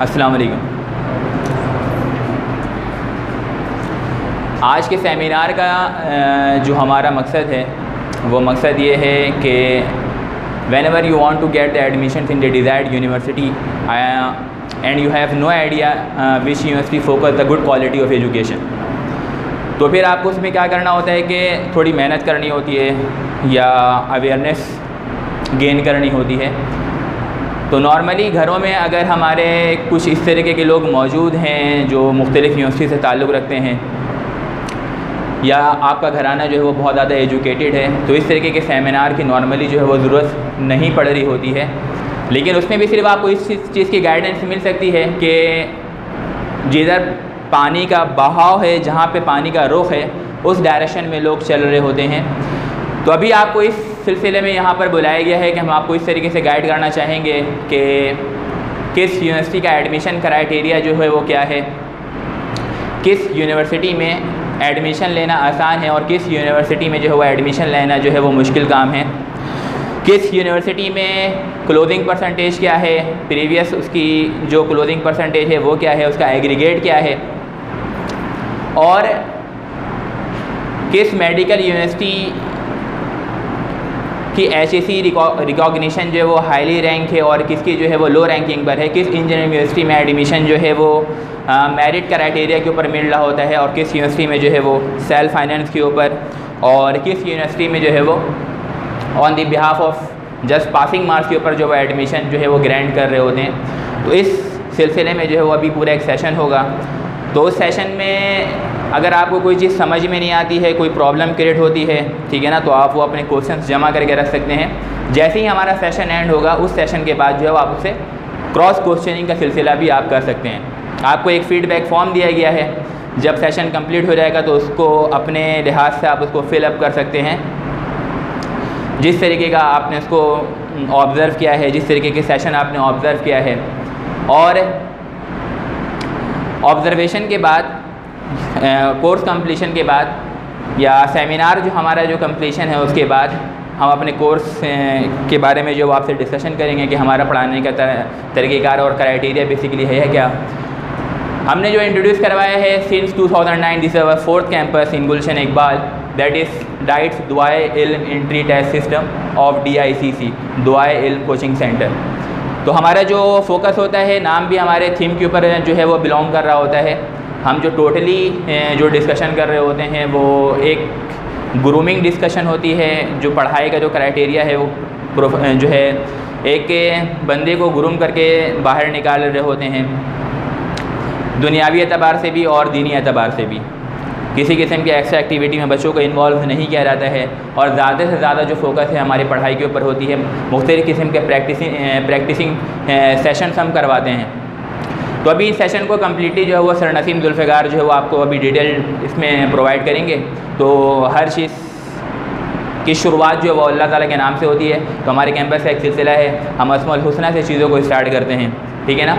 अस्सलाम वालेकुम। आज के सेमिनार का जो हमारा मकसद है वो मकसद ये है कि whenever you want to get the admissions in the desired university and you have no idea which university focus the good quality of education, तो फिर आपको उसमें क्या करना होता है कि थोड़ी मेहनत करनी होती है या अवेयरनेस गेन करनी होती है। तो नॉर्मली घरों में अगर हमारे कुछ इस तरीके के लोग मौजूद हैं जो मुख्तलिफ़ यूनिवर्सिटी से ताल्लुक़ रखते हैं या आपका घराना जो है वो बहुत ज़्यादा एजुकेटेड है, तो इस तरीके के सेमिनार की नॉर्मली जो है वो ज़रूरत नहीं पड़ रही होती है। लेकिन उसमें भी सिर्फ आपको इस चीज़ की गाइडेंस मिल सकती है कि जिधर पानी का बहाव है, जहाँ पे पानी का रुख है, उस डायरेक्शन में लोग चल रहे होते हैं। तो अभी आपको इस सिलसिले में यहाँ पर बुलाया गया है कि हम आपको इस तरीके से गाइड करना चाहेंगे कि किस यूनिवर्सिटी का एडमिशन क्राइटेरिया जो है वो क्या है, किस यूनिवर्सिटी में एडमिशन लेना आसान है और किस यूनिवर्सिटी में जो है वो एडमिशन लेना जो है वो मुश्किल काम है, किस यूनिवर्सिटी में क्लोजिंग परसेंटेज क्या है, प्रीवियस उसकी जो क्लोजिंग परसेंटेज है वो क्या है, उसका एग्रीगेट क्या है, और किस मेडिकल यूनिवर्सिटी कि HAC रिकॉग्निशन जो है वो हाईली रैंक है और किसकी जो है वो लो रैंकिंग पर है, किस इंजीनियरिंग यूनिवर्सिटी में एडमिशन जो है वो मेरिट क्राइटेरिया के ऊपर मिल रहा होता है और किस यूनिवर्सिटी में जो है वो सेल्फ फाइनेंस के ऊपर, और किस यूनिवर्सिटी में जो है वो on the behalf of just passing marks के ऊपर जो वो एडमिशन जो है वो ग्रांट कर रहे होते हैं। तो इस सिलसिले में जो है वो अभी पूरा एक सेशन होगा। तो उस सेशन में अगर आपको कोई चीज़ समझ में नहीं आती है, कोई प्रॉब्लम क्रिएट होती है, ठीक है ना, तो आप वो अपने क्वेश्चंस जमा करके रख सकते हैं। जैसे ही हमारा सेशन एंड होगा उस सेशन के बाद जो है आप उससे क्रॉस क्वेश्चनिंग का सिलसिला भी आप कर सकते हैं। आपको एक फ़ीडबैक फॉर्म दिया गया है, जब सेशन कंप्लीट हो जाएगा तो उसको अपने लिहाज से आप उसको फिलअप कर सकते हैं, जिस तरीके का आपने उसको ऑब्ज़र्व किया है, जिस तरीके के सेशन आपने ऑब्ज़र्व किया है। और ऑब्ज़र्वेशन के बाद कोर्स कंप्लीशन के बाद या सेमिनार जो हमारा जो कंप्लीशन है उसके बाद हम अपने कोर्स के बारे में जो आपसे डिस्कशन करेंगे कि हमारा पढ़ाने का तरीक़ेकार और क्राइटेरिया बेसिकली है क्या। हमने जो इंट्रोड्यूस करवाया है since 2009 this our 4th campus in Gulshan Iqbal, that is डाइट्स Duae Ilm entry test system of DICC, Duae Ilm coaching centre. तो हमारा जो फोकस होता है, नाम भी हमारे थीम के ऊपर जो है वो बिलोंग कर रहा होता है। हम जो टोटली जो डिस्कशन कर रहे होते हैं वो एक ग्रूमिंग डिस्कशन होती है। जो पढ़ाई का जो क्राइटेरिया है वो जो है एक बंदे को ग्रूम करके बाहर निकाल रहे होते हैं, दुनियावी एतबार से भी और दीनी एतबार से भी। किसी किस्म की एक्स्ट्रा एक्टिविटी में बच्चों को इन्वॉल्व नहीं किया जाता है और ज़्यादा से ज़्यादा जो फोकस है हमारी पढ़ाई के ऊपर होती है। मुख्तलिफ़ किस्म के प्रैक्टिसिंग सेशंस हम करवाते हैं। तो अभी इस सेशन को कम्प्लीटली जो है वो सर नसीम जुल्फ़िकार जो है वो आपको अभी डिटेल इसमें प्रोवाइड करेंगे। तो हर चीज़ की शुरुआत जो है वो अल्लाह ताला के नाम से होती है। तो हमारे कैंपस का एक सिलसिला है, हम अस्माउल हुस्ना से चीज़ों को स्टार्ट करते हैं, ठीक है ना।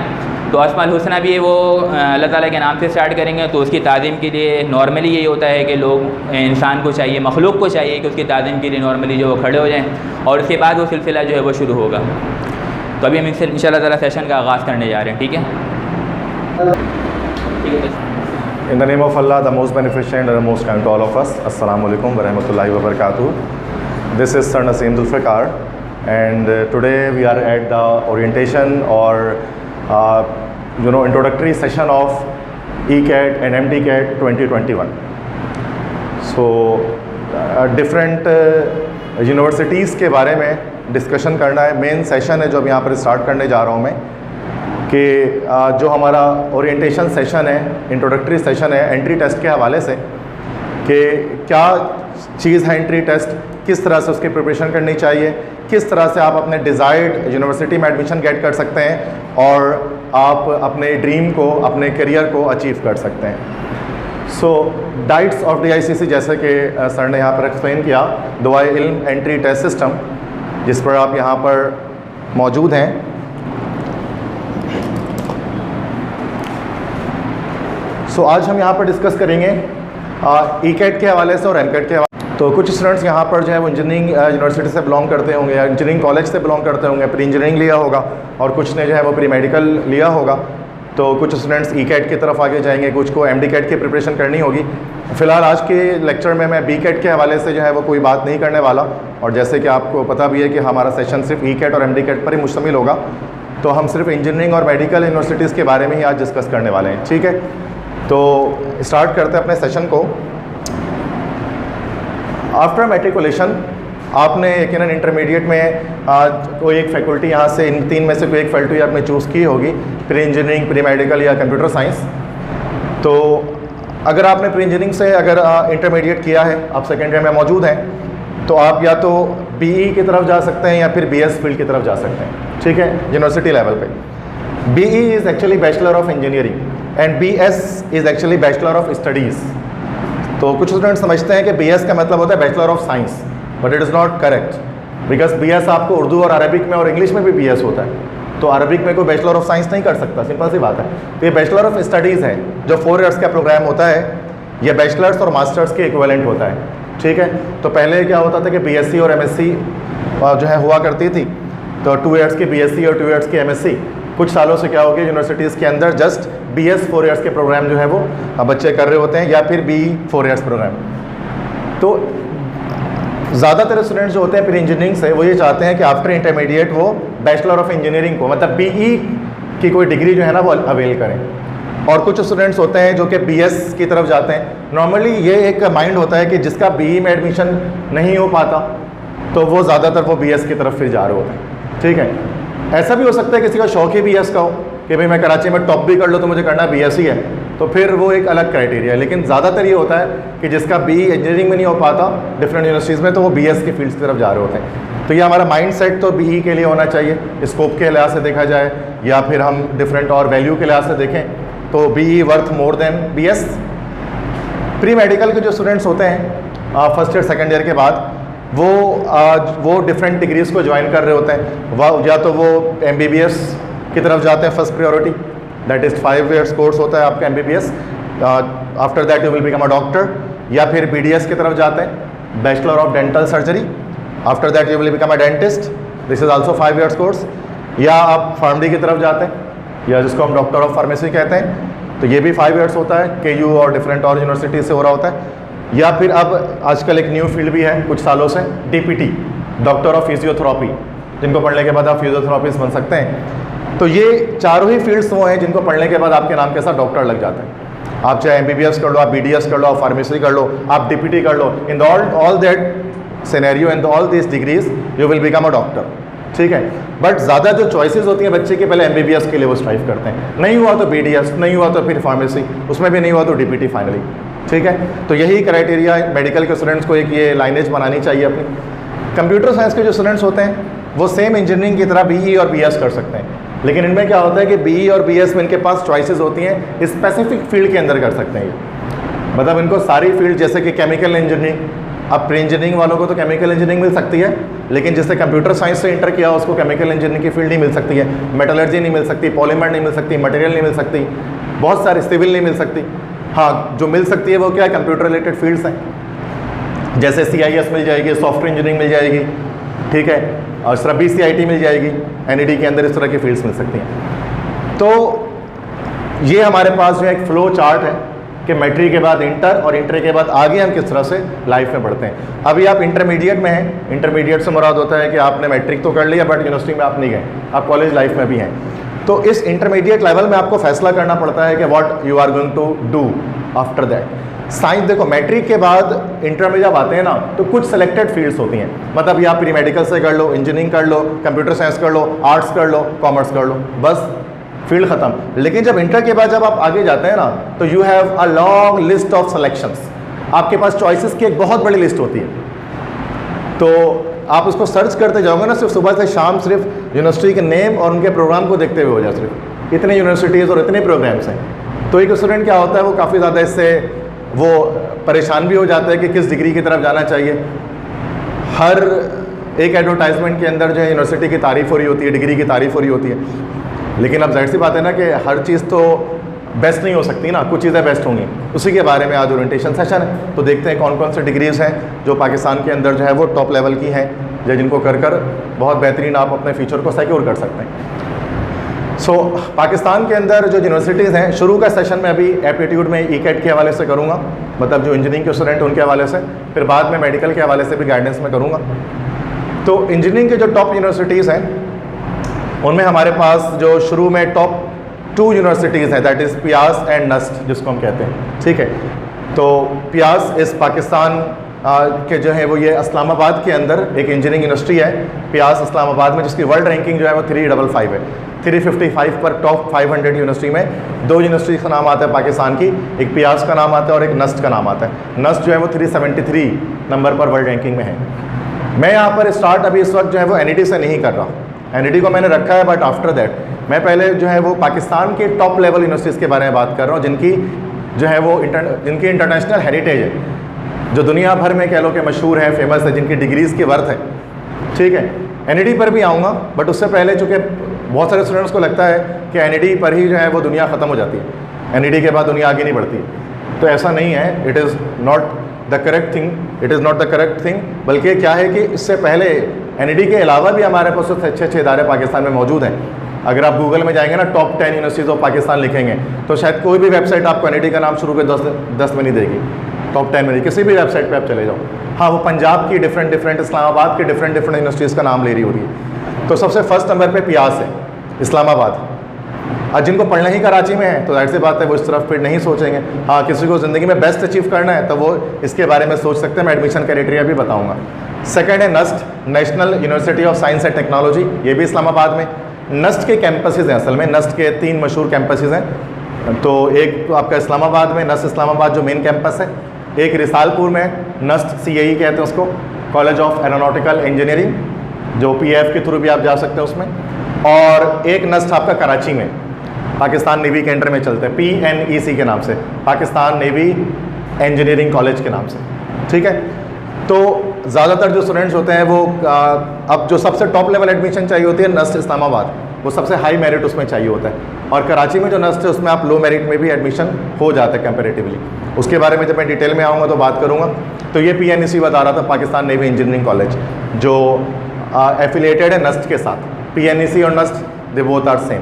तो अस्माउल हुस्ना भी वो अल्लाह ताला के नाम से स्टार्ट करेंगे। तो उसकी ताज़ीम के लिए नॉर्मली यही होता है कि लोग इंसान को चाहिए, मखलूक को चाहिए कि उसकी ताज़ीम के लिए नॉर्मली जो वो खड़े हो जाएँ और उसके बाद वो सिलसिला जो है वो शुरू होगा। तो अभी हम इंशाअल्लाह ताला सेशन का आगाज़ करने जा रहे हैं, ठीक है। In the name of Allah, the most beneficent and the most kind to all of us. Assalamu alaikum wa rahmatullahi wa barakatuh. This is Sir Naseem Zulfikar, and today we are at the orientation or introductory session of ECAT and MDCAT 2021. So different universities के बारे में discussion करना है। Main session है जो अब यहाँ पर स्टार्ट करने जा रहा हूँ मैं, कि जो हमारा ओरिएंटेशन सेशन है, इंट्रोडक्टरी सेशन है एंट्री टेस्ट के हवाले से, कि क्या चीज़ है एंट्री टेस्ट, किस तरह से उसकी प्रिपरेशन करनी चाहिए, किस तरह से आप अपने डिज़ायर्ड यूनिवर्सिटी में एडमिशन गेट कर सकते हैं और आप अपने ड्रीम को, अपने करियर को अचीव कर सकते हैं। सो डाइट्स ऑफ DICC, जैसे कि सर ने यहाँ पर एक्सप्लेन किया, दुआए इल्म एंट्री टेस्ट सिस्टम, जिस पर आप यहाँ पर मौजूद हैं। सो आज हम यहाँ पर डिस्कस करेंगे ECAT के हवाले से और MCAT के हवाले। तो कुछ स्टूडेंट्स यहाँ पर जो है वो इंजीनियरिंग यूनिवर्सिटी से बिलोंग करते होंगे या इंजीनियरिंग कॉलेज से बिलोंग करते होंगे, प्री इंजीनियरिंग लिया होगा, और कुछ ने जो है वो प्री मेडिकल लिया होगा। तो कुछ स्टूडेंट्स ई-कैट की तरफ आगे जाएंगे, कुछ को एमडी-कैट की प्रिपरेशन करनी होगी। फ़िलहाल आज के लेक्चर में मैं बी-कैट के हवाले से जो है वो कोई बात नहीं करने वाला, और जैसे कि आपको पता भी है कि हमारा सेशन सिर्फ ई-कैट और एमडी-कैट पर ही मुश्तमिल होगा, तो हम सिर्फ इंजीनियरिंग और मेडिकल यूनिवर्सिटीज़ के बारे में ही आज डिस्कस करने वाले हैं। ठीक है, तो स्टार्ट करते हैं अपने सेशन को। आफ्टर मैट्रिकुलेशन आपने यकीनन इंटरमीडिएट में कोई एक फैकल्टी यहाँ से इन तीन में से कोई एक फैकल्टी आपने चूज़ की होगी, प्री इंजीनियरिंग, प्री मेडिकल या कंप्यूटर साइंस। तो अगर आपने प्री इंजीनियरिंग से अगर इंटरमीडिएट किया है, आप सेकेंड ईयर में मौजूद हैं, तो आप या तो बीई की तरफ जा सकते हैं या फिर बीएस फील्ड की तरफ जा सकते हैं। ठीक है, यूनिवर्सिटी लेवल पे BE is actually bachelor of engineering and BS is actually bachelor of studies. तो कुछ स्टूडेंट समझते हैं कि बीएस का मतलब होता है bachelor of science, but it is not correct, because BS आपको उर्दू और अरबिक में और इंग्लिश में भी बीएस होता है। तो अरबिक में कोई बैचलर ऑफ साइंस नहीं कर सकता, सिंपल सी बात है। तो ये बैचलर ऑफ स्टडीज़ है, जो 4 इयर्स का प्रोग्राम होता है, ये बैचलर्स और मास्टर्स के इक्विवेलेंट होता है। ठीक है, तो पहले क्या होता था कि बीएससी और एमएससी जो है हुआ करती थी, तो 2 इयर्स की बीएससी और 2 इयर्स की एमएससी। कुछ सालों से क्या हो गया, यूनिवर्सिटीज़ के अंदर जस्ट बीएस 4 इयर्स के प्रोग्राम जो है वो बच्चे कर रहे होते हैं, या फिर बी 4 इयर्स प्रोग्राम। तो ज़्यादातर स्टूडेंट्स जो होते हैं प्री इंजीनियरिंग से, वो ये चाहते हैं कि आफ्टर इंटरमीडिएट वो बैचलर ऑफ इंजीनियरिंग को, मतलब बीई की कोई डिग्री जो है ना वो अवेल करें। और कुछ स्टूडेंट्स होते हैं जो कि बीएस की तरफ जाते हैं। नॉर्मली ये एक माइंड होता है कि जिसका बीई में एडमिशन नहीं हो पाता, तो वो ज़्यादातर वो बीएस की तरफ फिर जा रहे होते हैं। ठीक है, ऐसा भी हो सकता है किसी का शौक ही बीएस का हो कि भाई मैं कराची में टॉप भी कर लो तो मुझे करना बीएस ही है, तो फिर वो एक अलग क्राइटेरिया है। लेकिन ज़्यादातर ये होता है कि जिसका बीई इंजीनियरिंग में नहीं हो पाता डिफरेंट यूनिवर्सिटीज़ में, तो वो बीएस की फील्ड्स की तरफ जा रहे होते हैं। तो ये हमारा माइंड सेट तो बीई के लिए होना चाहिए, स्कोप के लिहाज से देखा जाए, या फिर हम डिफरेंट और वैल्यू के लिहाज से देखें तो BE worth more than BS. Pre medical के जो स्टूडेंट्स होते हैं फर्स्ट ईयर सेकेंड ईयर के बाद, वो डिफरेंट डिग्रीज़ को ज्वाइन कर रहे होते हैं। वह या तो वो एमबीबीएस की तरफ जाते हैं, first priority, that is 5 years course होता है आपका MBBS. After that you will become a doctor, या फिर बीडीएस की तरफ जाते हैं, bachelor of dental surgery. After that you will become a dentist, this is also 5 years course. या आप फार्मडी की तरफ जाते हैं, या जिसको हम डॉक्टर ऑफ फार्मेसी कहते हैं, तो ये भी 5 इयर्स होता है, केयू और डिफरेंट और यूनिवर्सिटी से हो रहा होता है। या फिर अब आजकल एक न्यू फील्ड भी है कुछ सालों से, डीपीटी, डॉक्टर ऑफ फिजियोथेरेपी, जिनको पढ़ने के बाद आप फिजियोथेरेपिस्ट बन सकते हैं। तो ये चारों ही फील्ड्स वो हैं जिनको पढ़ने के बाद आपके नाम के साथ डॉक्टर लग जाता है। आप चाहे एमबीबीएस कर लो, आप बीडीएस कर लो, आप फार्मेसी कर लो, आप डीपीटी कर लो, in all that scenario in all this degrees you will become a doctor. ठीक है, बट ज़्यादा जो चॉइसेस होती हैं बच्चे के, पहले एमबीबीएस के लिए वो स्ट्राइव करते हैं, नहीं हुआ तो बीडीएस, नहीं हुआ तो फिर फार्मेसी, उसमें भी नहीं हुआ तो डीपीटी फाइनली। ठीक है, तो यही क्राइटेरिया मेडिकल के स्टूडेंट्स को एक ये लाइनेज बनानी चाहिए अपनी। कंप्यूटर साइंस के जो स्टूडेंट्स होते हैं वो सेम इंजीनियरिंग की तरह बीई और बीएस कर सकते हैं, लेकिन इनमें क्या होता है कि बीई और बीएस में इनके पास चॉइसेस होती हैं, स्पेसिफिक फील्ड के अंदर कर सकते हैं। मतलब इनको सारी फील्ड, जैसे कि केमिकल इंजीनियरिंग, अब प्री इंजीनियरिंग वालों को तो केमिकल इंजीनियरिंग मिल सकती है, लेकिन जिससे कंप्यूटर साइंस से इंटर किया उसको केमिकल इंजीनियरिंग की फील्ड नहीं मिल सकती है, मेटलर्जी नहीं मिल सकती, पॉलीमर नहीं मिल सकती, मटेरियल नहीं मिल सकती, बहुत सारे, सिविल नहीं मिल सकती। हाँ, जो मिल सकती है वो क्या है, कंप्यूटर रिलेटेड फील्ड्स हैं, जैसे CIS मिल जाएगी, सॉफ्टवेयर इंजीनियरिंग मिल जाएगी, ठीक है, और सिर्फ BCIT मिल जाएगी, NED के अंदर इस तरह की फील्ड्स मिल सकती हैं। तो ये हमारे पास जो है एक फ्लो चार्ट है कि मैट्रिक के बाद इंटर और इंटर के बाद आगे हम किस तरह से लाइफ में बढ़ते हैं। अभी आप इंटरमीडिएट में हैं, इंटरमीडिएट से मुराद होता है कि आपने मैट्रिक तो कर लिया बट यूनिवर्सिटी में आप नहीं गए, आप कॉलेज लाइफ में भी हैं। तो इस इंटरमीडिएट लेवल में आपको फैसला करना पड़ता है कि what you are going to do after that. Science, देखो मैट्रिक के बाद इंटर में जब आते हैं ना तो कुछ सेलेक्टेड फील्ड्स होती हैं, मतलब या प्री मेडिकल से कर लो, इंजीनियरिंग कर लो, कंप्यूटर साइंस कर लो, आर्ट्स कर लो, कॉमर्स कर लो, बस फील्ड ख़त्म। लेकिन जब इंटर के बाद जब आप आगे जाते हैं ना तो you have a long list of selections, आपके पास चॉइसेस की एक बहुत बड़ी लिस्ट होती है। तो आप उसको सर्च करते जाओगे ना, सिर्फ सुबह से शाम सिर्फ यूनिवर्सिटी के नेम और उनके प्रोग्राम को देखते हुए हो जाए, सिर्फ इतने यूनिवर्सिटीज़ और इतने प्रोग्राम्स हैं। तो एक स्टूडेंट क्या होता है वो काफ़ी ज़्यादा इससे वो परेशान भी हो जाता है कि किस डिग्री की तरफ जाना चाहिए। हर एक एडवर्टाइजमेंट के अंदर जो है यूनिवर्सिटी की तारीफ़ हो रही होती है, डिग्री की तारीफ़ हो रही होती है, लेकिन अब जाहिर सी बात है ना कि हर चीज़ तो बेस्ट नहीं हो सकती ना, कुछ चीज़ें बेस्ट होंगी। उसी के बारे में आज ओरिएंटेशन सेशन है, तो देखते हैं कौन कौन से डिग्रीज़ हैं जो पाकिस्तान के अंदर जो है वो टॉप लेवल की हैं, या जिनको कर कर बहुत बेहतरीन आप अपने फ्यूचर को सिक्योर कर सकते हैं। पाकिस्तान के अंदर जो यूनिवर्सिटीज़ हैं, शुरू का सेशन में अभी एप्टीट्यूड में ई-कैट के हवाले से करूँगा, मतलब जो इंजीनियरिंग के स्टूडेंट उनके हवाले से, फिर बाद में मेडिकल के हवाले से भी गाइडेंस में करूँगा। तो इंजीनियरिंग के जो टॉप यूनिवर्सिटीज़ हैं उनमें हमारे पास जो शुरू में टॉप 2 यूनिवर्सिटीज़ हैं, दैट इज़ पियास एंड नस्ट जिसको हम कहते हैं, ठीक है। तो पियास इस पाकिस्तान के जो है वो ये इस्लामाबाद के अंदर एक इंजीनियरिंग यूनिवर्सिटी है, पियास इस्लामाबाद में, जिसकी वर्ल्ड रैंकिंग जो है वो 355 है। 355 पर टॉप 500 यूनिवर्सिटी में 2 यूनिवर्सिटी का नाम आता है पाकिस्तान की, एक पियास का नाम आता है और एक नस्ट का नाम आता है। नस्ट जो है वो 373 नंबर पर वर्ल्ड रैंकिंग में है। मैं यहाँ पर स्टार्ट अभी इस वक्त जो है वो NED से नहीं कर रहा, NED को मैंने रखा है, बट आफ्टर दैट मैं पहले जो है वो पाकिस्तान के टॉप लेवल यूनिवर्सिटीज़ के बारे में बात कर रहा हूँ, जिनकी जो है वो जिनकी इंटरनेशनल हेरिटेज है, जो दुनिया भर में कह लो कि मशहूर है, फेमस है, जिनकी डिग्रीज़ की वर्थ है, ठीक है। NED पर भी आऊँगा, बट उससे पहले चूँकि बहुत सारे स्टूडेंट्स को लगता है कि NED पर ही जो है वो दुनिया ख़त्म हो जाती है, NED के बाद दुनिया आगे नहीं बढ़ती, तो ऐसा नहीं है। It is not the correct thing, it is not the correct thing. बल्कि क्या है कि इससे पहले NED के अलावा भी हमारे पास अच्छे इदारे पाकिस्तान में मौजूद हैं। अगर आप गूगल में जाएंगे ना, टॉप 10 यूनिवर्सिटीज़ ऑफ पाकिस्तान लिखेंगे, तो शायद कोई भी वेबसाइट आपको NED का नाम शुरू के 10 में नहीं देगी, टॉप 10 में, किसी भी वेबसाइट पे आप चले जाओ। हाँ, वो पंजाब की डिफरेंट, इस्लामाबाद की डिफरेंट यूनिवर्सिटीज़ का नाम ले रही होगी। तो सबसे फर्स्ट नंबर पे पियास है, इस्लामाबाद। आज जिनको पढ़ना ही कराची में है तो जाहिर सी बात है वो इस तरफ फिर नहीं सोचेंगे। हाँ, किसी को ज़िंदगी में बेस्ट अचीव करना है तो वो इसके बारे में सोच सकते हैं, मैं एडमिशन क्राइटेरिया भी बताऊँगा। सेकेंड है NUST, National University of Science and Technology, ये भी इस्लामाबाद में। नस्ट के कैंपसेस हैं, असल में नस्ट के 3 मशहूर कैंपसेस हैं। तो एक तो आपका इस्लामाबाद में नस्ट इस्लामाबाद जो मेन कैंपस है, एक रिसालपुर में नस्ट CAE कहते हैं उसको, कॉलेज ऑफ एरोनॉटिकल इंजीनियरिंग, जो PF के थ्रू भी आप जा सकते हैं उसमें, और एक नस्ट आपका कराची में पाकिस्तान नेवी के अंडर में चलता है, PNEC के नाम से, पाकिस्तान नेवी इंजीनियरिंग कॉलेज के नाम से, ठीक है। तो ज़्यादातर जो स्टूडेंट्स होते हैं वो अब जो सबसे टॉप लेवल एडमिशन चाहिए होती है नस्ट इस्लामाबाद, वो सबसे हाई मेरिट उसमें चाहिए होता है। और कराची में जो नस्ट है उसमें आप लो मेरिट में भी एडमिशन हो जाता है कंपेरेटिवली, उसके बारे में जब मैं डिटेल में आऊँगा तो बात करूँगा। तो ये PNEC बता रहा था, पाकिस्तान नेवी इंजीनियरिंग कॉलेज, जो एफिलेटेड है नस्ट के साथ। PNEC और NUST they both are same.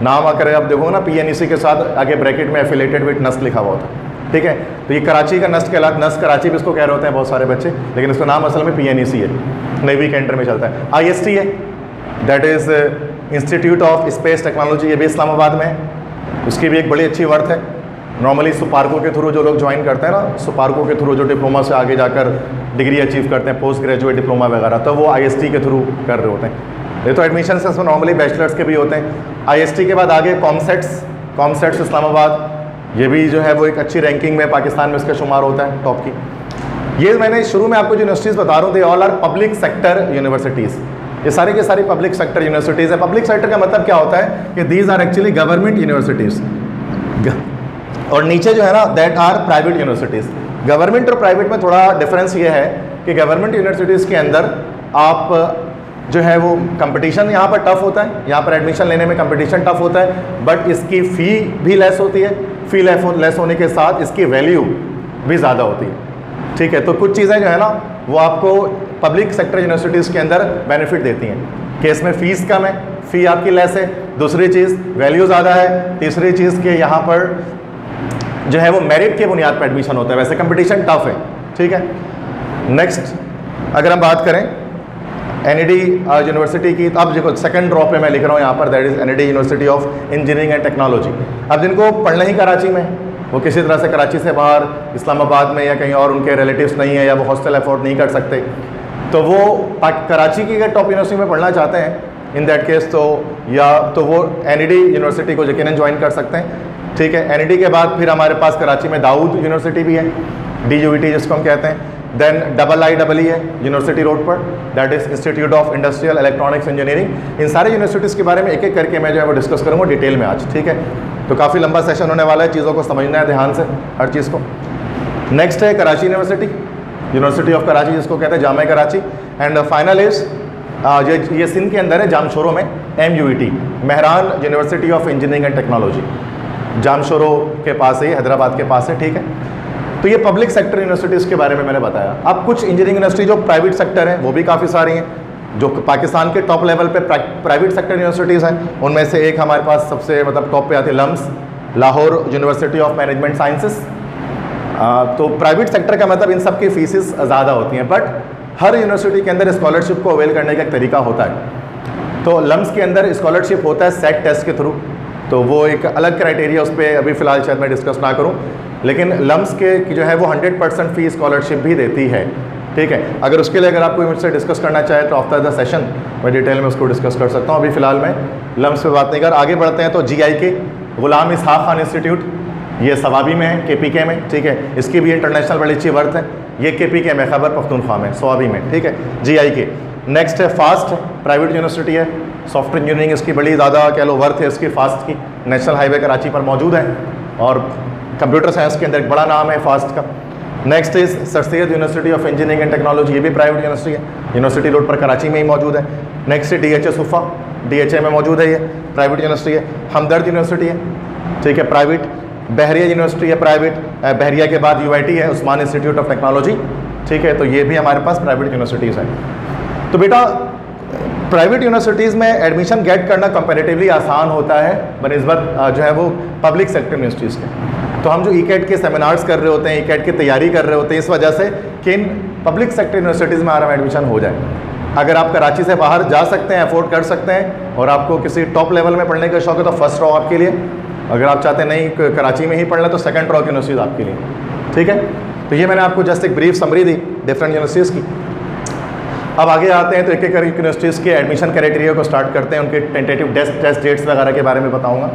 नाम अगर आप देखो ना, PNEC के साथ आगे ब्रैकेट में एफिलेटेड विद नस्ट लिखा हुआ होता है, ठीक है। तो ये कराची का नस्ट कहलाता, नस्ट कराची भी इसको कह रहे होते हैं बहुत सारे बच्चे, लेकिन इसका नाम असल में PNEC है, नेवी के अंडर में चलता है। IST है, that is institute of space technology, ये भी इस्लामाबाद में है, उसकी भी एक बड़ी अच्छी वर्थ है। नॉर्मली सुपार्को के थ्रू जो लोग ज्वाइन करते हैं ना, सुपार्को के थ्रू जो डिप्लोमा से आगे जाकर डिग्री अचीव करते हैं, पोस्ट ग्रेजुएट डिप्लोमा वगैरह, तो वो IST के थ्रू कर रहे होते हैं। ये तो एडमिशन से नॉर्मली बैचलर्स के भी होते हैं। IST के बाद आगे कॉमसेट्स इस्लामाबाद, ये भी जो है वो एक अच्छी रैंकिंग में पाकिस्तान में इसका शुमार होता है टॉप की। ये मैंने शुरू में आपको जो यूनिवर्सिटीज़ बता रहा हूँ, they all are public sector universities, ये सारी की सारी पब्लिक सेक्टर यूनिवर्सिटीज़ है। पब्लिक सेक्टर का मतलब क्या होता है कि these are actually government universities, और नीचे जो है ना that are private universities. Government और प्राइवेट में थोड़ा डिफरेंस ये है कि गवर्नमेंट यूनिवर्सिटीज़ के अंदर आप जो है वो कंपटीशन यहाँ पर टफ होता है, यहाँ पर एडमिशन लेने में कंपटीशन टफ होता है, बट इसकी फ़ी भी लेस होती है, फ़ी लेस होने के साथ इसकी वैल्यू भी ज़्यादा होती है, ठीक है। तो कुछ चीज़ें जो है ना वो आपको पब्लिक सेक्टर यूनिवर्सिटीज़ के अंदर बेनिफिट देती हैं कि इसमें फ़ीस कम है, फ़ी आपकी लेस है, दूसरी चीज़ वैल्यू ज़्यादा है, तीसरी चीज़ के यहाँ पर जो है वो मेरिट के बुनियाद पर एडमिशन होता है, वैसे कंपटीशन टफ है, ठीक है। नेक्स्ट अगर हम बात करें NED यूनिवर्सिटी की, अब देखो सेकंड ड्रॉप पे मैं लिख रहा हूँ यहाँ पर, that is NED university of engineering and technology. अब जिनको पढ़ना ही कराची में, वो किसी तरह से कराची से बाहर इस्लामाबाद में या कहीं और उनके रिलेटिव्स नहीं है, या वो हॉस्टल अफोर्ड नहीं कर सकते, तो वो कराची की अगर टॉप यूनिवर्सिटी में पढ़ना चाहते हैं इन दैट केस, तो वो NED यूनिवर्सिटी को यकीनन ज्वाइन कर सकते हैं, ठीक है। NED के बाद फिर हमारे पास कराची में दाऊद यूनिवर्सिटी भी है, DUET जिसको हम कहते हैं। देन IIE है यूनिवर्सिटी रोड पर, that is institute of industrial electronics engineering. इन सारे यूनिवर्सिटीज़ के बारे में एक एक करके मैं जो है वो डिस्कस करूँगा डिटेल में आज, ठीक है। तो काफ़ी लंबा सेशन होने वाला है, चीज़ों को समझना है ध्यान से, हर चीज़ को। नेक्स्ट है कराची यूनिवर्सिटी ऑफ कराची जिसको कहते हैं Jama Karachi. And final is ये सिंध के अंदर है, जामशोरो में MUET, Mehran university of engineering and technology, Jamshoro के पास है, हैदराबाद के पास है, ठीक है। तो ये पब्लिक सेक्टर यूनिवर्सिटीज़ के बारे में मैंने बताया। अब कुछ इंजीनियरिंग यूनिवर्सिटी जो प्राइवेट सेक्टर हैं वो भी काफ़ी सारी हैं, जो पाकिस्तान के टॉप लेवल पे प्राइवेट सेक्टर यूनिवर्सिटीज़ हैं, उनमें से एक हमारे पास सबसे मतलब टॉप पे आती है LUMS, Lahore University of Management Sciences. तो प्राइवेट सेक्टर का मतलब इन सब की फीसेस ज़्यादा होती हैं, बट हर यूनिवर्सिटी के अंदर स्कॉलरशिप को अवेल करने का एक तरीका होता है। तो लम्स के अंदर स्कॉलरशिप होता है सेट टेस्ट के थ्रू, तो वो एक अलग क्राइटेरिया, उस पर अभी फ़िलहाल शायद मैं डिस्कस ना करूँ, लेकिन लम्स के जो है वो 100% फ़ी स्कॉलरशिप भी देती है। ठीक है, अगर उसके लिए अगर आपको मुझसे डिस्कस करना चाहे तो आफ्टर द सेशन मैं डिटेल में उसको डिस्कस कर सकता हूँ। अभी फ़िलहाल मैं लम्स पे बात नहीं कर। आगे बढ़ते हैं तो GIK गुलाम इसहाक खान इंस्टीट्यूट, ये सवाबी में है, KPK में। ठीक है, इसकी भी इंटरनेशनल बड़ी अच्छी वर्थ है। ये KPK में, खैबर पख्तूनख्वा में, सवाबी में। ठीक है, GIK। नेक्स्ट है फास्ट, प्राइवेट यूनिवर्सिटी है, सॉफ्टवेयर इंजीनियरिंग इसकी बड़ी ज़्यादा कह लो वर्थ है इसकी, फास्ट की, नेशनल हाईवे कराची पर मौजूद है और कंप्यूटर साइंस के अंदर एक बड़ा नाम है फास्ट का। Next is sir Syed university of engineering and Technology, ये भी प्राइवेट यूनिवर्सिटी है, यूनिवर्सिटी रोड पर कराची में ही मौजूद है। नेक्स्ट है DHA सुफ़ा, DHA में मौजूद है, ये प्राइवेट यूनिवर्सिटी है। हमदर्द यूनिवर्सिटी है, ठीक है, प्राइवेट। बहरिया यूनिवर्सिटी है, प्राइवेट। बहरिया के बाद UIT है, उस्मान इंस्टीट्यूट ऑफ टेक्नोलॉजी। ठीक है, तो ये भी हमारे पास प्राइवेट यूनिवर्सिटीज़ हैं। तो बेटा प्राइवेट यूनिवर्सिटीज़ में एडमिशन गेट करना कंपैरेटिवली आसान होता है बनिस्बत जो है वो पब्लिक सेक्टर यूनिवर्सिटीज़ के। तो हम जो ECAT के सेमिनार्स कर रहे होते हैं, ECAT की तैयारी कर रहे होते हैं, इस वजह से कि इन पब्लिक सेक्टर यूनिवर्सिटीज़ में आराम एडमिशन हो जाए। अगर आप कराची से बाहर जा सकते हैं, अफोर्ड कर सकते हैं और आपको किसी टॉप लेवल में पढ़ने का शौक है तो फर्स्ट रॉ आपके लिए। अगर आप चाहते हैं नहीं कराची में ही पढ़ना तो सेकंड रॉ यूनिवर्सिटीज़ आपके लिए। ठीक है, तो ये मैंने आपको जस्ट एक brief summary the different universities की। अब आगे आते हैं तो एक एक करके यूनिवर्सिटीज़ के एडमिशन क्राइटेरिया को स्टार्ट करते हैं, उनके टेंटेटिव टेस्ट डेट्स वगैरह के बारे में बताऊँगा।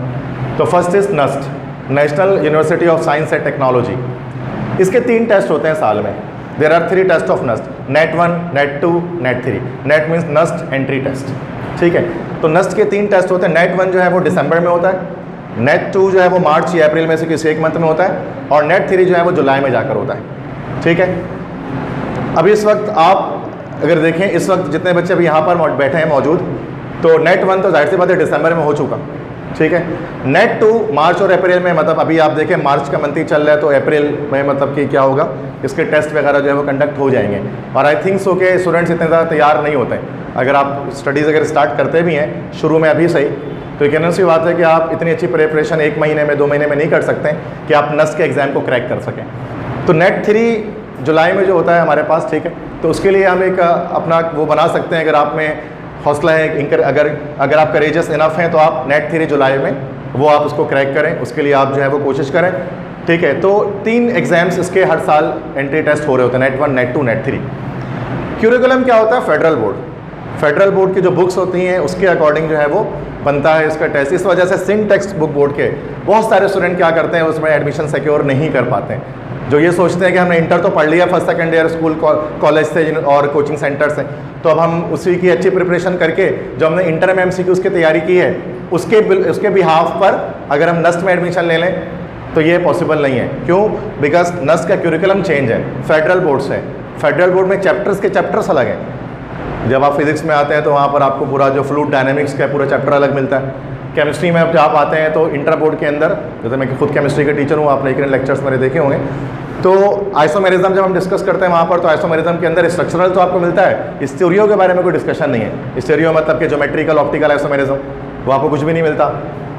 तो first is NUST, National University of Science and Technology. इसके 3 टेस्ट होते हैं साल में। There are 3 test of NUST, NET 1, NET 2, NET 3। NET means NUST entry test. ठीक है, तो NUST के 3 टेस्ट होते हैं। NET 1 जो है वो दिसंबर में होता है, NET 2 जो है वो मार्च या अप्रैल में से किसी एक मंथ में होता है, और NET 3 जो है वो जुलाई में जाकर होता है। ठीक है, अभी इस वक्त आप अगर देखें, इस वक्त जितने बच्चे अभी यहाँ पर बैठे हैं मौजूद, तो NET 1 तो जाहिर सी बात है दिसंबर में हो चुका। ठीक है, NET 2 मार्च और अप्रैल में, मतलब अभी आप देखें मार्च का मंथ ही चल रहा है, तो अप्रैल में मतलब कि क्या होगा, इसके टेस्ट वगैरह जो है वो कंडक्ट हो जाएंगे। और आई थिंक सो के स्टूडेंट्स इतने ज़्यादा तैयार नहीं होते हैं। अगर आप स्टडीज़ अगर स्टार्ट करते भी हैं शुरू में अभी सही, तो एक सी बात है कि आप इतनी अच्छी प्रिपरेशन 1 महीने में 2 महीने में नहीं कर सकते कि आप NUST के एग्ज़ाम को क्रैक कर सकें। तो NET 3 जुलाई में जो होता है हमारे पास, ठीक है, तो उसके लिए हम एक अपना वो बना सकते हैं। अगर आप में हौसला है, अगर आप करेजस इनफ हैं तो आप NET 3 जुलाई में वो आप उसको क्रैक करें, उसके लिए आप जो है वो कोशिश करें। ठीक है, तो 3 एग्ज़ाम्स इसके हर साल एंट्री टेस्ट हो रहे होते हैं, NET 1, NET 2, NET 3। क्यूरिकुलम क्या होता है? फेडरल बोर्ड की जो बुक्स होती हैं उसके अकॉर्डिंग जो है वो बनता है इसका टेस्ट। इस वजह से सिंटेक्स बुक बोर्ड के बहुत सारे स्टूडेंट क्या करते हैं, उसमें एडमिशन सिक्योर नहीं कर पाते हैं। जो ये सोचते हैं कि हमने इंटर तो पढ़ लिया first second year school college से और कोचिंग सेंटर से, तो अब हम उसी की अच्छी प्रिपरेशन करके जो हमने इंटर में MCQs की तैयारी की है उसके बिहाफ पर अगर हम NUST में एडमिशन ले लें तो ये पॉसिबल नहीं है। क्यों? बिकॉज NUST का क्यूरिकुलम चेंज है फेडरल बोर्ड से। फेडरल बोर्ड में चैप्टर्स अलग हैं। जब आप फिजिक्स में आते हैं तो वहाँ पर आपको पूरा जो फ्लूइड डायनेमिक्स का पूरा चैप्टर अलग मिलता है। केमिस्ट्री में जब आप आते हैं तो इंटर बोर्ड के अंदर, जैसे मैं खुद केमिस्ट्री के टीचर हूँ, आपने एक लेक्चर्स मेरे देखे होंगे, तो आइसोमेरिज्म जब हम डिस्कस करते हैं वहाँ पर, तो आइसोमेरिज्म के अंदर स्ट्रक्चरल तो आपको मिलता है, स्टीरियो के बारे में कोई डिस्कशन नहीं है। स्टीरियो मतलब कि ज्योमेट्रिकल ऑप्टिकल आइसोमेरिज्म, वो आपको कुछ भी नहीं मिलता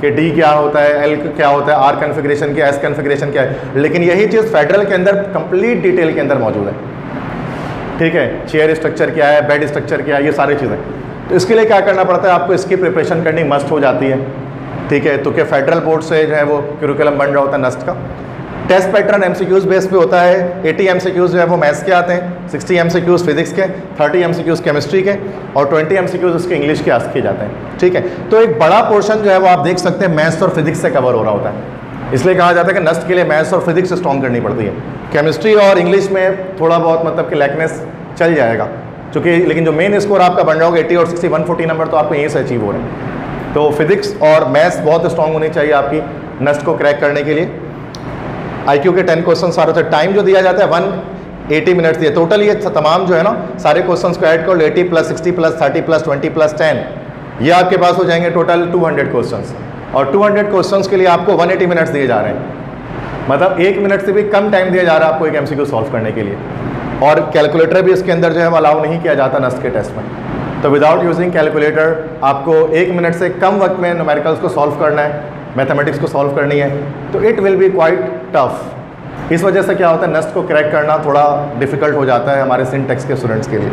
कि D क्या होता है, L क्या होता है, R कन्फिग्रेशन क्या है, S कन्फिग्रेशन क्या है। लेकिन यही चीज़ फेडरल के अंदर कंप्लीट डिटेल के अंदर मौजूद है। ठीक है, चेयर स्ट्रक्चर क्या है, बेड स्ट्रक्चर क्या है, ये सारी चीज़ें। तो इसके लिए क्या करना पड़ता है, आपको इसकी प्रिपरेशन करनी मस्ट हो जाती है। ठीक है, तो क्या फेडरल बोर्ड से जो है वो क्यूरिकुलम बन रहा होता है NUST का। टेस्ट पैटर्न MCQs बेस पे होता है। 80 MCQs जो है वो मैथ्स के आते हैं, 60 MCQs फिजिक्स के, 30 MCQs केमिस्ट्री के और 20 MCQs उसके इंग्लिश के आस्क किए जाते हैं। ठीक है, तो एक बड़ा पोर्शन जो है वो आप देख सकते हैं मैथ्स और फिजिक्स से कवर हो रहा होता है। इसलिए कहा जाता है कि NUST के लिए मैथ्स और फिजिक्स स्ट्रॉन्ग करनी पड़ती है। केमिस्ट्री और इंग्लिश में थोड़ा बहुत मतलब कि लैकनेस चल जाएगा, क्योंकि लेकिन जो मेन स्कोर आपका बन रहा होगा 80 और 60 140 नंबर तो आपको यहीं से अचीव हो रहे हैं। तो फिजिक्स और मैथ्स बहुत स्ट्रॉन्ग होनी चाहिए आपकी NUST को क्रैक करने के लिए। IQ के 10 क्वेश्चन सारे होते हैं। टाइम जो दिया जाता है 180 मिनट्स दिए। टोटल ये तमाम जो है ना सारे क्वेश्चंस को ऐड कर लो, 80 + 60 + 30 + 20 + 10, ये आपके पास हो जाएंगे टोटल 200 क्वेश्चंस। और 200 क्वेश्चंस के लिए आपको 180 मिनट्स दिए जा रहे हैं, मतलब 1 मिनट से भी कम टाइम दिया जा रहा है आपको एक MCQ सॉल्व करने के लिए। और कैलकुलेटर भी इसके अंदर जो है वो अलाउ नहीं किया जाता NUST के टेस्ट में। तो विदाउट यूजिंग कैलकुलेटर आपको 1 मिनट से कम वक्त में न्यूमेरिकल्स को सॉल्व करना है, मैथमेटिक्स को सॉल्व करनी है, तो it will be quite tough. इस वजह से क्या होता है, नस्ट को क्रैक करना थोड़ा डिफिकल्ट हो जाता है हमारे सिंटेक्स के स्टूडेंट्स के लिए।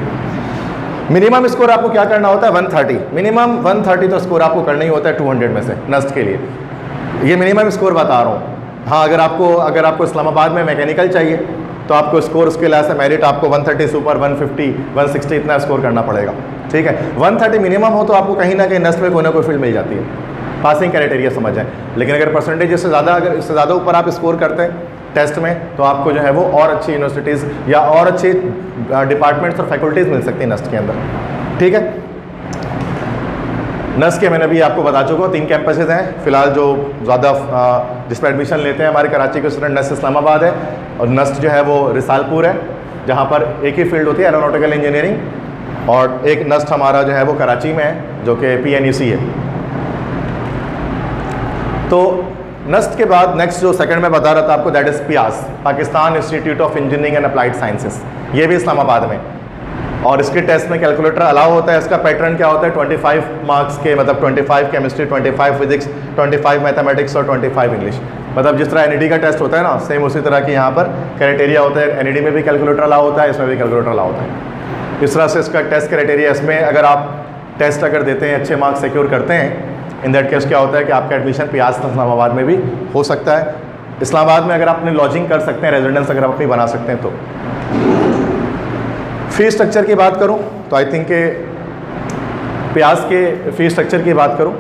मिनिमम स्कोर आपको क्या करना होता है 130, मिनिमम 130 तो स्कोर आपको करना ही होता है 200 में से नस्ट के लिए। ये मिनिमम स्कोर बता रहा हूँ। हाँ, अगर आपको इस्लामाबाद में मैकेनिकल चाहिए तो आपको स्कोर उसके लिहाज से मेरिट आपको 130 सुपर 150 160 इतना स्कोर करना पड़ेगा, ठीक है। 130 मिनिमम हो तो आपको कहीं ना कहीं नस्ट में कोई ना कोई फील्ड मिल जाती है, पासिंग क्राइटेरिया समझ जाए। लेकिन अगर परसेंटेज इससे ज़्यादा, अगर इससे ज़्यादा ऊपर आप स्कोर करते हैं टेस्ट में, तो आपको जो है वो और अच्छी यूनिवर्सिटीज़ या और अच्छी डिपार्टमेंट्स और फैकल्टीज़ मिल सकती हैं नस्ट के अंदर, ठीक है। नस्ट के मैंने भी आपको बता चुका हूँ 3 कैंपसेज हैं फिलहाल जो ज़्यादा जिस पर एडमिशन लेते हैं हमारे कराची के स्टूडेंट। नस्ट इस्लामाबाद है और नस्ट जो है वो रिसालपुर है, जहाँ पर एक ही फील्ड होती है एरोनॉटिकल इंजीनियरिंग, और एक नस्ट हमारा जो है वो कराची में है जो कि PNUC है। तो नस्ट के बाद नेक्स्ट जो सेकंड में बता रहा था आपको, that is PIAS, Pakistan institute of engineering and applied sciences. ये भी इस्लामाबाद में, और इसके टेस्ट में कैलकुलेटर अलाउ होता है। इसका पैटर्न क्या होता है, 25 मार्क्स के, मतलब 25 केमिस्ट्री, 25 फिजिक्स, 25 मैथमेटिक्स और 25 इंग्लिश। मतलब जिस तरह NED का टेस्ट होता है ना, सेम उसी तरह की यहाँ पर क्राइटेरिया होता है। NED में भी कैलकुलेटर अलाउ होता है, इसमें भी कैलकुलेटर अलाउ होता है। इस तरह से इसका टेस्ट क्राइटेरिया, इसमें अगर आप टेस्ट अगर देते हैं, अच्छे मार्क्स सिक्योर करते हैं, इन दैट केस क्या होता है कि आपका एडमिशन PIAS इस्लामाबाद में भी हो सकता है। इस्लामाबाद में अगर आप अपनी लॉजिंग कर सकते हैं, रेजिडेंस अगर आप अपनी बना सकते हैं तो। फ़ी स्ट्रक्चर की बात करूं तो आई थिंक के PIAS के फ़ी स्ट्रक्चर की बात करूं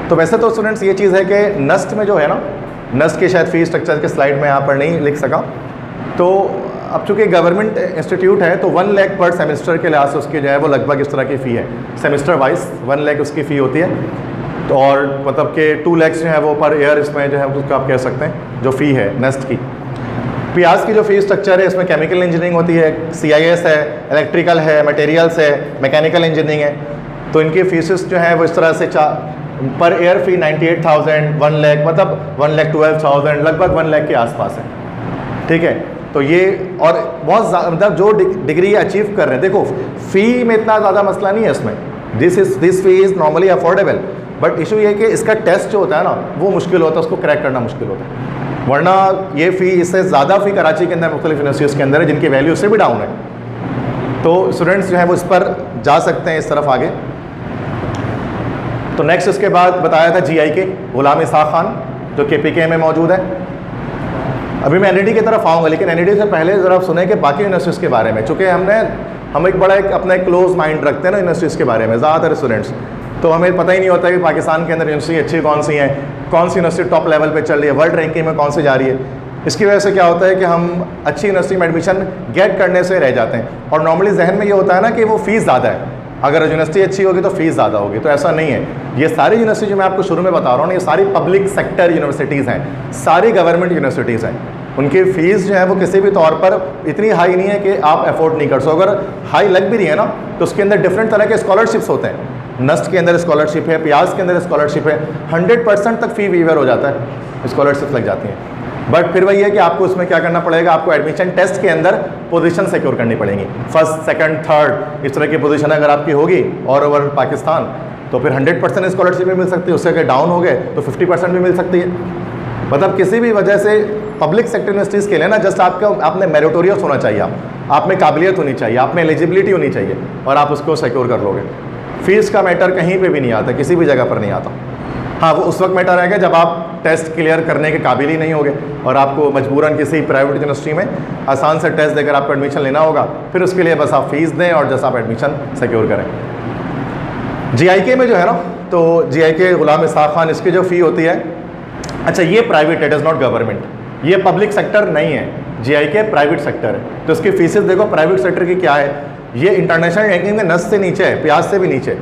तो वैसे तो स्टूडेंट्स ये चीज़ है कि नस्ट में जो है ना, नस्ट के शायद फ़ी स्ट्रक्चर के स्लाइड में यहाँ पर नहीं लिख सका, तो अब चूँकि गवर्नमेंट इंस्टीट्यूट है तो 1 लाख पर सेमेस्टर के लिहाज से उसकी जो है वो लगभग इस तरह की फ़ी है, सेमेस्टर वाइज 1 लाख उसकी फ़ी होती है। तो और मतलब कि 2 लाख जो है वो पर ईयर इसमें जो है उसका आप कह सकते हैं जो फ़ी है नस्ट की। PIAS की जो फ़ी स्ट्रक्चर है, इसमें केमिकल इंजीनियरिंग होती है, CIS है, इलेक्ट्रिकल है, मटेरियल्स है, मैकेनिकल इंजीनियरिंग है। तो इनकी फीसेस जो है वो इस तरह से पर ईयर फ़ी 98,000, 1 लाख, मतलब 1,12,000, लगभग 1 लाख के आसपास है, ठीक है। तो ये और बहुत मतलब जो डिग्री अचीव कर रहे हैं, देखो फ़ी में इतना ज़्यादा मसला नहीं है इसमें, this fee is normally affordable, but issue ये कि इसका टेस्ट जो होता है ना वो मुश्किल होता है, उसको क्रैक करना मुश्किल होता है। वरना ये फ़ी, इससे ज़्यादा फ़ी कराची के अंदर मुख्तलिफ यूनिवर्सिटीज़ के अंदर है जिनकी वैल्यू उससे भी डाउन है। तो स्टूडेंट्स जो है वो इस पर जा सकते हैं इस तरफ आगे। तो नेक्स्ट इसके बाद बताया था GIK, गुलाम इसाक खान, जो KPK में मौजूद है। अभी मैं NED की तरफ आऊँगा, लेकिन NED से पहले ज़रा सुने कि बाकी यूनिवर्सिटीज़ के बारे में, चूँकि हम एक बड़ा अपना एक क्लोज माइंड रखते हैं ना यूनिवर्सिटीज़ के बारे में ज़्यादातर स्टूडेंट्स, तो हमें पता ही नहीं होता कि पाकिस्तान के अंदर यूनिवर्सिटी अच्छी कौन सी हैं, कौन सी यूनिवर्सिटी टॉप लेवल पे चल रही है, वर्ल्ड रैंकिंग में कौन सी जा रही है। इसकी वजह से क्या होता है कि हम अच्छी यूनिवर्सिटी में एडमिशन गेट करने से रह जाते हैं, और नॉर्मली जहन में ये होता है ना कि वो फ़ीस ज़्यादा है, अगर यूनिवर्सिटी अच्छी होगी तो फ़ीस ज़्यादा होगी, तो ऐसा नहीं है। ये सारी यूनिवर्सिटी जो मैं आपको शुरू में बता रहा हूँ ना, ये सारी पब्लिक सेक्टर यूनिवर्सिटीज़ हैं, सारी गवर्नमेंट यूनिवर्सिटीज़ हैं। उनकी फ़ीस जो है वो किसी भी तौर पर इतनी हाई नहीं है कि आप अफोर्ड नहीं कर सको। अगर हाई लग भी रही है ना तो उसके अंदर डिफरेंट तरह के स्कॉलरशिप्स होते हैं। नस्ट के अंदर स्कॉलरशिप है, PIAS के अंदर स्कॉलरशिप है, 100% तक फ़ी वीवर हो जाता है, स्कॉलरशिप लग जाती हैं। बट फिर वही है कि आपको उसमें क्या करना पड़ेगा, आपको एडमिशन टेस्ट के अंदर पोजीशन सिक्योर करनी पड़ेगी, फर्स्ट सेकंड थर्ड इस तरह की पोजीशन अगर आपकी होगी और ओवर पाकिस्तान, तो फिर 100% स्कॉलरशिप भी मिल सकती है। उससे अगर डाउन हो गए तो 50% भी मिल सकती है। मतलब किसी भी वजह से पब्लिक सेक्टर यूनिवर्सिटीज़ के लिए ना जस्ट आपने मेरिटोरियस होना चाहिए, आप में काबिलियत होनी चाहिए, आप में एलिजिबिलिटी होनी चाहिए, और आप उसको सिक्योर कर लोगे। फीस का मैटर कहीं पे भी नहीं आता, किसी भी जगह पर नहीं आता। हाँ, वो उस वक्त मैटर आएगा जब आप टेस्ट क्लियर करने के काबिल ही नहीं होगे और आपको मजबूरन किसी प्राइवेट यूनिवर्सिटी में आसान से टेस्ट देकर आपको एडमिशन लेना होगा, फिर उसके लिए बस आप फीस दें और जैसा आप एडमिशन सिक्योर करें। GIK में जो है ना, तो GIK गुलाम इसाक खान, इसकी जो फ़ी होती है, अच्छा ये प्राइवेट है, इट इज़ नॉट गवर्नमेंट, ये पब्लिक सेक्टर नहीं है, GIK प्राइवेट सेक्टर है। तो इसकी फीसेस देखो प्राइवेट सेक्टर की क्या है, ये इंटरनेशनल रैंकिंग में नस्ट से नीचे है, PIAS से भी नीचे,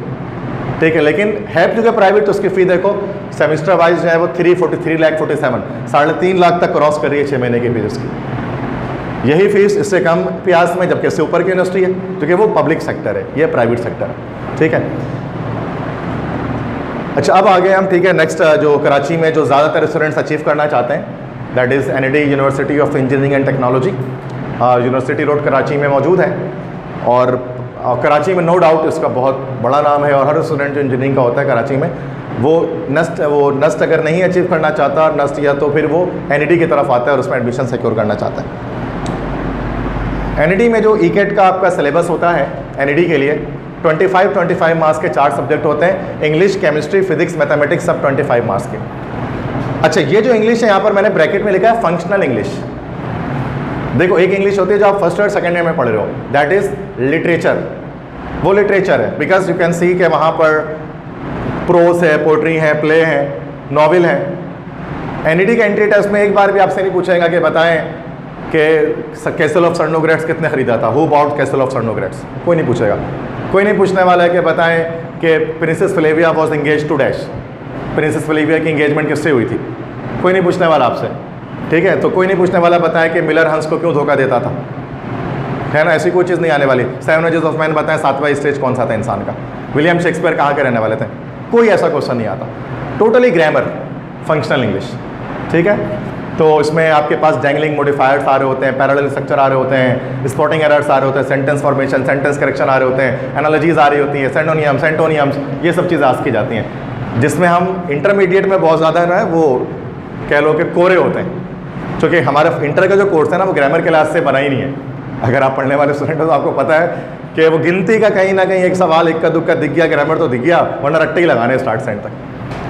ठीक है। लेकिन है क्योंकि प्राइवेट, तो उसकी फ़ी देखो सेमेस्टर वाइज जो है वो 3,47,00,000, 3.5 लाख तक क्रॉस कर रही है 6 महीने की फीस की। यही फीस इससे कम PIAS में, जबकि इससे ऊपर की यूनिवर्सिटी है, क्योंकि वो पब्लिक सेक्टर है, ये प्राइवेट सेक्टर है, ठीक है। अच्छा, अब आगे हम, ठीक है, नेक्स्ट जो कराची में जो ज़्यादातर स्टूडेंट्स अचीव करना चाहते हैं, that is NED university of engineering and technology, university road Karachi में मौजूद है। और कराची में नो डाउट इसका बहुत बड़ा नाम है, और हर स्टूडेंट जो इंजीनियरिंग का होता है कराची में वो नस्ट अगर नहीं अचीव करना चाहता नस्ट, या तो फिर वो NET की तरफ आता है और उसमें एडमिशन सिक्योर करना चाहता है। NET में जो ECAT का आपका सिलेबस होता है NET के लिए 25 मार्क्स के 4 सब्जेक्ट होते हैं, इंग्लिश, केमिस्ट्री, फिजिक्स, मैथमेटिक्स, सब 25 मार्क्स के। अच्छा, ये जो इंग्लिश है यहाँ पर मैंने ब्रैकेट में लिखा है फंक्शनल इंग्लिश। देखो, एक इंग्लिश होती है जो आप फर्स्ट और सेकेंड ईयर में पढ़ रहे हो, दैट इज़ लिटरेचर। वो लिटरेचर है बिकॉज यू कैन सी कि वहाँ पर प्रोस है, पोट्री है, प्ले है, नॉवेल है। NET के एंट्री टेस्ट में एक बार भी आपसे नहीं पूछेगा कि बताएं कि कैसल ऑफ सर्नोग्रेट्स कितने खरीदा था, हु बॉट कैसल ऑफ सर्नोग्रेट्स, कोई नहीं पूछेगा। कोई नहीं पूछने वाला है कि बताएं कि princess Flavia was engage to dash, princess Flavia की एंगेजमेंट किससे हुई थी, कोई नहीं पूछने वाला आपसे, ठीक है। तो कोई नहीं पूछने वाला बताएं कि मिलर हंस को क्यों धोखा देता था, है ना, ऐसी कोई चीज़ नहीं आने वाली। 7 एजेस ऑफ मैन बताएं 7वां स्टेज कौन सा था इंसान का, विलियम शेक्सपियर कहाँ के रहने वाले थे, कोई ऐसा क्वेश्चन नहीं आता। टोटली ग्रामर, फंक्शनल इंग्लिश, ठीक है। तो इसमें आपके पास डैंगलिंग मॉडिफायर्स आ रहे होते हैं, पैरेलल स्ट्रक्चर आ रहे होते हैं, स्पॉटिंग एरर्स आ रहे होते हैं, सेंटेंस फॉर्मेशन, सेंटेंस करेक्शन आ रहे होते हैं, एनालॉजीज आ रही होती है, सेंटोनियम्स, ये सब चीज़ें आस्क की जाती हैं, जिसमें हम इंटरमीडिएट में बहुत ज़्यादा ना वो कह लो कि कोरे होते हैं, क्योंकि हमारा इंटर का जो कोर्स है ना वो ग्रामर के लास्ट से बना ही नहीं है। अगर आप पढ़ने वाले स्टूडेंट हो तो आपको पता है कि वो गिनती का कहीं ना कहीं एक सवाल इक्का दुक्का दिख गया, ग्रामर तो दिख गया, वरना रट्टे ही लगाने स्टार्ट से एंड तक।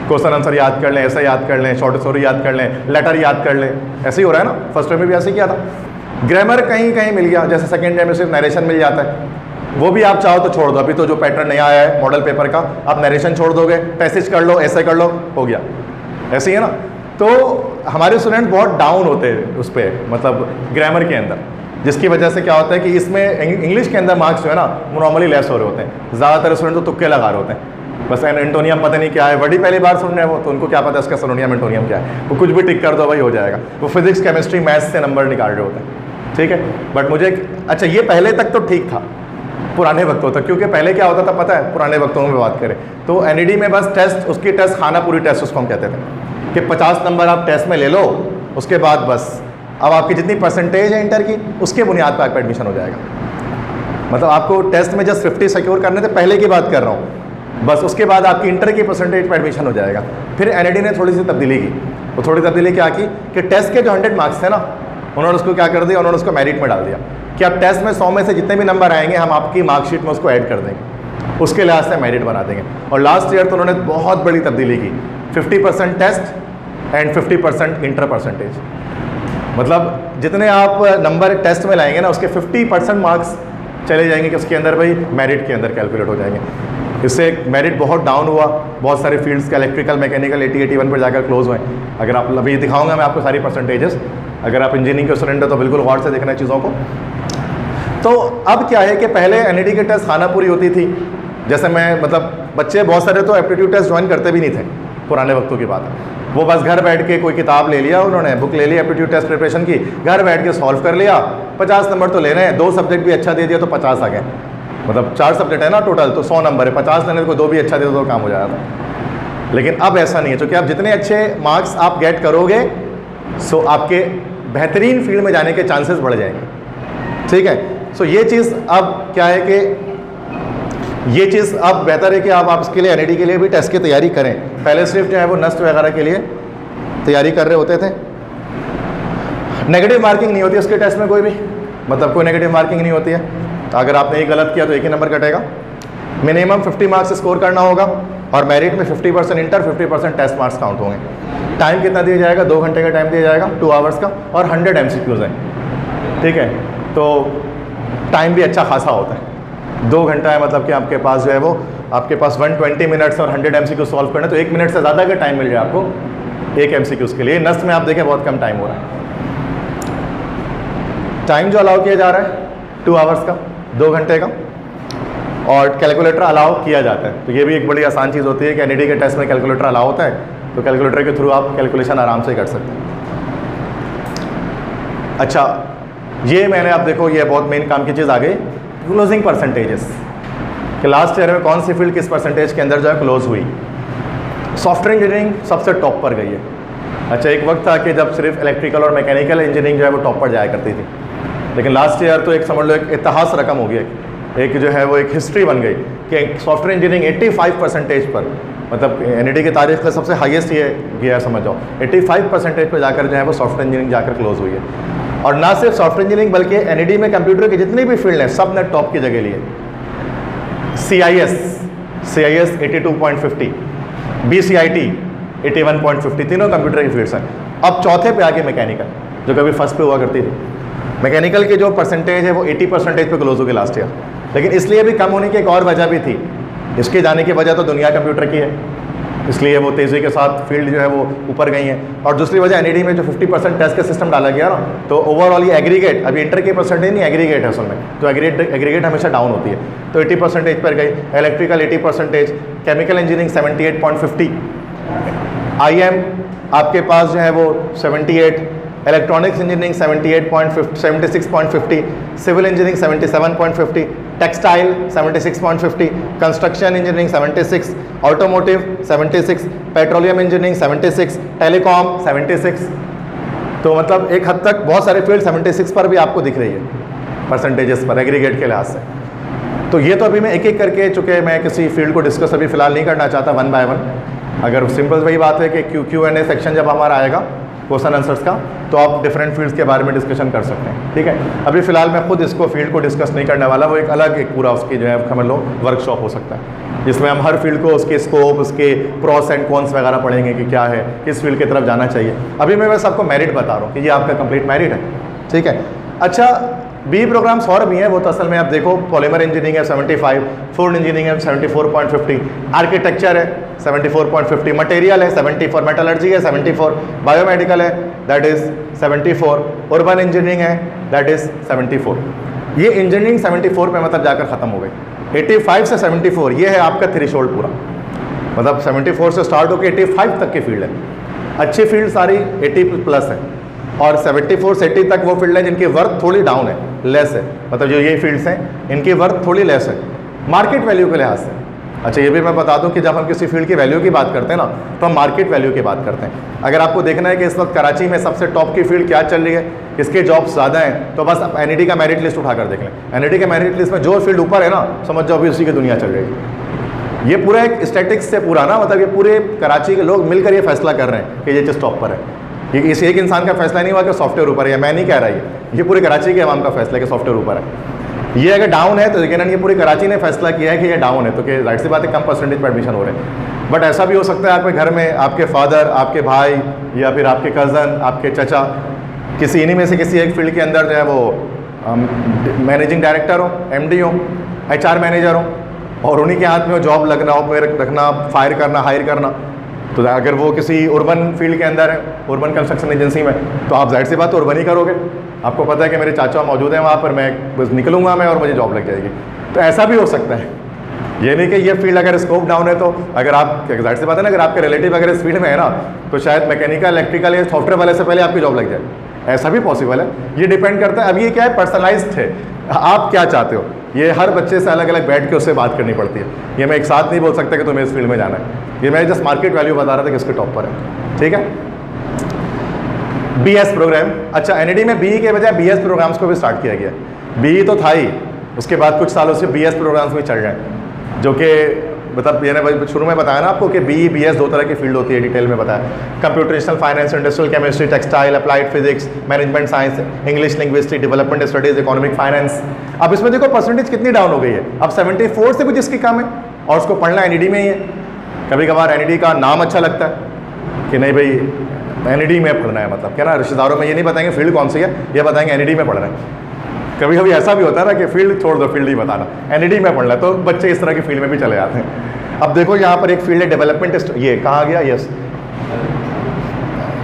क्वेश्चन आंसर याद कर लें, ऐसे याद कर लें, शॉर्ट स्टोरी याद कर लें, लेटर याद कर लें, ऐसे ही हो रहा है ना। फर्स्ट ईयर में भी ऐसे ही किया था। ग्रामर कहीं कहीं मिल गया, जैसे सेकंड ईयर में सिर्फ नरेशन मिल जाता है, वो भी आप चाहो तो छोड़ दो। अभी तो जो पैटर्न नया आया है मॉडल पेपर का, आप नरेशन छोड़ दोगे, पैसेज कर लो, ऐसे कर लो, हो गया, ऐसे ही है ना। तो हमारे स्टूडेंट बहुत डाउन होते हैं उस पर, मतलब ग्रामर के अंदर, जिसकी वजह से क्या होता है कि इसमें इंग्लिश के अंदर मार्क्स जो है ना वो नॉर्मली लेस हो रहे होते हैं। ज़्यादातर स्टूडेंट तो तुक्के लगा रहे होते हैं, बस एंटोनियम पता नहीं क्या है, वर्ड ही पहली बार सुन रहे हैं वो, तो उनको क्या पता है इसका सिनोनियम एंटोनियम क्या है, वो कुछ भी टिक कर दो भाई हो जाएगा। वो फिजिक्स, केमिस्ट्री, मैथ्स से नंबर निकाल रहे होते हैं, ठीक है। बट मुझे अच्छा, ये पहले तक तो ठीक था पुराने वक्तों तक, क्योंकि पहले क्या होता था पता है, पुराने वक्तों में बात करें तो NED में बस टेस्ट, उसकी टेस्ट खाना पूरी टेस्ट उसको हम कहते थे कि 50 नंबर आप टेस्ट में ले लो, उसके बाद बस अब आपकी जितनी परसेंटेज है इंटर की उसके बुनियाद पर आपका एडमिशन हो जाएगा। मतलब आपको टेस्ट में जस्ट 50 सिक्योर करने से पहले की बात कर रहा हूँ, बस उसके बाद आपकी इंटर की परसेंटेज पर एडमिशन हो जाएगा। फिर NED ने थोड़ी सी तब्दीली की, वो थोड़ी तब्दीली क्या की कि टेस्ट के जो 100 मार्क्स थे ना, उन्होंने उसको क्या कर दिया, उन्होंने उसको मेरिट में डाल दिया कि अब टेस्ट में 100 में से जितने भी नंबर आएंगे हम आपकी मार्कशीट में उसको ऐड कर देंगे, उसके लिहाज से मेरिट बना देंगे। और लास्ट ईयर तो उन्होंने बहुत बड़ी तब्दीली की, 50% टेस्ट एंड 50% इंटर परसेंटेज। मतलब जितने आप नंबर टेस्ट में लाएंगे ना उसके 50% मार्क्स चले जाएंगे कि उसके अंदर भाई मेरिट के अंदर कैलकुलेट हो जाएंगे। इससे मेरिट बहुत डाउन हुआ, बहुत सारे फील्ड्स का, इलेक्ट्रिकल, मैकेनिकल 80-81 पर जाकर क्लोज हुए। अगर आप अभी दिखाऊंगा मैं आपको सारी परसेंटेजेस, अगर आप इंजीनियरिंग के स्टूडेंट हो तो बिल्कुल गौर से देखना चीज़ों को। तो अब क्या है कि पहले NED के टेस्ट खाना पूरी होती थी, जैसे मैं मतलब बच्चे बहुत सारे तो एप्टीट्यूड टेस्ट ज्वाइन करते भी नहीं थे पुराने वक्तों की बात है, वो बस घर बैठ के कोई किताब ले लिया, उन्होंने बुक ले ली एप्टीट्यूड टेस्ट प्रिपरेशन की, घर बैठ के सॉल्व कर लिया, 50 नंबर तो ले रहे हैं, 2 सब्जेक्ट भी अच्छा दे दिया तो 50 आ गए। मतलब 4 सब्जेक्ट है ना टोटल, तो 100 नंबर है, 50 लेने को 2 भी अच्छा दे दो तो काम हो जाएगा। लेकिन अब ऐसा नहीं है, क्योंकि आप जितने अच्छे मार्क्स आप गेट करोगे सो आपके बेहतरीन फील्ड में जाने के चांसेस बढ़ जाएंगे, ठीक है। सो ये चीज़ अब क्या है कि ये चीज़ अब बेहतर है कि आप इसके लिए NED के लिए भी टेस्ट की तैयारी करें। पहले सिर्फ जो है वो नस्ट वगैरह के लिए तैयारी कर रहे होते थे। नेगेटिव मार्किंग नहीं होती उसके टेस्ट में कोई भी, मतलब कोई नेगेटिव मार्किंग नहीं होती है। अगर आपने एक गलत किया तो एक ही नंबर कटेगा। मिनिमम 50 मार्क्स स्कोर करना होगा और मेरिट में 50% इंटर, 50% टेस्ट मार्क्स काउंट होंगे। टाइम कितना दिया जाएगा, 2 घंटे का टाइम दिया जाएगा, 2 आवर्स का, और 100 MCQs हैं, ठीक है। तो टाइम भी अच्छा खासा होता है, 2 घंटा है, मतलब कि आपके पास जो है वो आपके पास 120 मिनट्स और 100 MCQ सॉल्व करना, तो 1 मिनट से ज़्यादा का टाइम मिल जाए आपको 1 MCQs के लिए। नस्ट में आप देखें बहुत कम टाइम हो रहा है। टाइम जो अलाउ किया जा रहा है 2 आवर्स का, 2 घंटे का, और कैलकुलेटर अलाउ किया जाता है। तो ये भी एक बड़ी आसान चीज़ होती है कि NED के टेस्ट में कैलकुलेटर अलाउ होता है, तो कैलकुलेटर के थ्रू आप कैलकुलेशन आराम से कर सकते हैं। अच्छा, ये मैंने आप देखो ये बहुत मेन काम की चीज़ आ गई, क्लोजिंग परसेंटेजेस, कि लास्ट ईयर में कौन सी फील्ड किस परसेंटेज के अंदर जो है क्लोज हुई। सॉफ्टवेयर इंजीनियरिंग सबसे टॉप पर गई है। अच्छा, एक वक्त था कि जब सिर्फ इलेक्ट्रिकल और मैकेनिकल इंजीनियरिंग जो है वो टॉप पर जाया करती थी, लेकिन लास्ट ईयर तो एक समझ लो एक इतिहास रकम हो गया एक जो है वो एक हिस्ट्री बन गई कि सॉफ्टवेयर इंजीनियरिंग 85% पर, मतलब एनईडी की तारीख का सबसे हाईएस्ट ये गया है, समझ जाओ 85% पे जाकर जो है वो सॉफ्टवेयर इंजीनियरिंग जाकर क्लोज हुई है। और ना सिर्फ सॉफ्टवेयर इंजीनियरिंग बल्कि एनईडी में कंप्यूटर की जितनी भी फील्ड हैं सब ने टॉप की जगह ली है। CIS 82.50, BCIT 81.50, तीनों कंप्यूटर की फील्ड्स हैं। अब चौथे पे आके मैकेनिकल, जो कभी फर्स्ट पे हुआ करती थी। मैकेनिकल की जो परसेंटेज है वो 80% पे क्लोज हो गई लास्ट ईयर, लेकिन इसलिए भी कम होने की एक और वजह भी थी। इसके जाने की वजह तो दुनिया कंप्यूटर की है, इसलिए वो तेज़ी के साथ फील्ड जो है वो ऊपर गई है। और दूसरी वजह एनईडी में जो 50% टेस्ट का सिस्टम डाला गया ना, तो ओवरऑल ये एग्रीगेट, अभी इंटर की परसेंटेज नहीं, एग्रीगेट है असल में, तो एग्रीगेट हमेशा डाउन होती है, तो 80% पर गई। इलेक्ट्रिकल 80%, केमिकल इंजीनियरिंग 78.50, IM आपके पास जो है वो 78, electronics engineering 76.50, civil engineering 77.50, textile 76.50, construction engineering 76, automotive 76, petroleum engineering 76, telecom 76। तो मतलब एक हद तक बहुत सारे फील्ड 76 पर भी आपको दिख रही है परसेंटेजेस पर एग्रीगेट के लिहाज से। तो ये तो अभी मैं एक एक करके, चूँकि मैं किसी फील्ड को डिस्कस अभी फ़िलहाल नहीं करना चाहता वन बाय वन। अगर सिंपल वही बात है कि Q&A सेक्शन जब हमारा आएगा क्वेश्चन आंसर्स का, तो आप डिफरेंट फील्ड्स के बारे में डिस्कशन कर सकते हैं, ठीक है। अभी फ़िलहाल मैं खुद इसको फील्ड को डिस्कस नहीं करने वाला, वो एक अलग एक पूरा उसकी जो है समझ लो वर्कशॉप हो सकता है, जिसमें हम हर फील्ड को उसके स्कोप, उसके प्रॉस एंड कॉन्स वगैरह पढ़ेंगे कि क्या है, किस फील्ड की तरफ जाना चाहिए। अभी मैं बस आपको मेरिट बता रहा हूँ कि ये आपका कंप्लीट मेरिट है, ठीक है। अच्छा, बी प्रोग्राम्स और भी हैं, वो तो असल में आप देखो, पॉलीमर इंजीनियरिंग है 75, फूड इंजीनियरिंग है 74.50, आर्किटेक्चर है 74.50, मटेरियल है 74, मेटलर्जी है 74, बायोमेडिकल है दैट इज़ 74, अर्बन इंजीनियरिंग है दैट इज़ 74। ये इंजीनियरिंग 74 पे मतलब जाकर ख़त्म हो गई। 85 से 74 ये है आपका थ्रेशोल्ड पूरा, मतलब 74 से स्टार्ट होकर 85 तक की फील्ड है। अच्छी फील्ड सारी 80+ है, और 74 से 80 तक वो फील्ड है जिनकी वर्थ थोड़ी डाउन है, लेस है, मतलब जो ये फील्ड्स हैं इनकी वर्थ थोड़ी लेस है मार्केट वैल्यू के लिहाज से। अच्छा, ये भी मैं बता दूं कि जब हम किसी फील्ड की वैल्यू की बात करते हैं ना, तो हम मार्केट वैल्यू की बात करते हैं। अगर आपको देखना है कि इस वक्त कराची में सबसे टॉप की फील्ड क्या चल रही है, किसके जॉब्स ज़्यादा हैं, तो बस आप एनईडी का मेरिट लिस्ट उठाकर देख लें। एनईडी के मेरिट लिस्ट में जो फील्ड ऊपर है ना, समझ जाओ अभी उसी की दुनिया चल रही है। ये पूरा एक स्टैटिक्स से पूरा ना, मतलब ये पूरे कराची के लोग मिलकर ये फैसला कर रहे हैं कि ये चीज़ टॉप पर है। ये इस एक इंसान का फैसला नहीं हुआ कि सॉफ्टवेयर ऊपर है, मैं नहीं कह रहा, ये पूरे कराची के अवाम का फैसला है कि सॉफ्टवेयर ऊपर है। ये अगर डाउन है तो यकीनन ये पूरी कराची ने फैसला किया है कि ये डाउन है, तो कि जाहिर सी बात है कम परसेंटेज पर एडमिशन हो रहे हैं। बट ऐसा भी हो सकता है आपके घर में आपके फादर, आपके भाई या फिर आपके कज़न, आपके चचा, किसी इन्हीं में से किसी एक फील्ड के अंदर जो है वो मैनेजिंग डायरेक्टर हो, MD हो, HR मैनेजर हो, और उन्हीं के हाथ में वो जॉब लगना हो, रखना, फायर करना, हायर करना। तो अगर वो किसी अर्बन फील्ड के अंदर है, अर्बन कंस्ट्रक्शन एजेंसी में, तो आप जाहिर सी बात अर्बन ही करोगे। आपको पता है कि मेरे चाचा मौजूद हैं वहाँ पर, मैं बस निकलूँगा मैं और मुझे जॉब लग जाएगी। तो ऐसा भी हो सकता है, ये नहीं कि ये फील्ड अगर स्कोप डाउन है तो अगर आप, जाहिर सी बात है ना, अगर आपके रिलेटिव अगर इस फील्ड में है ना, तो शायद मैकेनिकल, इलेक्ट्रिकल या सॉफ्टवेयर वाले से पहले आपकी जॉब लग जाए, ऐसा भी पॉसिबल है। ये डिपेंड करता है, अब ये क्या है, पर्सनलाइज्ड है, आप क्या चाहते हो, ये हर बच्चे से अलग अलग बैठ के उससे बात करनी पड़ती है। ये मैं एक साथ नहीं बोल सकता कि तुम्हें इस फील्ड में जाना है, ये मैं जस्ट मार्केट वैल्यू बता रहा था कि इसके टॉप पर है, ठीक है। BS प्रोग्राम, अच्छा एनईडी में BE के बजाय BS प्रोग्राम्स को भी स्टार्ट किया गया। BE तो था ही, उसके बाद कुछ सालों से BS प्रोग्राम्स भी चल रहे हैं, जो कि मतलब मैंने शुरू में बताया ना आपको कि BE BS दो तरह की फील्ड होती है, डिटेल में बताया। Computational finance, industrial chemistry, textile, applied physics, management science, English linguistic, development studies, economic finance. अब इसमें देखो परसेंटेज कितनी डाउन हो गई है, अब 74 से भी जिसकी कम है और उसको पढ़ना एनईडी में ही है। कभी कभार एनईडी का नाम अच्छा लगता है कि नहीं भाई एनईडी में पढ़ना है, मतलब क्या ना, रिश्तेदारों में ये नहीं बताएंगे फील्ड कौन सी है, ये बताएंगे एनईडी में पढ़ रहे हैं। कभी कभी ऐसा भी होता है ना कि फील्ड छोड़ दो, फील्ड ही बताना, एनईडी में पढ़ना है, तो बच्चे इस तरह की फील्ड में भी चले जाते हैं। अब देखो यहाँ पर एक फील्ड है डेवलपमेंट, ये कहाँ गया, यस,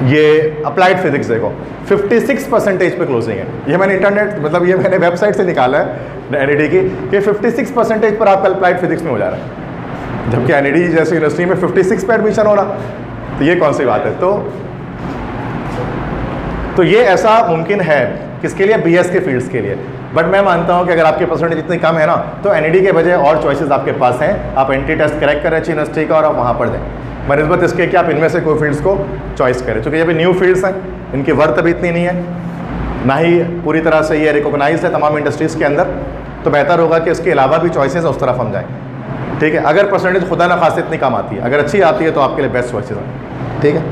ये अप्लाइड फिजिक्स देखो 56% पे क्लोजिंग है। ये मैंने इंटरनेट, मतलब ये मैंने वेबसाइट से निकाला है एनईडी की, कि 56% पर आपका अप्लाइड फिजिक्स में हो जा रहा है, जबकि एनईडी जैसी यूनिवर्सिटी में 56 पे एडमिशन हो रहा, तो ये कौन सी बात है। तो ये ऐसा मुमकिन है किसके लिए, BS के फील्ड्स के लिए। बट मैं मानता हूँ कि अगर आपके परसेंटेज इतनी कम है ना, तो एनईडी के बजाय और चॉइसेस आपके पास हैं, आप एंट्री टेस्ट क्रैक करें अच्छी यूनिवर्सिटी का और आप वहाँ पढ़ दें, बनस्बत इसके कि आप इनमें से कोई फील्ड्स को चॉइस करें। चूँकि ये भी न्यू फील्ड्स हैं, इनकी वर्थ अभी इतनी नहीं है, ना ही पूरी तरह से ये रिकॉग्नाइज है तमाम इंडस्ट्रीज़ के अंदर, तो बेहतर होगा कि उसके अलावा भी चॉइसेस उस तरफ हम जाएँ, ठीक है। अगर परसेंटेज खुदा ना खास इतनी कम आती है, अगर अच्छी आती है तो आपके लिए बेस्ट चॉइसेस हैं, ठीक है।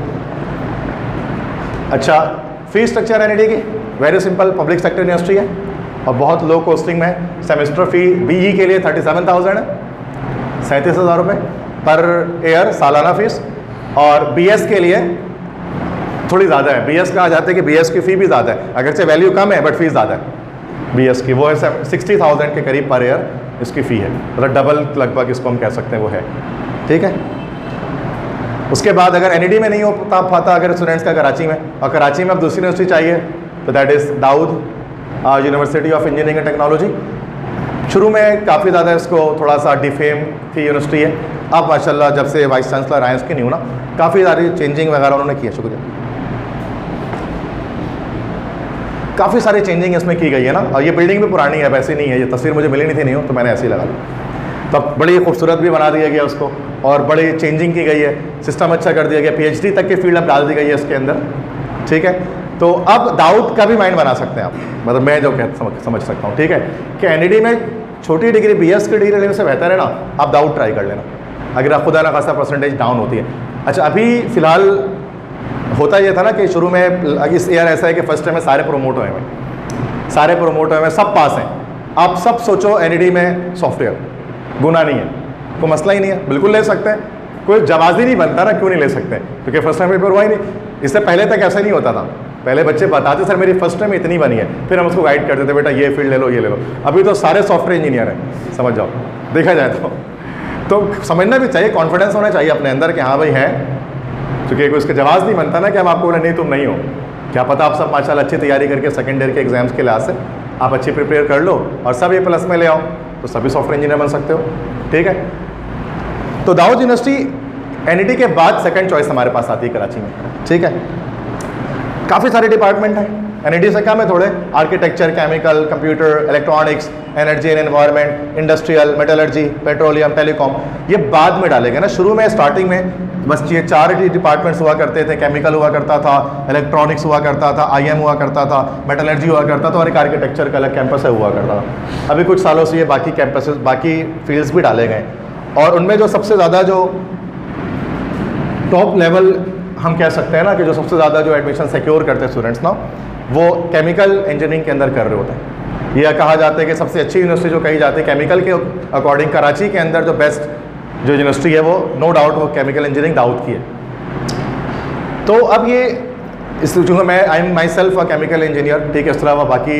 अच्छा, फीस स्ट्रक्चर एनईडी की very simple, public sector university है और बहुत लो कॉस्टिंग में है। सेमेस्टर फ़ी बीई के लिए 37,000 है, 37,000 रुपये पर ईयर सालाना फ़ीस, और बीएस के लिए थोड़ी ज़्यादा है। बीएस कहा जाता है कि बीएस की फ़ी भी ज़्यादा है, अगरचे वैल्यू कम है बट फीस ज़्यादा है बीएस की, वो है 60,000 के करीब पर ईयर इसकी फ़ी है, मतलब डबल लगभग इसको हम कह सकते हैं वो है, ठीक है। उसके बाद अगर एनईडी में नहीं हो पाता अगर स्टूडेंट्स का कराची में, और कराची में अब दूसरी यूनिवर्सिटी चाहिए तो that is Dawood University of engineering and Technology. शुरू में काफ़ी ज़्यादा इसको थोड़ा सा डिफेम थी यूनिवर्सिटी है, अब माशाल्लाह जब से वाइस चांसलर आए उसकी नहीं होना, काफ़ी सारी चेंजिंग वगैरह उन्होंने की है, शुक्रिया, काफ़ी सारी चेंजिंग इसमें की गई है ना। और ये बिल्डिंग भी पुरानी है, वैसे नहीं है, ये तस्वीर मुझे मिली नहीं थी नहीं हो तो मैंने ऐसे ही लगा ली, तो बड़ी खूबसूरत भी बना दिया गया उसको और बड़ी चेंजिंग की गई है, सिस्टम अच्छा कर दिया गया, पीएचडी तक की फील्ड अब डाल दी गई है इसके अंदर, ठीक है। तो अब दाऊद का भी माइंड बना सकते हैं आप, मतलब मैं जो समझ सकता हूँ, ठीक है, कि एनईडी में छोटी डिग्री बीएस की डिग्री लेने से बेहतर है ना आप दाऊद ट्राई कर लेना, अगर आप खुदा ना खासा परसेंटेज डाउन होती है। अच्छा, अभी फ़िलहाल होता ये था ना कि शुरू में इस ईयर ऐसा है कि फर्स्ट टाइम में सारे प्रमोट हुए हैं, सारे प्रमोट हुए हैं, सब पास हैं। आप सब सोचो एनईडी में सॉफ्टवेयर गुना नहीं है, कोई मसला ही नहीं है, बिल्कुल ले सकते हैं, कोई जवाब ही नहीं बनता ना, क्यों नहीं ले सकते, क्योंकि फर्स्ट टाइम पेपर हुआ ही नहीं। इससे पहले तक ऐसा नहीं होता था, पहले बच्चे बताते सर मेरी फर्स्ट टाइम इतनी बनी है, फिर हम उसको गाइड करते थे बेटा ये फील्ड ले लो ये ले लो। अभी तो सारे सॉफ्टवेयर इंजीनियर हैं, समझ जाओ, देखा जाए तो समझना भी चाहिए, कॉन्फिडेंस होना चाहिए अपने अंदर कि हाँ भाई है, क्योंकि कोई उसका जवाब नहीं बनता ना कि हम आपको बोले नहीं तुम नहीं हो, क्या पता आप सब माशाल्लाह अच्छी तैयारी करके सेकेंड ईयर के एग्जाम्स के लिहाज से आप अच्छी प्रिपेयर कर लो और सब ये प्लस में ले आओ तो सभी सॉफ्टवेयर इंजीनियर बन सकते हो, ठीक है। तो दाऊद यूनिवर्सिटी एनईडी के बाद सेकंड चॉइस हमारे पास आती है कराची में, ठीक है। काफ़ी सारे डिपार्टमेंट हैं, एनईडी से कम है थोड़े, architecture, chemical, computer, electronics, energy and environment, industrial, metallurgy, petroleum, telecom, ये बाद में डाले गए ना। शुरू में स्टार्टिंग में बस ये 4 डिपार्टमेंट्स हुआ करते थे, केमिकल हुआ करता था, इलेक्ट्रॉनिक्स हुआ करता था, आईएम हुआ करता था, मेटलर्जी हुआ करता था और एक आर्किटेक्चर का अलग कैंपस हुआ करता था। अभी कुछ सालों से ये बाकी कैंपसेस, बाकी फील्ड्स भी डाले गए और उनमें जो सबसे ज़्यादा जो टॉप लेवल हम कह सकते हैं ना कि जो सबसे ज़्यादा जो एडमिशन सिक्योर करते हैं स्टूडेंट्स ना, वो केमिकल इंजीनियरिंग के अंदर कर रहे होते हैं। यह कहा जाता है कि सबसे अच्छी यूनिवर्सिटी जो कही जाती है केमिकल के अकॉर्डिंग, कराची के अंदर जो बेस्ट जो यूनिवर्सिटी है वो नो डाउट वो केमिकल इंजीनियरिंग दाऊद की है। तो अब ये इस चूँकि मैं I am my self a chemical engineer, ठीक है, इस तरह बाकी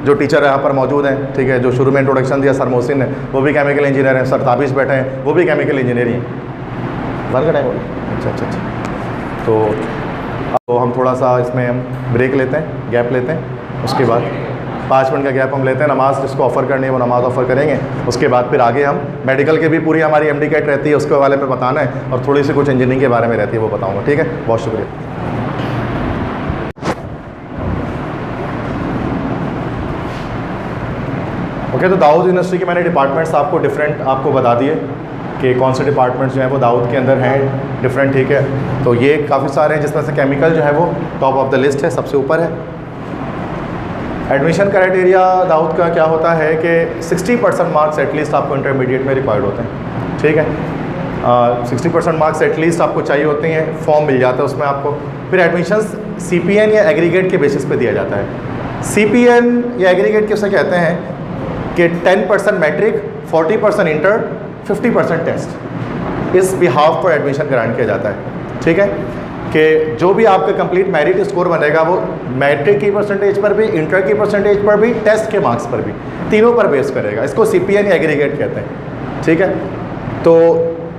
जो टीचर यहाँ पर मौजूद हैं, ठीक है, जो शुरू में इंट्रोडक्शन दिया सर मोहसिन ने, वो भी केमिकल इंजीनियर हैं, सर ताबिश बैठे हैं, वो भी केमिकल इंजीनियर ही हैं। का टाइम हो गया, अच्छा। तो हम थोड़ा सा इसमें हम ब्रेक लेते हैं, गैप लेते हैं, उसके बाद 5 मिनट का गैप हम लेते हैं, नमाज जिसको ऑफ़र करनी है वो नमाज़ ऑफ़र करेंगे, उसके बाद फिर आगे हम मेडिकल के भी पूरी हमारी एमडी कैट रहती है उसके वाले में बताना है और थोड़ी सी कुछ इंजीनियरिंग के बारे में रहती है वो बताऊँगा, ठीक है। बहुत शुक्रिया। ओके, तो दाऊद यूनिवर्सिटी के मैंने डिपार्टमेंट्स आपको डिफरेंट आपको बता दिए कि कौन से डिपार्टमेंट्स जो हैं वो दाऊद के अंदर हैं डिफरेंट, ठीक है। तो ये काफ़ी सारे हैं जिसमें से केमिकल जो है वो टॉप ऑफ द लिस्ट है, सबसे ऊपर है। एडमिशन क्राइटेरिया दाऊद का क्या होता है कि 60% मार्क्स एटलीस्ट आपको इंटरमीडिएट में रिक्वायर्ड होते हैं, ठीक है। 60% मार्क्स एटलीस्ट आपको चाहिए होते हैं, फॉर्म मिल जाता है उसमें आपको। फिर एडमिशन्स सीपीएन या एग्रीगेट के बेसिस पे दिया जाता है। सीपीएन या एग्रीगेट किसे कहते हैं कि 10% मैट्रिक, 40% इंटर, 50% टेस्ट, इस बिहाफ पर एडमिशन ग्रांट किया जाता है, ठीक है। कि जो भी आपका कंप्लीट मेरिट स्कोर बनेगा वो मैट्रिक की परसेंटेज पर भी, इंटर की परसेंटेज पर भी, टेस्ट के मार्क्स पर भी, तीनों पर बेस करेगा। इसको सीपीएन या एग्रीगेट कहते हैं, ठीक है। तो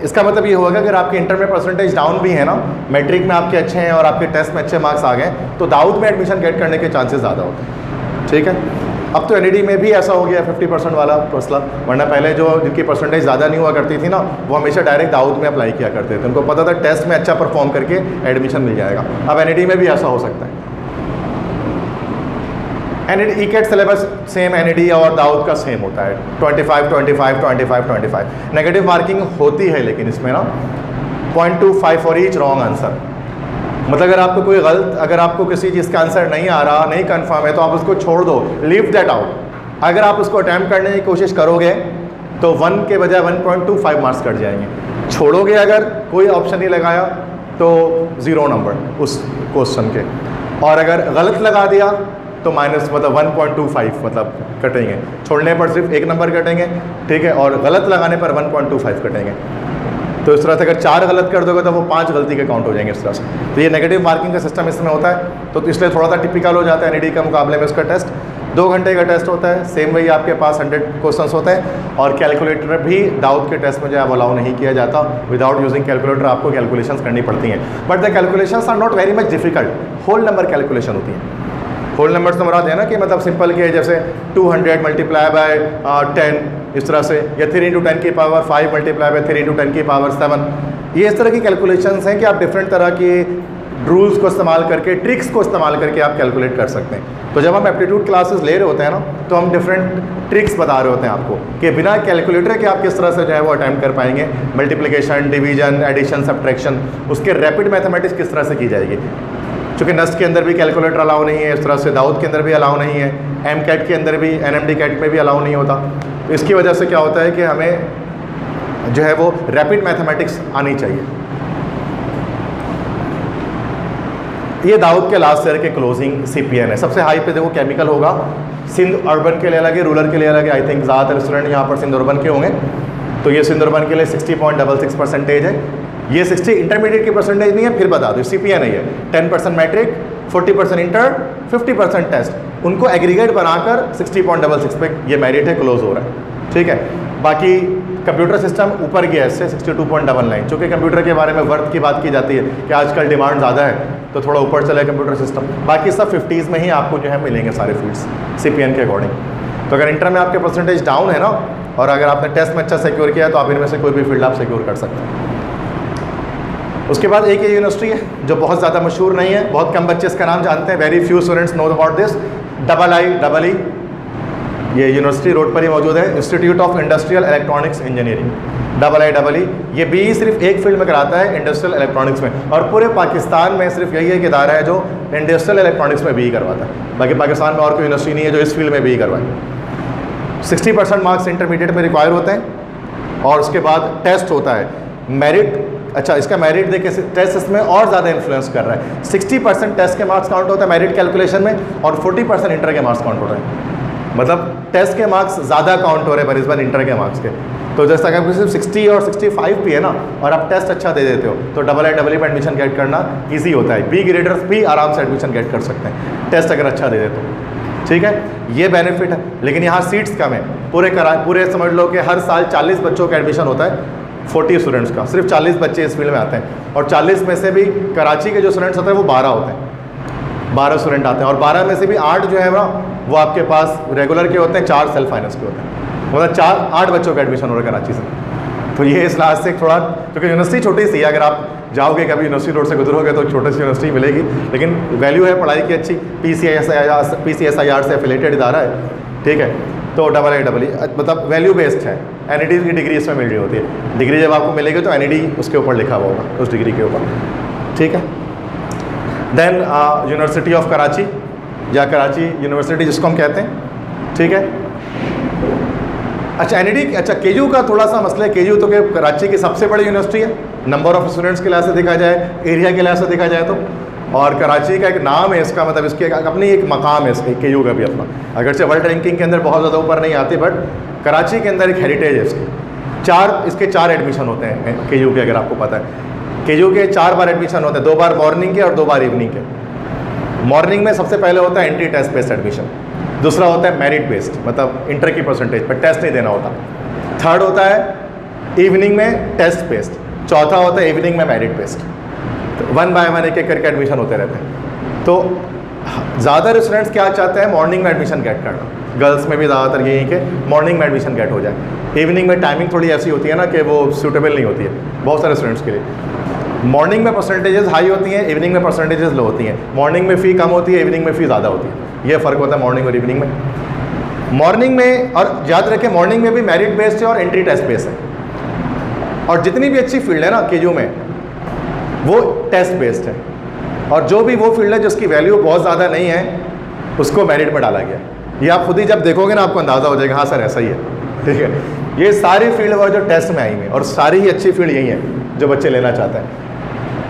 इसका मतलब ये होगा कि अगर आपके इंटर में परसेंटेज डाउन भी है ना, मैट्रिक में आपके अच्छे हैं और आपके टेस्ट में अच्छे मार्क्स आ गए, तो दाऊद में एडमिशन गेट करने के चांसेस ज़्यादा होते हैं, ठीक है। अब तो एनईडी में भी ऐसा हो गया 50% वाला मसला, वरना पहले जो जिनकी परसेंटेज ज़्यादा नहीं हुआ करती थी ना, वो हमेशा डायरेक्ट दाऊद में अप्लाई किया करते थे, उनको पता था टेस्ट में अच्छा परफॉर्म करके एडमिशन मिल जाएगा। अब एनईडी में भी ऐसा हो सकता है। एनईडी ईकेट सिलेबस सेम एनईडी और दाऊद का सेम होता है, 25, 25, 25, 25। नेगेटिव मार्किंग होती है लेकिन इसमें ना 0.25 फॉर ईच रॉन्ग आंसर, मतलब अगर आपको कोई गलत, अगर आपको किसी चीज़ का आंसर नहीं आ रहा, नहीं कंफर्म है, तो आप उसको छोड़ दो, लीव दैट आउट। अगर आप उसको अटैम्प्ट करने की कोशिश करोगे तो 1 के बजाय 1.25 मार्क्स कट जाएंगे। छोड़ोगे अगर, कोई ऑप्शन नहीं लगाया, तो 0 नंबर उस क्वेश्चन के, और अगर गलत लगा दिया तो माइनस मतलब 1.25 मतलब कटेंगे। छोड़ने पर सिर्फ 1 नंबर कटेंगे, ठीक है, और गलत लगाने पर 1.25 कटेंगे। तो इस तरह से अगर 4 गलत कर दोगे तो वो 5 गलती के काउंट हो जाएंगे इस तरह से। तो ये नेगेटिव मार्किंग का सिस्टम इसमें होता है, तो इसलिए थोड़ा सा टिपिकल हो जाता है एनईडी के मुकाबले में। इसका टेस्ट 2 घंटे का टेस्ट होता है, सेम वही आपके पास 100 क्वेश्चंस होते हैं, और कैलकुलेटर भी दाऊद के टेस्ट में जो है अलाउ नहीं किया जाता। विदाउट यूजिंग कैलकुलेटर आपको कैलकुलेशंस करनी पड़ती हैं, but the calculations are not very much difficult. Whole number calculation होती है। होल नंबर से मुराद है ना कि मतलब सिंपल के जैसे 200 मल्टीप्लाई बाय 10 इस तरह से, या 3 × 10 की पावर 5 मल्टीप्लाई बाय 3 × 10 की पावर 7। ये इस तरह की कैलकुलेशंस हैं कि आप डिफरेंट तरह के रूल्स को इस्तेमाल करके, ट्रिक्स को इस्तेमाल करके आप कैलकुलेट कर सकते हैं। तो जब हम एप्टीट्यूड क्लासेस ले रहे होते हैं ना, तो हम डिफरेंट ट्रिक्स बता रहे होते हैं आपको कि बिना कैलकुलेटर के आप किस तरह से जो है वो अटैम्प्ट कर पाएंगे। मल्टीप्लिकेशन, डिवीजन, एडिशन, सब्ट्रैक्शन, उसके रैपिड मैथमेटिक्स किस तरह से की जाएगी। चूँकि नस्ट के अंदर भी कैलकुलेटर अलाउ नहीं है, इस तरह से दाऊद के अंदर भी अलाउ नहीं है, एमकैट के अंदर भी, एनएमडी कैट में भी अलाउ नहीं होता। तो इसकी वजह से क्या होता है कि हमें जो है वो रैपिड मैथमेटिक्स आनी चाहिए। ये दाऊद के लास्ट ईयर के क्लोजिंग CPN है। सबसे हाई पे देखो केमिकल होगा, सिंध अर्बन के लिए अलग है, रूरल के लिए अलग है। आई थिंक ज़्यादातर स्टूडेंट यहाँ पर सिंध अर्बन के होंगे, तो ये सिंध अर्बन के लिए 60.66% है। ये 60 इंटरमीडिएट की परसेंटेज नहीं है, फिर बता दो CPN है ये। 10% मैट्रिक, 40% इंटर, 50% टेस्ट, उनको एग्रीगेट बनाकर 60.66 पे ये मेरिट है, क्लोज हो रहा है, ठीक है। बाकी कंप्यूटर सिस्टम ऊपर गया इससे 62.99, चूँकि कंप्यूटर के बारे में वर्थ की बात की जाती है कि आजकल डिमांड ज़्यादा है, तो थोड़ा ऊपर चला है कंप्यूटर सिस्टम। बाकी सब 50s में ही आपको जो है मिलेंगे सारे फील्ड्स CPN के अकॉर्डिंग। तो अगर इंटर में आपके परसेंटेज डाउन है ना, और अगर आपने टेस्ट में अच्छा सिक्योर किया है, तो आप इनमें से कोई भी फील्ड आप सिक्योर कर सकते हैं। उसके बाद एक ये यूनिवर्सिटी है जो बहुत ज़्यादा मशहूर नहीं है, बहुत कम बच्चे इसका नाम जानते हैं, very few students know about this, IIEE। ये यूनिवर्सिटी रोड पर ही मौजूद है, institute of industrial electronics engineering, IIEE। ये BE सिर्फ एक फील्ड में कराता है, इंडस्ट्रियल इलेक्ट्रॉनिक्स में, और पूरे पाकिस्तान में सिर्फ यही एक इदारा है जो इंडस्ट्रियल इलेक्ट्रॉनिक्स में BE करवाता है। बाकी पाकिस्तान में और कोई यूनिवर्सिटी नहीं है जो इस फील्ड में BE करवाए। 60% मार्क्स इंटरमीडिएट में रिक्वायर होते हैं, और उसके बाद टेस्ट होता है, मेरिट। अच्छा, इसका मेरिट देखिए, टेस्ट इसमें और ज़्यादा इन्फ्लुएंस कर रहा है। 60% टेस्ट के मार्क्स काउंट होता है मेरिट कैलकुलेशन में, और 40% इंटर के मार्क्स काउंट हो रहे हैं। मतलब टेस्ट के मार्क्स ज़्यादा काउंट हो रहे हैं बनिस्बत इंटर के मार्क्स के। तो जैसा कि आपको सिर्फ 60 और 65 भी है ना, और आप टेस्ट अच्छा दे देते हो, तो IIEE में एडमिशन गेट करना ईजी होता है। B ग्रेडर्स भी आराम से एडमिशन गेट कर सकते हैं टेस्ट अगर अच्छा दे देते हो, ठीक है। ये बेनिफिट है, लेकिन यहाँ सीट्स कम है। पूरे समझ लो कि हर साल 40 बच्चों का एडमिशन होता है, 40 स्टूडेंट्स का, सिर्फ 40 बच्चे इस फील्ड में आते हैं, और 40 में से भी कराची के जो स्टूडेंट्स होते हैं वो 12 होते हैं, 12 स्टूडेंट आते हैं, और 12 में से भी 8 जो है ना वो आपके पास रेगुलर के होते हैं, 4 सेल्फ फाइनेंस के होते हैं। मतलब 8 बच्चों का एडमिशन हो रहा है कराची से। तो ये इस लास्ट से थोड़ा, क्योंकि यूनिवर्सिटी छोटी सी है, अगर आप जाओगे कभी यूनिवर्सिटी रोड से गुजरोगे तो छोटी सी यूनिवर्सिटी मिलेगी, लेकिन वैल्यू है पढ़ाई की अच्छी। PCSIR से एफिलेटेड इदारा है, ठीक है। तो IIEE मतलब वैल्यू बेस्ड है, NED की डिग्री इसमें मिल रही होती है। डिग्री जब आपको मिलेगी तो NED उसके ऊपर लिखा हुआ होगा, उस डिग्री के ऊपर, ठीक है। देन यूनिवर्सिटी ऑफ कराची, या कराची यूनिवर्सिटी जिसको हम कहते हैं, ठीक है। अच्छा, NED, अच्छा KU का थोड़ा सा मसला है। KU तो कराची की सबसे बड़ी यूनिवर्सिटी है, नंबर ऑफ स्टूडेंट्स के लिहाज से देखा जाए, एरिया के लिहाज से देखा जाए तो, और कराची का एक नाम है इसका, मतलब इसकी अपनी एक मकाम है इसकी, KU का भी अपना। अगरचे वर्ल्ड रैंकिंग के अंदर बहुत ज़्यादा ऊपर नहीं आती, बट कराची के अंदर एक हेरिटेज है इसकी। इसके 4 एडमिशन होते हैं KU के, अगर आपको पता है। KU के 4 बार एडमिशन होते हैं, 2 बार मॉर्निंग के और 2 बार इवनिंग के। मॉर्निंग में सबसे पहले होता है एंट्री टेस्ट बेस्ड एडमिशन, दूसरा होता है मेरिट बेस्ड, मतलब इंटर की परसेंटेज पर टेस्ट नहीं देना होता। थर्ड होता है इवनिंग में टेस्ट बेस्ड, चौथा होता है इवनिंग में मेरिट बेस्ड। तो 1 बाय 1 एक एक करके एडमिशन होते रहते हैं। तो ज़्यादातर स्टूडेंट्स क्या चाहते हैं, मॉर्निंग में एडमिशन गेट करना। गर्ल्स में भी ज़्यादातर यही कि मॉर्निंग में एडमिशन गेट हो जाए। इवनिंग में टाइमिंग थोड़ी ऐसी होती है ना कि वो सूटेबल नहीं होती है बहुत सारे स्टूडेंट्स के लिए। मॉर्निंग में परसेंटेजेस हाई होती हैं, इवनिंग में परसेंटेजेस लो होती हैं। मॉर्निंग में फ़ी कम होती है, इवनिंग में फ़ी ज़्यादा होती है। ये फ़र्क होता है मॉर्निंग और इवनिंग में। मॉर्निंग में, और याद रखें मॉर्निंग में भी मेरिट बेस्ड है और एंट्री टेस्ट बेस्ड है। और जितनी भी अच्छी फील्ड है ना KU में, वो टेस्ट बेस्ड है। और जो भी वो फील्ड है जिसकी वैल्यू बहुत ज़्यादा नहीं है, उसको मेरिट में डाला गया। ये आप खुद ही जब देखोगे ना आपको अंदाज़ा हो जाएगा हाँ सर ऐसा ही है, ठीक है। ये सारी फील्ड वो जो टेस्ट में आई हुई और सारी ही अच्छी फील्ड यही है जो बच्चे लेना चाहते हैं।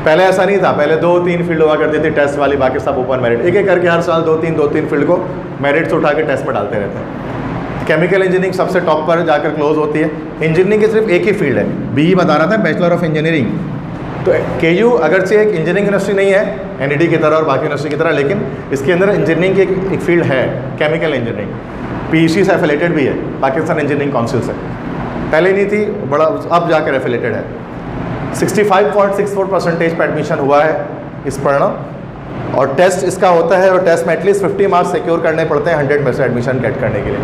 पहले ऐसा नहीं था, पहले 2-3 फील्ड हुआ करती थी टेस्ट वाली, बाकी सब ओपन मेरिट। एक एक करके हर साल 2-3 फील्ड को मेरिट से उठा के टेस्ट में डालते रहते हैं। केमिकल इंजीनियरिंग सबसे टॉप पर जाकर क्लोज होती है। इंजीनियरिंग की सिर्फ एक ही फील्ड है, BE बता रहा था, बैचलर ऑफ इंजीनियरिंग। तो KU अगरचे एक इंजीनियरिंग यूनिवर्सिटी नहीं है NED की तरह और बाकी यूनिवर्सिटी की तरह, लेकिन इसके अंदर इंजीनियरिंग की एक फील्ड है, केमिकल इंजीनियरिंग। PEC से एफिलेटेड भी है, पाकिस्तान इंजीनियरिंग काउंसिल से। पहले नहीं थी, बड़ा अब जाकर एफिलेटेड है। 65.64% पर एडमिशन हुआ है इस परिणाम, और टेस्ट इसका होता है, और टेस्ट में एटलीस्ट 50 मार्क्स सिक्योर करने पड़ते हैं 100 में से एडमिशन गेट करने के लिए।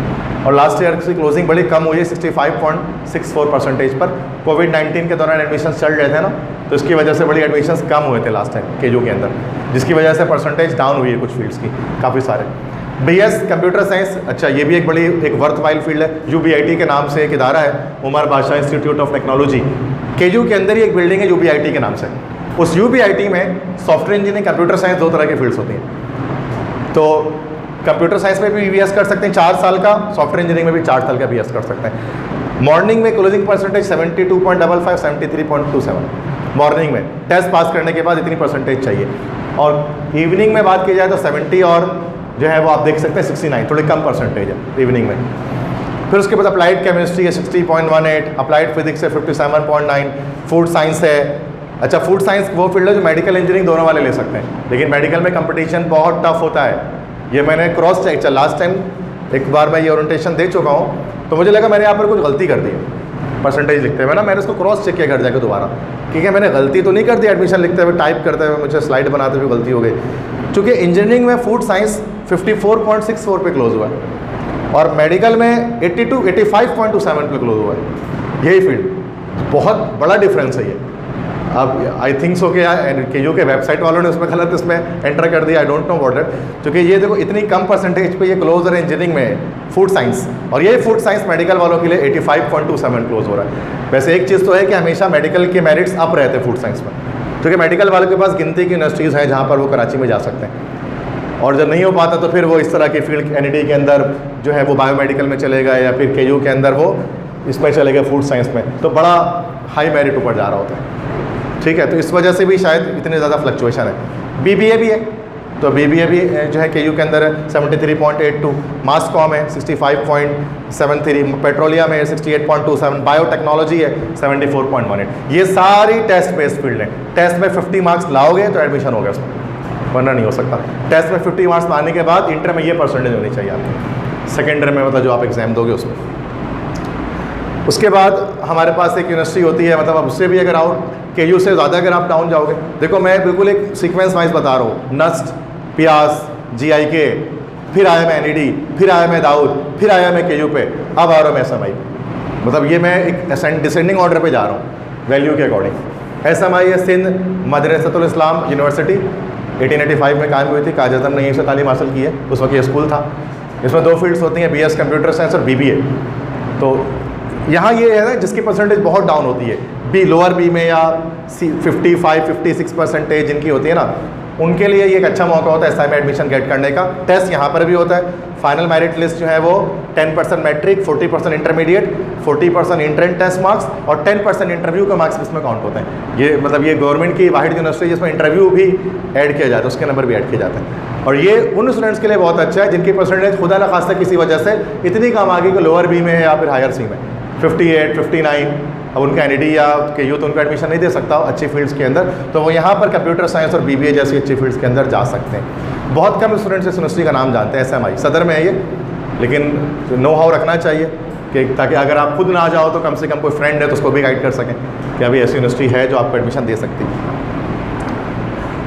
और लास्ट ईयर की क्लोजिंग बड़ी कम हुई है 65.64% पर। कोविड-19 के दौरान एडमिशन चल रहे थे ना, तो इसकी वजह से बड़ी एडमिशन्स कम हुए थे लास्ट टाइम KU के अंदर, जिसकी वजह से परसेंटेज डाउन हुई है कुछ फील्ड्स की, काफ़ी सारे। BS कंप्यूटर साइंस, अच्छा ये भी एक बड़ी एक वर्थवाइल फील्ड है। UBIT के नाम से एक इदारा है, उमर बादशाह इंस्टीट्यूट ऑफ टेक्नोलॉजी। KU के अंदर ही एक बिल्डिंग है UBIT के नाम से। उस UBIT में सॉफ्टवेयर इंजीनियरिंग, कंप्यूटर साइंस, 2 तरह की फील्ड्स होती हैं। तो कंप्यूटर साइंस में भी BS कर सकते हैं 4 साल का, सॉफ्टवेयर इंजीनियरिंग में भी 4 साल का BS कर सकते हैं। मॉर्निंग में क्लोजिंग परसेंटेज 72.55, 73.27 मॉर्निंग में। टेस्ट पास करने के बाद इतनी परसेंटेज चाहिए। और इवनिंग में बात की जाए तो 70 और जो है वो आप देख सकते हैं 69, थोड़ी कम परसेंटेज है इवनिंग में। फिर उसके बाद अप्लाइड केमिस्ट्री है 60.18, अप्लाइड फिजिक्स है 57.9, फूड साइंस है। अच्छा फूड साइंस वो फील्ड है जो मेडिकल इंजीनियरिंग दोनों वाले ले सकते हैं, लेकिन मेडिकल में कंपटीशन बहुत टफ होता है। ये मैंने क्रॉस चेक, लास्ट टाइम एक बार मैं ये ओरिएंटेशन दे चुका हूँ, तो मुझे लगा मैंने यहाँ पर कुछ गलती कर दी है परसेंटेज लिखते हुए ना। मैंने उसको क्रॉस चेक किया घर जाकर दोबारा, क्योंकि मैंने गलती तो नहीं कर दी एडमिशन लिखते हुए, टाइप करते हुए मुझे स्लाइड बनाते हुए गलती हो गई। चूँकि इंजीनियरिंग में फूड साइंस 54.64 पे क्लोज हुआ है और मेडिकल में 85.27 पे क्लोज हुआ है। यही फील्ड, बहुत बड़ा डिफरेंस है ये। अब आई थिंक सो कि KU के वेबसाइट वालों ने उसमें गलत इसमें एंटर कर दिया, I don't know what it. क्योंकि ये देखो इतनी कम परसेंटेज पे ये क्लोज है इंजीनियरिंग में फूड साइंस, और ये फूड साइंस मेडिकल वालों के लिए 85.27 क्लोज हो रहा है। वैसे एक चीज़ तो है कि हमेशा मेडिकल के मेरिट्स अप रहते हैं फूड साइंस में, क्योंकि मेडिकल वालों के पास गिनती की यूनिवर्सिटीज़ हैं जहाँ पर वो कराची में जा सकते हैं, और जब नहीं हो पाता तो फिर वो इस तरह की फील्ड NED के अंदर जो है वो बायोमेडिकल में चलेगा, या फिर KU के अंदर वो इसमें चलेगा फूड साइंस में, तो बड़ा हाई मेरिट ऊपर जा रहा होता है। ठीक है, तो इस वजह से भी शायद इतनी ज़्यादा फ्लक्चुएशन है। BBA भी है, तो BBA भी जो है KU के अंदर 73.82, मास कॉम है 65.73, पेट्रोलियम है 68.27, बायोटेक्नोलॉजी है 74.18। ये सारी टेस्ट बेस्ड फील्ड है। टेस्ट में 50 मार्क्स लाओगे तो एडमिशन हो गया उसमें, वरना नहीं हो सकता। टेस्ट में 50 मार्क्स लाने के बाद इंटर में ये परसेंटेज होनी चाहिए आपकी, सेकेंड ईयर में मतलब जो आप एग्ज़ाम दोगे उसमें। उसके बाद हमारे पास एक यूनिवर्सिटी होती है, मतलब अब उससे भी अगर आउट KU से ज़्यादा अगर आप डाउन जाओगे, देखो मैं बिल्कुल एक सीक्वेंस वाइज बता रहा हूँ। नस्ट, पियास, GIK, फिर आया मैं NED, फिर आया मैं दाऊद, फिर आया मैं KU पे, अब आ रहा हूँ मैं SMI। मतलब ये मैं एक डिसेंडिंग ऑर्डर पे जा रहा हूँ वैल्यू के अकॉर्डिंग। SMI है सिंध मदरसतुल इस्लाम यूनिवर्सिटी, 1885 में कायम हुई थी, काज अज़म ने यहीं से तालीम हासिल की है, उस वक्त ये स्कूल था। इसमें 2 फील्ड्स होती हैं, BS कंप्यूटर साइंस और BBA। तो यहाँ ये है ना जिसकी परसेंटेज बहुत डाउन होती है, लोअर बी में या 55-56 परसेंटेज जिनकी होती है ना, उनके लिए ये एक अच्छा मौका होता है SI में एडमिशन गेट करने का। टेस्ट यहाँ पर भी होता है। फाइनल मेरिट लिस्ट जो है वो 10% matric, 40% intermediate, 40% entrance test marks और 10% इंटरव्यू का मार्क्स इसमें काउंट होते हैं। ये मतलब ये गवर्नमेंट की वाहिद यूनिवर्सिटी जिसमें इंटरव्यू भी ऐड किया जाता है, उसके नंबर भी ऐड किए जाते हैं। और ये उन स्टूडेंट्स के लिए बहुत अच्छा है जिनकी परसेंटेज खुदा न खास्ता किसी वजह से इतनी कम आ गई कि लोअर बी में या फिर हायर सी में 58, 59, अब उनका NED या KU तो उनको एडमिशन नहीं दे सकता अच्छी फील्ड्स के अंदर, तो वो यहाँ पर कंप्यूटर साइंस और BBA जैसी अच्छी फील्ड्स के अंदर जा सकते हैं। बहुत कम स्टूडेंट्स इस यूनिवर्सिटी का नाम जानते हैं, SMI सदर में है ये, लेकिन नो हाउ रखना चाहिए कि ताकि अगर आप खुद ना जाओ तो कम से कम कोई फ्रेंड है तो उसको भी गाइड कर सकें कि अभी ऐसी यूनिवर्सिटी है जो आपको एडमिशन दे सकती है।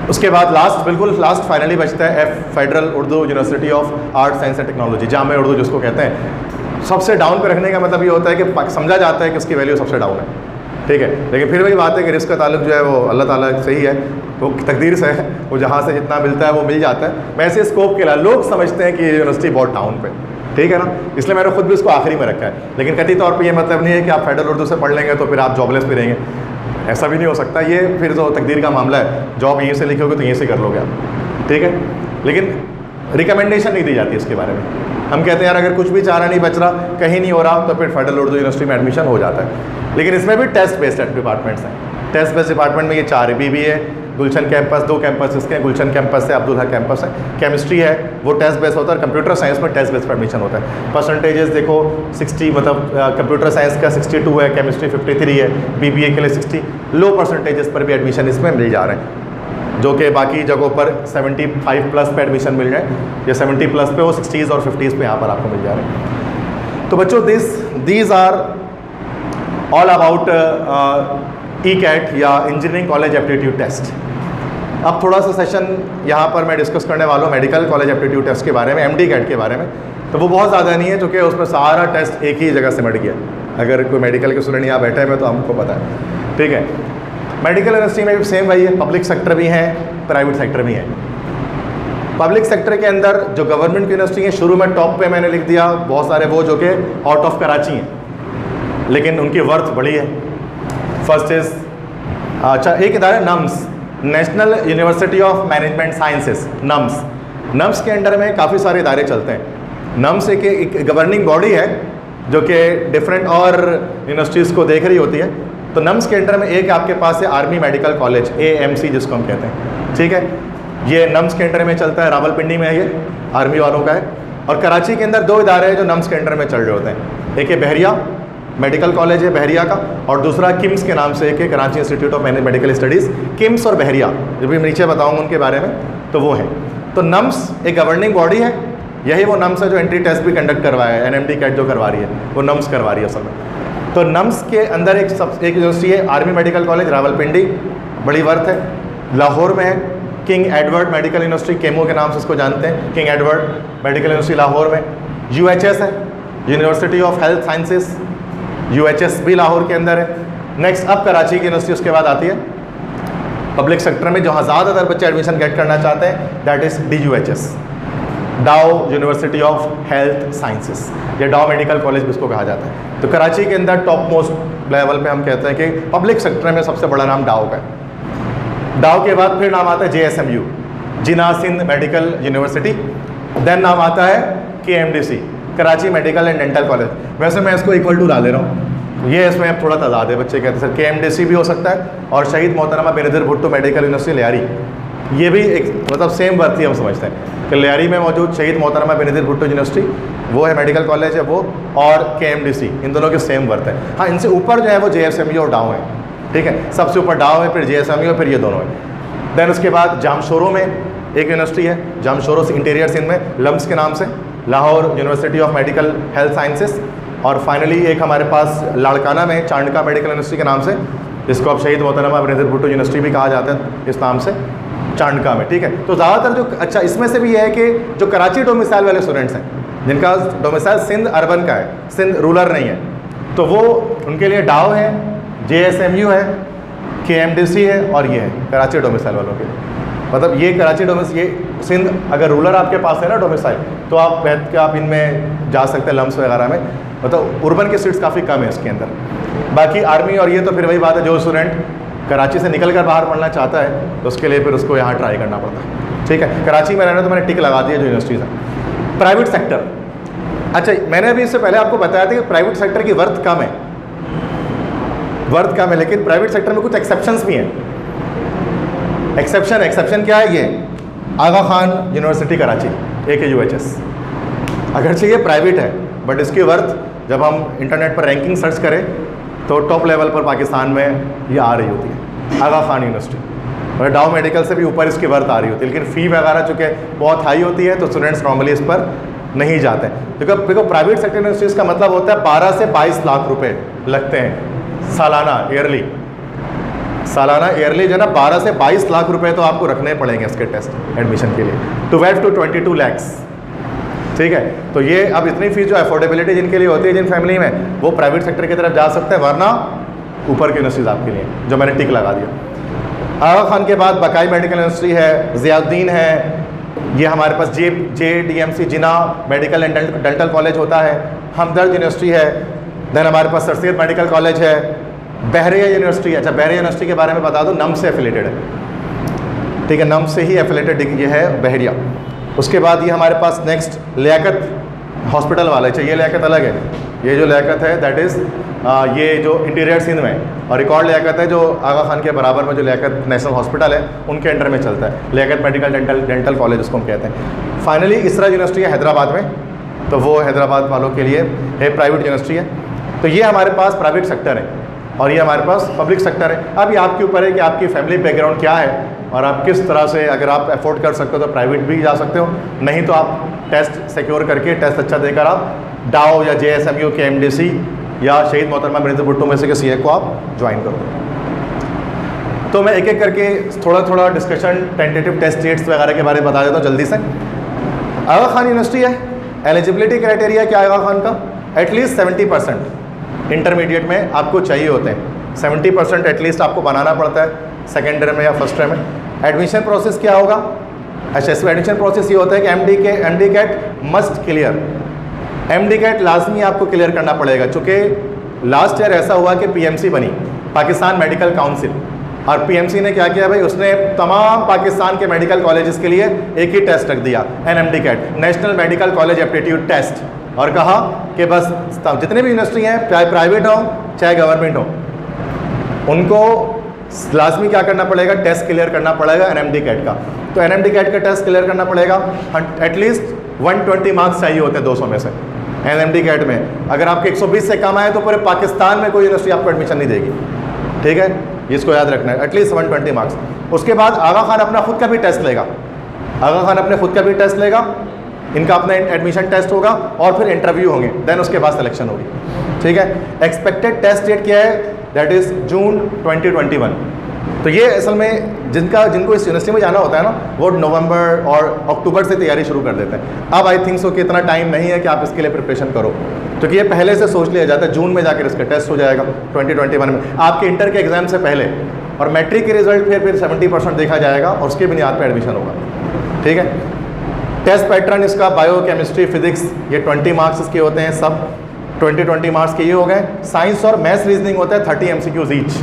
उसके बाद लास्ट, बिल्कुल लास्ट फाइनली बचता है federal Urdu university of art science and technology, जामे उर्दू जिसको कहते हैं। सबसे डाउन पे रखने का मतलब ये होता है कि समझा जाता है कि उसकी वैल्यू सबसे डाउन है, ठीक है, लेकिन फिर वही बात है कि रिस्क का ताल्लुक जो है वो अल्लाह ताला से ही है, तो तकदीर से है, वो जहाँ से जितना मिलता है वो मिल जाता है। वैसे स्कोप के लिए लोग समझते हैं कि ये यूनिवर्सिटी बहुत डाउन पे, ठीक है ना, इसलिए मैंने खुद भी इसको आखिरी में रखा है। लेकिन कतई तौर पर ये मतलब नहीं है कि आप फेडरल उर्दू से पढ़ लेंगे तो फिर आप जॉबलेस भी रहेंगे, ऐसा भी नहीं हो सकता। ये फिर तो तकदीर का मामला है, जॉब यहीं से लिखोगे तो यहीं से कर लोगे आप, ठीक है, लेकिन रिकमेंडेशन नहीं दी जाती इसके बारे में। हम कहते हैं यार अगर कुछ भी चारा नहीं बच रहा, कहीं नहीं हो रहा, तो फिर फेडरल उर्दू यूनिवर्सिटी में एडमिशन हो जाता है। लेकिन इसमें भी टेस्ट बेस्ड डिपार्टमेंट्स हैं। टेस्ट बेस्ड डिपार्टमेंट में ये 4 भी है, गुलशन कैंपस 2 कैंपस इसके हैं, गुलशन कैंपस है, अब्दुल हक कैंपस है। केमिस्ट्री है वो टेस्ट बेस्ड होता है, कंप्यूटर साइंस में टेस्ट बेस्ड पर एडमिशन होता है। परसेंटेजेस देखो 60, मतलब कंप्यूटर साइंस का 62 है, केमिस्ट्री 53 है, BBA के लिए 60, लो परसेंटेजेस पर भी एडमिशन इसमें मिल जा रहे हैं, जो कि बाकी जगहों पर 75 प्लस पे एडमिशन मिल जाए, या 70 प्लस पे, वो 60s और 50s पे यहाँ पर आपको मिल जा रहे हैं। तो बच्चों these are all about ECAT या इंजीनियरिंग कॉलेज एप्टीट्यूड टेस्ट। अब थोड़ा सा सेशन यहाँ पर मैं डिस्कस करने वाला हूँ मेडिकल कॉलेज एप्टीट्यूड टेस्ट के बारे में, MD-CAT के बारे में। तो वो बहुत ज़्यादा नहीं है, क्योंकि उसमें सारा टेस्ट एक ही जगह सिमट गया। अगर कोई मेडिकल के स्टूडेंट यहाँ बैठे हुए तो हमको पता है, ठीक है। मेडिकल यूनिवर्सिटी में भी सेम वही है, पब्लिक सेक्टर भी हैं, प्राइवेट सेक्टर भी हैं। पब्लिक सेक्टर के अंदर जो गवर्नमेंट यूनिवर्सिटी है, शुरू में टॉप पे मैंने लिख दिया बहुत सारे वो जो कि आउट ऑफ कराची हैं, लेकिन उनकी वर्थ बड़ी है। फर्स्ट इज अच्छा एक इदारा nums, national University of Management sciences, nums के अंडर में काफ़ी सारे इदारे चलते हैं। नम्स एक गवर्निंग बॉडी है जो कि डिफरेंट और यूनिवर्सिटीज़ को देख रही होती है। तो नम्स के अंडर में एक आपके पास है आर्मी मेडिकल कॉलेज, AMC जिसको हम कहते हैं, ठीक है। ये नम्स के अंडर में चलता है, रावलपिंडी में है, ये आर्मी वालों का है। और कराची के अंदर 2 इदारे हैं जो नम्स के अंडर में चल रहे होते हैं, एक है बहरिया मेडिकल कॉलेज है बहरिया का, और दूसरा किम्स के नाम से एक है, Karachi institute of medical studies. KIMS और बहरिया जो भी नीचे बताऊँगा उनके बारे में, तो वो है। तो नम्स एक गवर्निंग बॉडी है, यही वो नम्स है जो एंट्री टेस्ट भी कंडक्ट करवाया है, NMT-CAT जो करवा रही है वो नम्स करवा रही है असल में। तो नम्स के अंदर एक यूनिवर्सिटी है आर्मी मेडिकल कॉलेज रावलपिंडी, बड़ी वर्थ है। लाहौर में है king Edward medical university, chemo के नाम से इसको जानते हैं, king Edward medical university Lahore में। UHS है, university of Health sciences, UHS भी लाहौर के अंदर है। नेक्स्ट अब कराची की यूनिवर्सिटी उसके बाद आती है पब्लिक सेक्टर में, जहाँ ज़्यादातर बच्चे एडमिशन गेट करना चाहते हैं, that is DUHS, Dow University of Health Sciences, या डाओ मेडिकल कॉलेज भी इसको कहा जाता है। तो कराची के अंदर टॉप मोस्ट लेवल पे हम कहते हैं कि पब्लिक सेक्टर में सबसे बड़ा नाम डाओ का है। डाओ के बाद फिर नाम आता है JSMU, जिना सिंध मेडिकल यूनिवर्सिटी। देन नाम आता है KMDC, Karachi medical and dental college. वैसे मैं इसको इक्वल टू डाल दे रहा हूँ, ये इसमें अब थोड़ा तादाद है, बच्चे कहते हैं सर KMDC भी हो सकता है, और शहीद मोहतरमा बेनज़ीर भुट्टो मेडिकल यूनिवर्सिटी लियारी, ये भी एक मतलब सेम वर्थ ही हम समझते हैं कि लियारी में मौजूद शहीद मोहतरमा बेनज़ीर भुट्टो यूनिवर्सिटी वो है, मेडिकल कॉलेज है वो, और KMDC, इन दोनों की सेम वर्थ है। हाँ, इनसे ऊपर जो है वो JSMU और डाओ है, ठीक है। सबसे ऊपर डाओ है, फिर JSMU, फिर ये दोनों है। देन उसके बाद जामशोरो में एक यूनिवर्सिटी है, जामशोरो से इंटीरियर सिंध में, लम्स के नाम से, Lahore University of medical health sciences. और फाइनली एक हमारे पास लाड़काना में चांडका मेडिकल यूनिवर्सिटी के नाम से, जिसको अब शहीद मोहतरमा बेनज़ीर भुट्टो यूनिवर्सिटी भी कहा जाता है इस नाम से, चांडका में, ठीक है। तो ज़्यादातर जो अच्छा इसमें से भी ये है कि जो कराची डोमिसाइल वाले स्टूडेंट्स हैं, जिनका डोमिसाइल सिंध अर्बन का है, सिंध रूरल नहीं है, तो वो उनके लिए डाओ है, JSMU है, KMDC है, और ये है कराची डोमिसाइल वालों के लिए। मतलब ये कराची डोमिसाइल, ये सिंध अगर रूरल आपके पास है ना डोमिसाइल, तो आप बैठ के आप इनमें जा सकते हैं, लम्स वगैरह में। मतलब उर्बन की सीट्स काफ़ी कम है इसके अंदर। बाकी आर्मी और ये तो फिर वही बात है, जो स्टूडेंट कराची से निकल कर बाहर पढ़ना चाहता है तो उसके लिए फिर उसको यहाँ ट्राई करना पड़ता है, ठीक है। कराची में रहना तो मैंने टिक लगा दी है जो यूनिवर्सिटीज़ हैं। प्राइवेट सेक्टर, अच्छा मैंने अभी इससे पहले आपको बताया था कि प्राइवेट सेक्टर की वर्थ कम है, लेकिन प्राइवेट सेक्टर में कुछ एक्सेप्शंस भी हैं। एक्सेप्शन क्या है? ये आगा खान यूनिवर्सिटी कराची, AKUHS, अगरचे ये प्राइवेट है बट इसकी वर्थ जब हम इंटरनेट पर रैंकिंग सर्च करें तो टॉप लेवल पर पाकिस्तान में ये आ रही होती है, आगा खान यूनिवर्सिटी। और डाउ मेडिकल से भी ऊपर इसकी वर्थ आ रही होती है, लेकिन फ़ी वगैरह चूँकि बहुत हाई होती है तो स्टूडेंट्स नॉर्मली इस पर नहीं जाते हैं। देखो प्राइवेट सेक्टर यूनिवर्सिटीज़ का मतलब होता है 12 से 22 लाख रुपए लगते हैं सालाना, ईयरली जो है ना 12 से 22 लाख रुपए तो आपको रखने पड़ेंगे इसके टेस्ट एडमिशन के लिए, 12 to 22 lakhs, ठीक है। तो ये अब इतनी फीस जो अफोर्डेबिलिटी जिनके लिए होती है, जिन फैमिली में, वो प्राइवेट सेक्टर की तरफ जा सकते हैं, वरना ऊपर की यूनिवर्सिटीज़ आपके लिए जो मैंने टिक लगा दिया। आगा खान के बाद बकाई मेडिकल यूनिवर्सिटी है, ज़ियाउद्दीन है, ये हमारे पास JDMC Jinnah medical and dental college होता है, हमदर्द यूनिवर्सिटी है, देन हमारे पास सर सैयद मेडिकल कॉलेज है, बहरिया यूनिवर्सिटी है। अच्छा बहरिया यूनिवर्सिटी के बारे में बता दूं, नम्स से एफिलेटेड है, ठीक है, नम्स से ही एफिलेटेड ये है बहरिया। उसके बाद ये हमारे पास नेक्स्ट लियाकत हॉस्पिटल वाले चाहिए, ये लियाकत अलग है। ये जो लियाकत है दैट इज़ ये जो इंटीरियर सिंध में, और रिकॉर्ड लियाकत है जो आगा खान के बराबर में जो लियाकत नेशनल हॉस्पिटल है उनके अंडर में चलता है, लियाकत मेडिकल डेंटल कॉलेज उसको हम कहते हैं। फाइनली इसरा यूनिवर्सिटी है हैदराबाद में, तो वो हैदराबाद वालों के लिए है प्राइवेट यूनिवर्सिटी है। तो ये हमारे पास प्राइवेट सेक्टर है और ये हमारे पास पब्लिक सेक्टर है। अब ये आपके ऊपर है कि आपकी फैमिली बैकग्राउंड क्या है और आप किस तरह से, अगर आप अफोर्ड कर सकते हो तो प्राइवेट भी जा सकते हो, नहीं तो आप टेस्ट सिक्योर करके टेस्ट अच्छा देकर आप डाओ या JSMU के MDC या शहीद मोहतरमा मिर्ज़ा भुट्टो में से किसी एक को आप ज्वाइन करो। तो मैं एक एक करके थोड़ा थोड़ा डिस्कशन टेंटेटिव टेस्ट डेट्स वगैरह के बारे में बता देता हूँ जल्दी से। आगा खान यूनिवर्सिटी है, एलिजिबिलिटी क्राइटेरिया क्या है आगा खान का? एटलीस्ट 70% इंटरमीडिएट में आपको चाहिए होते हैं, 70% एटलीस्ट आपको बनाना पड़ता है सेकेंड ईयर में या फर्स्ट ईयर में। एडमिशन प्रोसेस क्या होगा? अच्छा, इसमें एडमिशन प्रोसेस ये होता है कि MD CAT must clear, MD CAT लाजमी आपको क्लियर करना पड़ेगा। चूँकि लास्ट ईयर ऐसा हुआ कि PMC बनी, पाकिस्तान मेडिकल काउंसिल, और PMC ने क्या किया भाई, उसने तमाम पाकिस्तान के मेडिकल कॉलेजेस के लिए एक ही टेस्ट रख दिया, NMD CAT, National Medical College aptitude Test, और कहा कि बस जितने भी यूनिवर्सिटी हैं, चाहे प्राइवेट हो चाहे गवर्नमेंट हो, उनको लाजमी क्या करना पड़ेगा? टेस्ट क्लियर करना पड़ेगा NMD कैट का। तो NMD कैट का टेस्ट क्लियर करना पड़ेगा, एटलीस्ट 120 मार्क्स चाहिए होते हैं 200 में से NMD कैट में। अगर आपके 120 से कम आए तो पूरे पाकिस्तान में कोई यूनिवर्सिटी आपको एडमिशन नहीं देगी, ठीक है, इसको याद रखना है, एटलीस्ट 120 मार्क्स। उसके बाद आगा खान अपना खुद का भी टेस्ट लेगा, आगा खान अपने खुद का भी टेस्ट लेगा, इनका अपना एडमिशन टेस्ट होगा और फिर इंटरव्यू होंगे, देन उसके बाद सिलेक्शन होगी, ठीक है। एक्सपेक्टेड टेस्ट डेट क्या है? दैट इज़ जून 2021। तो ये असल में जिनको इस यूनिवर्सिटी में जाना होता है ना, वो नवंबर और अक्टूबर से तैयारी शुरू कर देते हैं। अब आई थिंक सो कि इतना टाइम नहीं है कि आप इसके लिए प्रिपरेशन करो, क्योंकि ये पहले से सोच लिया जाता है जून में जाकर इसका टेस्ट हो जाएगा 2021 में, आपके इंटर के एग्जाम से पहले, और मैट्रिक के रिजल्ट फिर 70% देखा जाएगा और उसके बुनियाद पर एडमिशन होगा, ठीक है। टेस्ट पैटर्न इसका बायो केमिस्ट्री फिजिक्स, ये 20 मार्क्स इसके होते हैं, सब 20 मार्क्स के ये हो गए। साइंस और मैथ्स रीजनिंग होता है 30 MCQs ईच।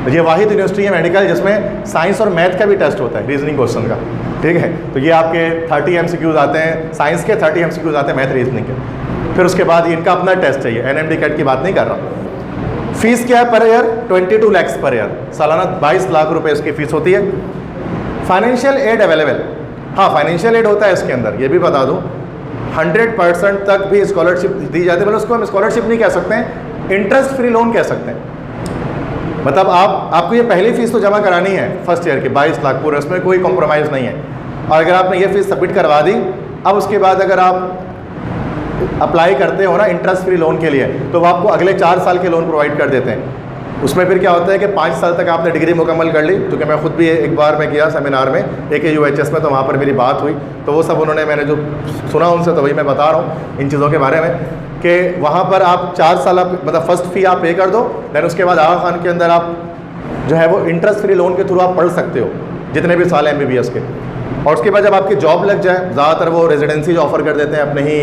ये वाहिद यूनिवर्सिटी है मेडिकल जिसमें साइंस और मैथ का भी टेस्ट होता है, रीजनिंग क्वेश्चन का, ठीक है। तो ये आपके 30 MCQs आते हैं, साइंस के 30 MCQs आते हैं मैथ रीजनिंग के। फिर उसके बाद इनका अपना टेस्ट चाहिए, NMD कैट की बात नहीं कर रहा। फीस क्या है per year? 22 lakhs per year, सालाना 22 लाख रुपए इसकी फ़ीस होती है। फाइनेंशियल एड अवेलेबल, हाँ फाइनेंशियल एड होता है इसके अंदर, ये भी बता दूँ 100% तक भी स्कॉलरशिप दी जाती है, मतलब उसको हम स्कॉलरशिप नहीं कह सकते हैं, इंटरेस्ट फ्री लोन कह सकते हैं। मतलब आपको ये पहली फ़ीस तो जमा करानी है फर्स्ट ईयर की 22 लाख पूरे, उसमें कोई कॉम्प्रोमाइज़ नहीं है। और अगर आपने ये फ़ीस सबमिट करवा दी, अब उसके बाद अगर आप अप्लाई करते हो ना इंटरेस्ट फ्री लोन के लिए, तो वो आपको अगले 4 साल के लोन प्रोवाइड कर देते हैं। उसमें फिर क्या होता है कि 5 साल तक आपने डिग्री मुकम्मल कर ली, क्योंकि मैं खुद भी एक बार में गया सेमिनार में AKUHS में, तो वहाँ पर मेरी बात हुई, तो वो सब उन्होंने, मैंने जो सुना उनसे, तो वही मैं बता रहा हूँ इन चीज़ों के बारे में, कि वहाँ पर आप 4 साल मतलब फर्स्ट फ़ी आप पे कर दो, दैन उसके बाद आगा खान के अंदर आप जो है वो इंटरेस्ट फ्री लोन के थ्रू आप पढ़ सकते हो जितने भी साल MBBS के। और उसके बाद जब आपकी जॉब लग जाए, ज़्यादातर वो रेजिडेंसी जो ऑफर कर देते हैं अपने ही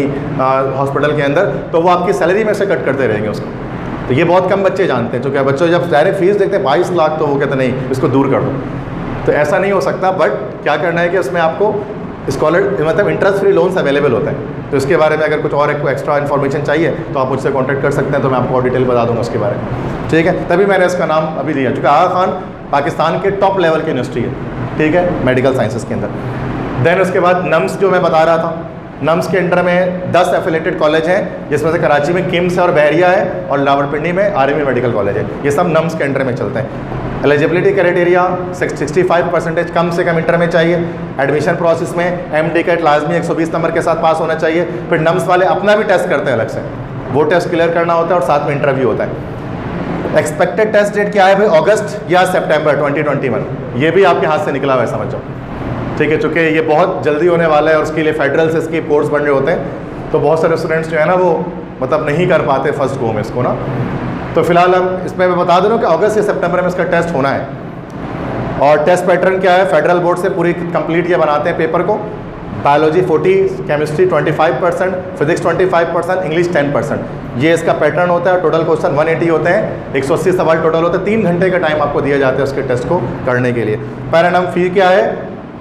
हॉस्पिटल के अंदर, तो वो आपकी सैलरी में से कट करते रहेंगे उसको। तो ये बहुत कम बच्चे जानते हैं, तो क्या बच्चों जब डायरेक्ट फीस देखते हैं 22 लाख, तो वो कहते नहीं इसको दूर कर दो। तो ऐसा नहीं हो सकता, बट क्या करना है कि उसमें आपको मतलब इंटरेस्ट फ्री लोन्स अवेलेबल होता है। तो इसके बारे में अगर कुछ और एक्स्ट्रा इन्फॉर्मेशन चाहिए तो आप मुझसे कॉन्टैक्ट कर सकते हैं, तो मैं आपको और डिटेल बता दूँगा उसके बारे में, ठीक है। तभी मैंने इसका नाम अभी दिया, क्योंकि आगा खान पाकिस्तान के टॉप लेवल की यूनिवर्सिटी है, ठीक है, मेडिकल साइंसेस के अंदर। देन उसके बाद नम्स जो मैं बता रहा था, नम्स के अंडर में 10 एफिलेटेड कॉलेज हैं, जिसमें से कराची में किम्स और बहरिया है और रावलपिंडी में RME मेडिकल कॉलेज है। ये सब नम्स के अंडर में चलते हैं। एलिजिबिलिटी क्राइटेरिया 65% कम से कम इंटर में चाहिए। एडमिशन प्रोसेस में MD कैट लाजमी 120 नंबर के साथ पास होना चाहिए। फिर नम्स वाले अपना भी टेस्ट करते हैं अलग से, वो टेस्ट क्लियर करना होता है और साथ में इंटरव्यू होता है। एक्सपेक्टेड टेस्ट डेट क्या है भाई? अगस्त या सितंबर 2021। ये भी आपके हाथ से निकला हुआ है, समझ जाओ, ठीक है। चूँकि ये बहुत जल्दी होने वाला है और उसके लिए फेडरल से इसके कोर्स बन रहे होते हैं, तो बहुत सारे स्टूडेंट्स जो है ना वो मतलब नहीं कर पाते फर्स्ट गो में इसको ना। तो फिलहाल हम इसमें मैं बता दे रहा हूँ कि अगस्त या सितंबर में इसका टेस्ट होना है। और टेस्ट पैटर्न क्या है? फेडरल बोर्ड से पूरी कंप्लीट ये बनाते हैं पेपर को। Biology 40, chemistry 25%, physics 25%, English 10%। ये इसका पैटर्न होता है। टोटल क्वेश्चन 180 होते हैं, 180 सवाल टोटल होते हैं। 3 घंटे का टाइम आपको दिया जाता है उसके टेस्ट को करने के लिए। पर एनम फ़ी क्या है?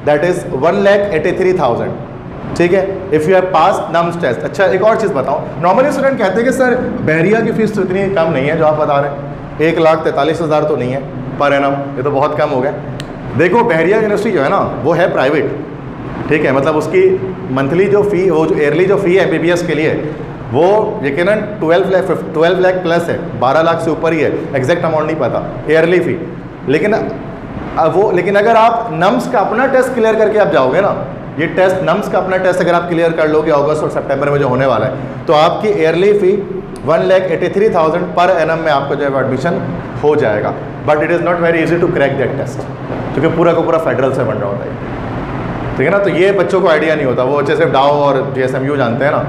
That is 1,83,000। ठीक है, if you have pass NUMS test. अच्छा एक और चीज़ बताऊँ, नॉर्मली स्टूडेंट कहते हैं कि सर बहरिया की फ़ीस तो इतनी कम नहीं है जो आप बता रहे हैं, 1,43,000 तो नहीं है पर एनम, ये तो बहुत कम हो गया। देखो बहरिया यूनिवर्सिटी जो है ना वो है प्राइवेट, ठीक है, मतलब उसकी मंथली जो फ़ी, वो जो ईयरली जो फ़ी है MBBS के लिए वो यकीनन 12 लाख प्लस है, 12 लाख से ऊपर ही है, एग्जैक्ट अमाउंट नहीं पता ईयरली फ़ी। लेकिन अगर आप नम्स का अपना टेस्ट क्लियर करके आप जाओगे ना, ये टेस्ट नम्स का अपना टेस्ट अगर आप क्लियर कर लोगे अगस्त और सितंबर में जो होने वाला है, तो आपकी ईयरली फ़ी 1,83,000 पर एनम में आपको जो है एडमिशन हो जाएगा। But it is not very easy to crack that test, क्योंकि पूरा का पूरा फेडरल से बन रहा होता है, ठीक है ना। तो ये बच्चों को आइडिया नहीं होता, वो जैसे डाओ और JSMU जानते हैं ना,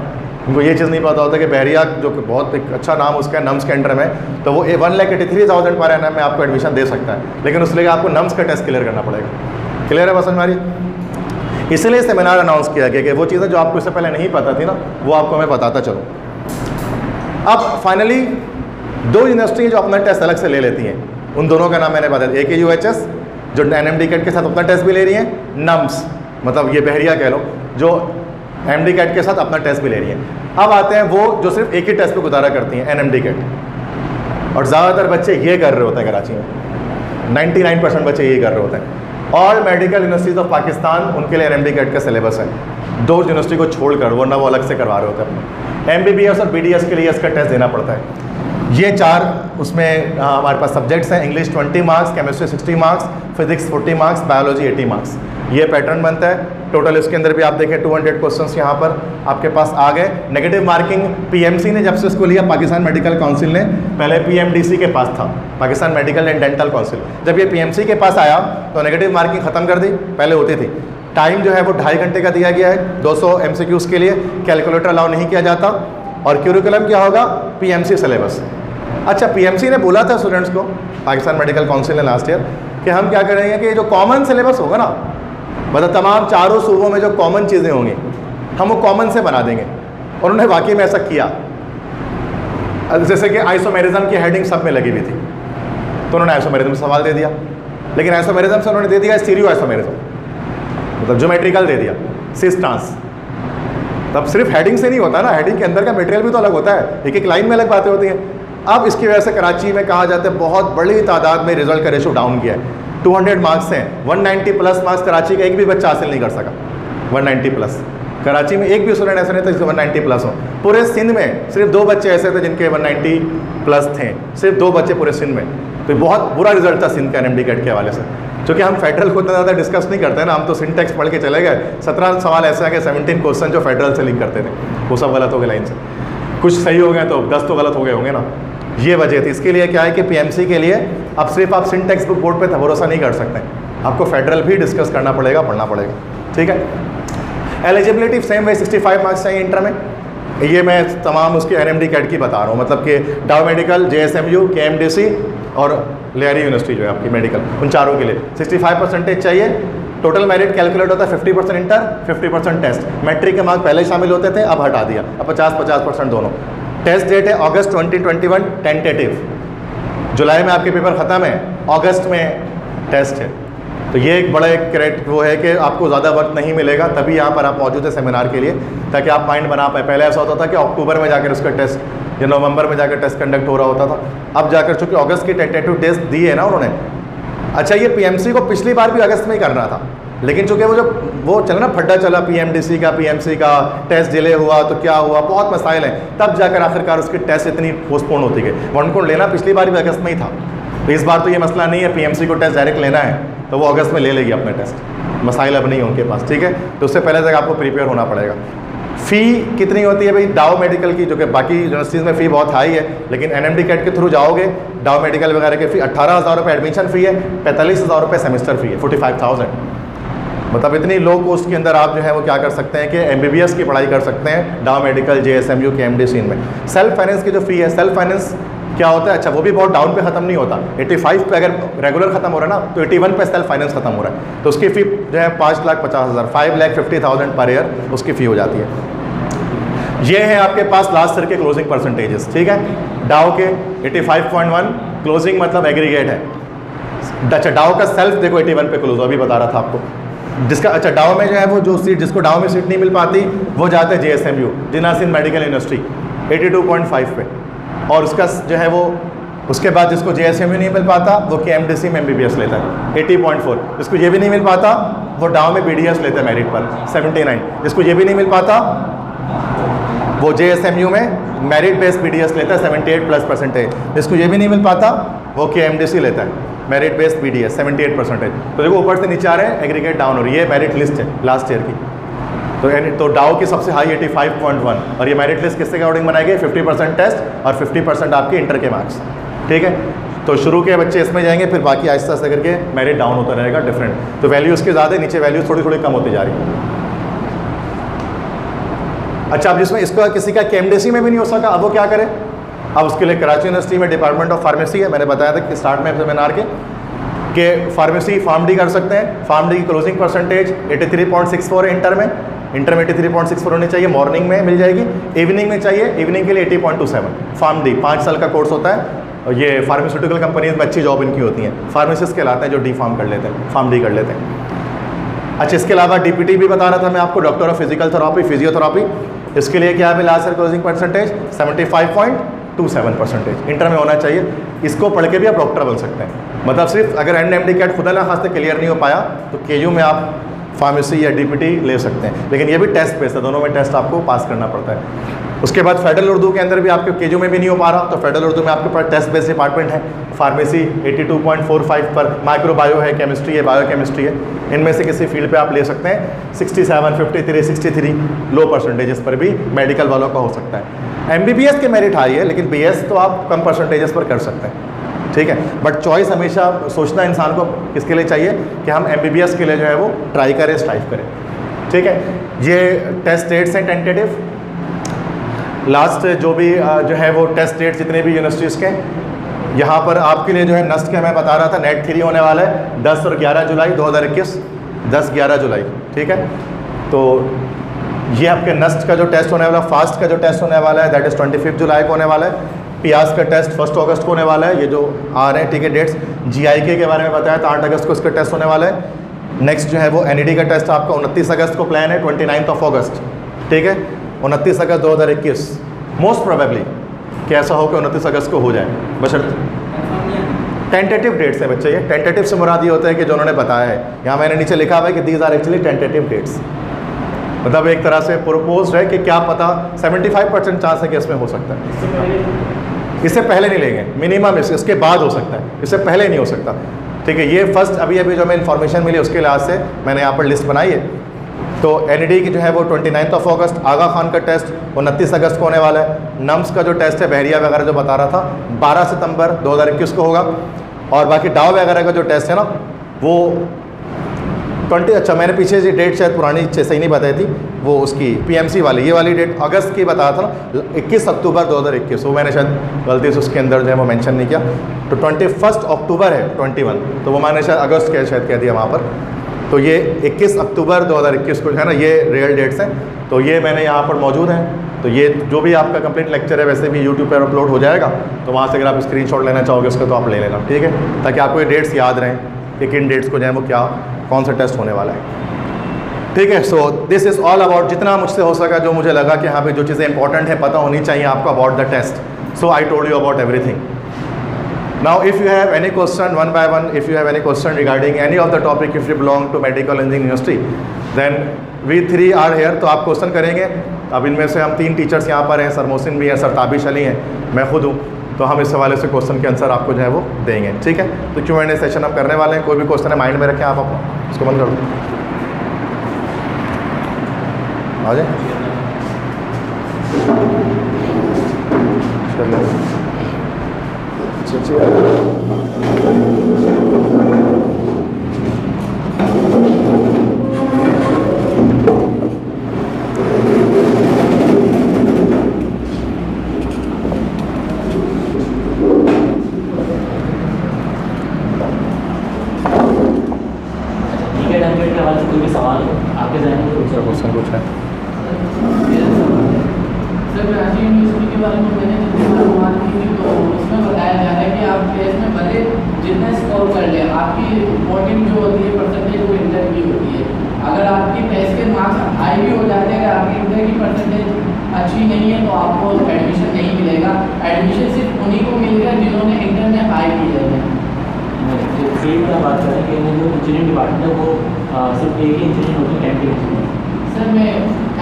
उनको ये चीज़ नहीं पता होता कि बहरिया जो कि बहुत एक अच्छा नाम उसका नम्स के अंडर में, तो वो 1,83,000 पर एनम में आपको एडमिशन दे सकता है, लेकिन उसके लिए आपको नम्स का टेस्ट क्लियर करना पड़ेगा। क्लियर है बस हमारी? इसलिए सेमिनार अनाउंस किया गया कि वो चीज़ें जो आपको इससे पहले नहीं पता थी ना, वो आपको मैं बताता चलूँ। अब फाइनली 2 यूनिवर्सिटी जो अपना टेस्ट अलग से ले लेती हैं, उन दोनों का नाम मैंने बता दिया। एक है UHS जो NMD कैट के साथ अपना टेस्ट भी ले रही है, नम्स मतलब ये बहरिया कह लो जो MD कैट के साथ अपना टेस्ट भी ले रही है। अब आते हैं वो जो सिर्फ एक ही टेस्ट पे गुजारा करती हैं, NMD कैट, और ज़्यादातर बच्चे ये कर रहे होते हैं कराची में, 99% बच्चे ये कर रहे होते हैं। All medical universities of Pakistan उनके लिए NMD कैट का सिलेबस है, 2 यूनिवर्सिटी को छोड़कर, वरना वो अलग से करवा रहे होते हैं अपने। MBBS और BDS के लिए इसका टेस्ट देना पड़ता है। ये 4 उसमें हमारे पास सब्जेक्ट्स हैं, English 20 marks, chemistry 60 marks, physics 40 marks, biology 80 marks. ये पैटर्न बनता है टोटल। इसके अंदर भी आप देखें 200 क्वेश्चंस यहाँ पर आपके पास आ गए। नेगेटिव मार्किंग PMC ने जब से इसको लिया, पाकिस्तान मेडिकल काउंसिल ने, पहले PMDC के पास था, Pakistan medical and dental council, जब ये PMC के पास आया तो नेगेटिव मार्किंग ख़त्म कर दी, पहले होती थी। टाइम जो है वो 2.5 घंटे का दिया गया है 200 MCQs के लिए, कैलकुलेटर अलाउ नहीं किया जाता, और क्यूरिकुलम क्या होगा, PMC सिलेबस। अच्छा PMC ने बोला था स्टूडेंट्स को, पाकिस्तान मेडिकल काउंसिल ने लास्ट ईयर, कि हम क्या करेंगे कि जो कॉमन सिलेबस होगा ना, मतलब तमाम चारों सूबों में जो कॉमन चीज़ें होंगी हम वो कॉमन से बना देंगे। और उन्होंने वाकई में ऐसा किया। जैसे कि आइसोमेरिज्म की हेडिंग सब में लगी हुई थी, तो उन्होंने आइसोमेरिज्म सवाल दे दिया, लेकिन आइसोमेरिज्म से उन्होंने दे दिया स्टीरियो आइसोमेरिज्म, मतलब ज्योमेट्रिकल दे दिया, सिस ट्रांस। तब सिर्फ हेडिंग से नहीं होता ना, हेडिंग के अंदर का मटेरियल भी तो अलग होता है, एक एक लाइन में अलग बातें होती हैं। अब इसकी वजह से कराची में कहा जाता है बहुत बड़ी तादाद में रिजल्ट का रेशो डाउन किया है। 200 मार्क्स हैं, 190 प्लस मार्क्स कराची का एक भी बच्चा हासिल नहीं कर सका। 190 प्लस कराची में एक भी स्टूडेंट ऐसा नहीं था जिसके 190 प्लस हो। पूरे सिंध में सिर्फ 2 बच्चे ऐसे थे जिनके 190 प्लस थे, सिर्फ 2 बच्चे पूरे सिंध में। तो बहुत बुरा रिजल्ट था सिंध का NMD कैट के हवाले से। क्योंकि हम फेडरल को इतना ज़्यादा डिस्कस नहीं करते ना, हम तो सिंटेक्स पढ़ के चले गए, 17 सवाल ऐसे आ गए, 17 क्वेश्चन जो फेडरल से लिंक करते थे, वो सब गलत हो गए लाइन से। कुछ सही हो गए तो 10 तो गलत हो गए होंगे ना, ये वजह थी। इसके लिए क्या है कि PMC के लिए अब सिर्फ आप सिंटेक्स बुक बोर्ड पे भरोसा नहीं कर सकते, आपको फेडरल भी डिस्कस करना पड़ेगा, पढ़ना पड़ेगा, ठीक है। एलिजिबिलिटी सेम वे 65 मार्क्स चाहिए इंटर में। ये मैं तमाम उसकी NMD कैट की बता रहा हूँ, मतलब कि डाउ मेडिकल, JSMU, KMDC और लेहरी यूनिवर्सिटी जो है आपकी मेडिकल, उन चारों के लिए 65% चाहिए। टोटल मेरिट कैलकुलेट होता है 50% इंटर, 50% टेस्ट। मैट्रिक के मार्क पहले शामिल होते थे, अब हटा दिया, अब 50-50% दोनों। टेस्ट डेट है अगस्त 2021 टेंटेटिव, जुलाई में आपके पेपर ख़त्म है, अगस्त में टेस्ट है। तो ये एक बड़ा एक वो है कि आपको ज़्यादा वक्त नहीं मिलेगा, तभी यहाँ पर आप मौजूद है सेमिनार के लिए, ताकि आप माइंड बना पाए। पहले ऐसा होता था कि अक्टूबर में जाकर उसका टेस्ट या नवंबर में जाकर टेस्ट कंडक्ट हो रहा होता था, अब जाकर चूँकि अगस्त की टेंटेटिव टेस्ट दी है ना उन्होंने। अच्छा ये PMC को पिछली बार भी अगस्त में ही करना था, लेकिन चूँकि वो चला ना, फड्डा चला PMDC का, PMC का टेस्ट डिले हुआ तो क्या हुआ, बहुत मसाइल हैं, तब जाकर आखिरकार उसकी टेस्ट इतनी पोस्टपोन होती गई। उनको लेना पिछली बार भी अगस्त में ही था, तो इस बार तो ये मसला नहीं है, PMC को टेस्ट डायरेक्ट लेना है तो वो अगस्त में ले लेगी अपना टेस्ट, मसाइल अब नहीं है उनके पास, ठीक है। तो उससे पहले तक आपको प्रिपेयर होना पड़ेगा। फ़ी कितनी होती है भाई डाउ मेडिकल की, जो कि बाकी यूनिवर्सिटीज़ में फ़ी बहुत हाई है, लेकिन NMD कैट के थ्रू जाओगे, डाउ मेडिकल वगैरह की फ़ी 18,000 रुपये एडमिशन फ़ी है, 45,000 रुपये सेमेस्टर फ़ी है, 45,000। मतलब इतनी लो कॉस्ट के अंदर आप जो है वो क्या कर सकते हैं कि MBBS की पढ़ाई कर सकते हैं डाउ मेडिकल, JSMU, KMDC में। सेल्फ फाइनेंस की जो फ़ी है, सेल्फ फाइनेंस क्या होता है, अच्छा वो भी बहुत डाउन पे ख़त्म नहीं होता, 85 पे अगर रेगुलर ख़त्म हो रहा है ना, तो 81 पे सेल्फ फाइनेंस ख़त्म हो रहा है, तो उसकी फ़ी जो है 5,50,000, 5,50,000 पर ईयर उसकी फ़ी हो जाती है। ये है आपके पास लास्ट ईयर के क्लोजिंग परसेंटेजेस, ठीक है। डाउ के 85.1 क्लोजिंग मतलब एग्रीगेट है। अच्छा डाउ का सेल्फ देखो 81 पे क्लोज, अभी बता रहा था आपको, जिसका अच्छा डाउ में जो है वो जो सीट जिसको डाउ में सीट नहीं मिल पाती वो जाते हैं JSMU जिन्ना सिंह मेडिकल यूनिवर्सिटी 82.5 पे, और उसका जो है वो उसके बाद जिसको JSMU नहीं मिल पाता वो KMDC में MBBS लेता है 80.4, जिसको ये भी नहीं मिल पाता वो डाउ में BDS लेता है मेरिट पर 79, जिसको ये भी नहीं मिल पाता वो JSMU में मेरिट बेस्ड BDS लेता है 78+%, जिसको ये भी नहीं मिल पाता वो KMDC लेता है मेरिट बेस्ड BDS 78%। तो देखो ऊपर से नीचे आ रहे हैं, एग्रीगेट डाउन हो रही है, ये मेरिट लिस्ट है लास्ट ईयर की। तो डाउ की सबसे हाई 85.1, और ये मेरिट लिस्ट किसके अकॉर्डिंग बनाई गई, 50% टेस्ट और 50% आपके इंटर के मार्क्स, ठीक है। तो शुरू के बच्चे इसमें जाएंगे, फिर बाकी आहिस्ता आहिस्ता करके मेरिट डाउन होता रहेगा डिफरेंट। तो वैल्यू उसके ज़्यादा, नीचे वैल्यू थोड़ी थोड़ी कम होती जा रही है। अच्छा, अब जिसमें इसको किसी का KMDC में भी नहीं हो सका, अब वो क्या करे? अब उसके लिए कराची यूनिवर्सिटी में डिपार्टमेंट ऑफ फार्मेसी है, मैंने बताया था कि स्टार्ट में सेमिनार के फार्मेसी फार्म डी कर सकते हैं। फार्म डी की क्लोजिंग परसेंटेज 83.64 है इंटर में 83.64 होनी चाहिए, मॉर्निंग में मिल जाएगी, इवनिंग में चाहिए, इवनिंग के लिए 80.27। फार्म डी 5 साल का कोर्स होता है, और ये फार्मास्यूटिकल कंपनीज में अच्छी जॉब इनकी होती हैं, फार्मासिस्ट कहलाते हैं जो डी फार्म कर लेते हैं, फार्म डी कर लेते हैं। अच्छा, इसके अलावा DPT भी बता रहा था मैं आपको, doctor of physical therapy, physiotherapy, इसके लिए क्या है last year closing percentage 75.27% inter में होना चाहिए। इसको पढ़ के भी आप डॉक्टर बन सकते हैं, मतलब सिर्फ अगर NMD कैट खुदा ना खास्ते क्लियर नहीं हो पाया तो KU में आप फार्मेसी या DPT ले सकते हैं, लेकिन ये भी टेस्ट बेस्ड है, दोनों में टेस्ट आपको पास करना पड़ता है। उसके बाद फेडरल उर्दू के अंदर भी आपके KU में भी नहीं हो पा रहा, तो फेडरल उर्दू में आपके पास टेस्ट बेस्ड डिपार्टमेंट है। फार्मेसी 82.45 पर, माइक्रोबायो है, केमिस्ट्री है, बायोकेमिस्ट्री है, इनमें से किसी फील्ड पे आप ले सकते हैं। 67, 53, 63 लो परसेंटेजेस पर भी मेडिकल वालों का हो सकता है। MBBS के मेरिट हाई है, लेकिन BS तो आप कम परसेंटेजेस पर कर सकते हैं, ठीक है। बट चॉइस हमेशा सोचना इंसान को किसके लिए चाहिए कि हम MBBS के लिए जो है वो ट्राई करें, स्ट्राइव करें, ठीक है। ये टेस्ट डेट्स हैं टेंटेटिव, लास्ट जो भी जो है वो टेस्ट डेट जितने भी यूनिवर्सिटीज़ के, यहाँ पर आपके लिए जो है नस्ट के मैं बता रहा था, नेट 3 होने वाला है 10 और 11 जुलाई 2021, 10-11 जुलाई, ठीक है। तो ये आपके नस्ट का जो टेस्ट होने वाला, फास्ट का जो टेस्ट होने वाला है दैट इज़ 25 जुलाई को होने वाला है। पियाज का टेस्ट 1 अगस्त को होने वाला है, ये जो आ रहे हैं, ठीक है, डेट्स। GIK के बारे में बताया था 8 अगस्त को इसका टेस्ट होने वाला है। नेक्स्ट जो है वो NED का टेस्ट आपका 29 अगस्त को प्लान है, 29 अगस्त, ठीक है, 29 अगस्त 2021 मोस्ट प्रोबेबली कि ऐसा हो कि 29 अगस्त को हो जाए, बशर्ते टेंटेटिव डेट्स हैं बच्चे। ये टेंटेटिव से मुराद ये होता है कि जो उन्होंने बताया है, यहाँ मैंने नीचे लिखा हुआ है कि these are actually tentative dates, मतलब एक तरह से प्रपोज है कि क्या पता 75% चांस है कि इसमें हो सकता है। इससे पहले नहीं लेंगे, मिनिमम इसके बाद हो सकता है, इससे पहले नहीं हो सकता, ठीक है। ये फर्स्ट अभी जो हमें इन्फॉर्मेशन मिली उसके लिहाज से मैंने यहाँ पर लिस्ट बनाई है। तो NED की जो है वो 29 अगस्त, आगा खान का टेस्ट 29 अगस्त को होने वाला है। नम्स का जो टेस्ट है बहरिया वगैरह जो बता रहा था 12 सितंबर 2021 को होगा, और बाकी डाव वगैरह का जो टेस्ट है ना वो 20, अच्छा मैंने पीछे से डेट शायद पुरानी सही नहीं बताई थी, वो उसकी PMC वाली, ये वाली डेट अगस्त की बताया था ना, 21 अक्टूबर 2021, वो मैंने शायद गलती से उसके अंदर जो है वो मेंशन नहीं किया। तो 21 अक्टूबर है 21, तो वो मैंने शायद अगस्त के शायद कह दिया वहाँ पर। तो ये 21 अक्टूबर 2021 को है ना, ये रियल डेट्स हैं, तो ये मैंने यहाँ पर मौजूद हैं। तो ये जो भी आपका कंप्लीट लेक्चर है वैसे भी यूट्यूब पर अपलोड हो जाएगा, तो वहाँ से अगर आप स्क्रीनशॉट लेना चाहोगे उसका तो आप ले लेना, ठीक है, ताकि आपको ये डेट्स याद रहें कि किन डेट्स को जो है वो क्या कौन सा टेस्ट होने वाला है, ठीक है। So this is all about, जितना मुझसे हो सका, जो मुझे लगा कि यहाँ पे जो चीज़ें इंपॉर्टेंट है पता होनी चाहिए आपको about the test, so I told you about everything. Now if you have any question one by one, if you have any question regarding any of the topic, if you belong to medical engineering university, then we 3 are here, तो आप question करेंगे। अब इनमें से हम 3 teachers यहाँ पर हैं, सर मोहसिन भी हैं, सर ताबिश अली हैं, मैं खुद हूँ, तो हम इस हवाले से क्वेश्चन के आंसर आपको जो है वो देंगे, ठीक है। तो Q&A सेशन हम करने वाले हैं, कोई भी क्वेश्चन है माइंड में रखें आप अपना, इसको बंद कर दो, आ जाए। जितना स्कोर कर ले आपकी रिपोर्टिंग जो होती है परसेंटेज वो इंटर की होती है, अगर आपकी टेस्ट के मार्क्स हाई भी हो जाते हैं, अगर आपकी इंटर की परसेंटेज अच्छी नहीं है तो आपको एडमिशन नहीं मिलेगा। एडमिशन सिर्फ उन्हीं को मिलेगा जिन्होंने इंटर में हाई किया है। जो फील्ड का बात करें कि वो जो इंजीनियरिंग डिपार्टमेंट है वो सिर्फ एक ही इंजीनियर होती है, कैंपी इंजीनियर। सर मैं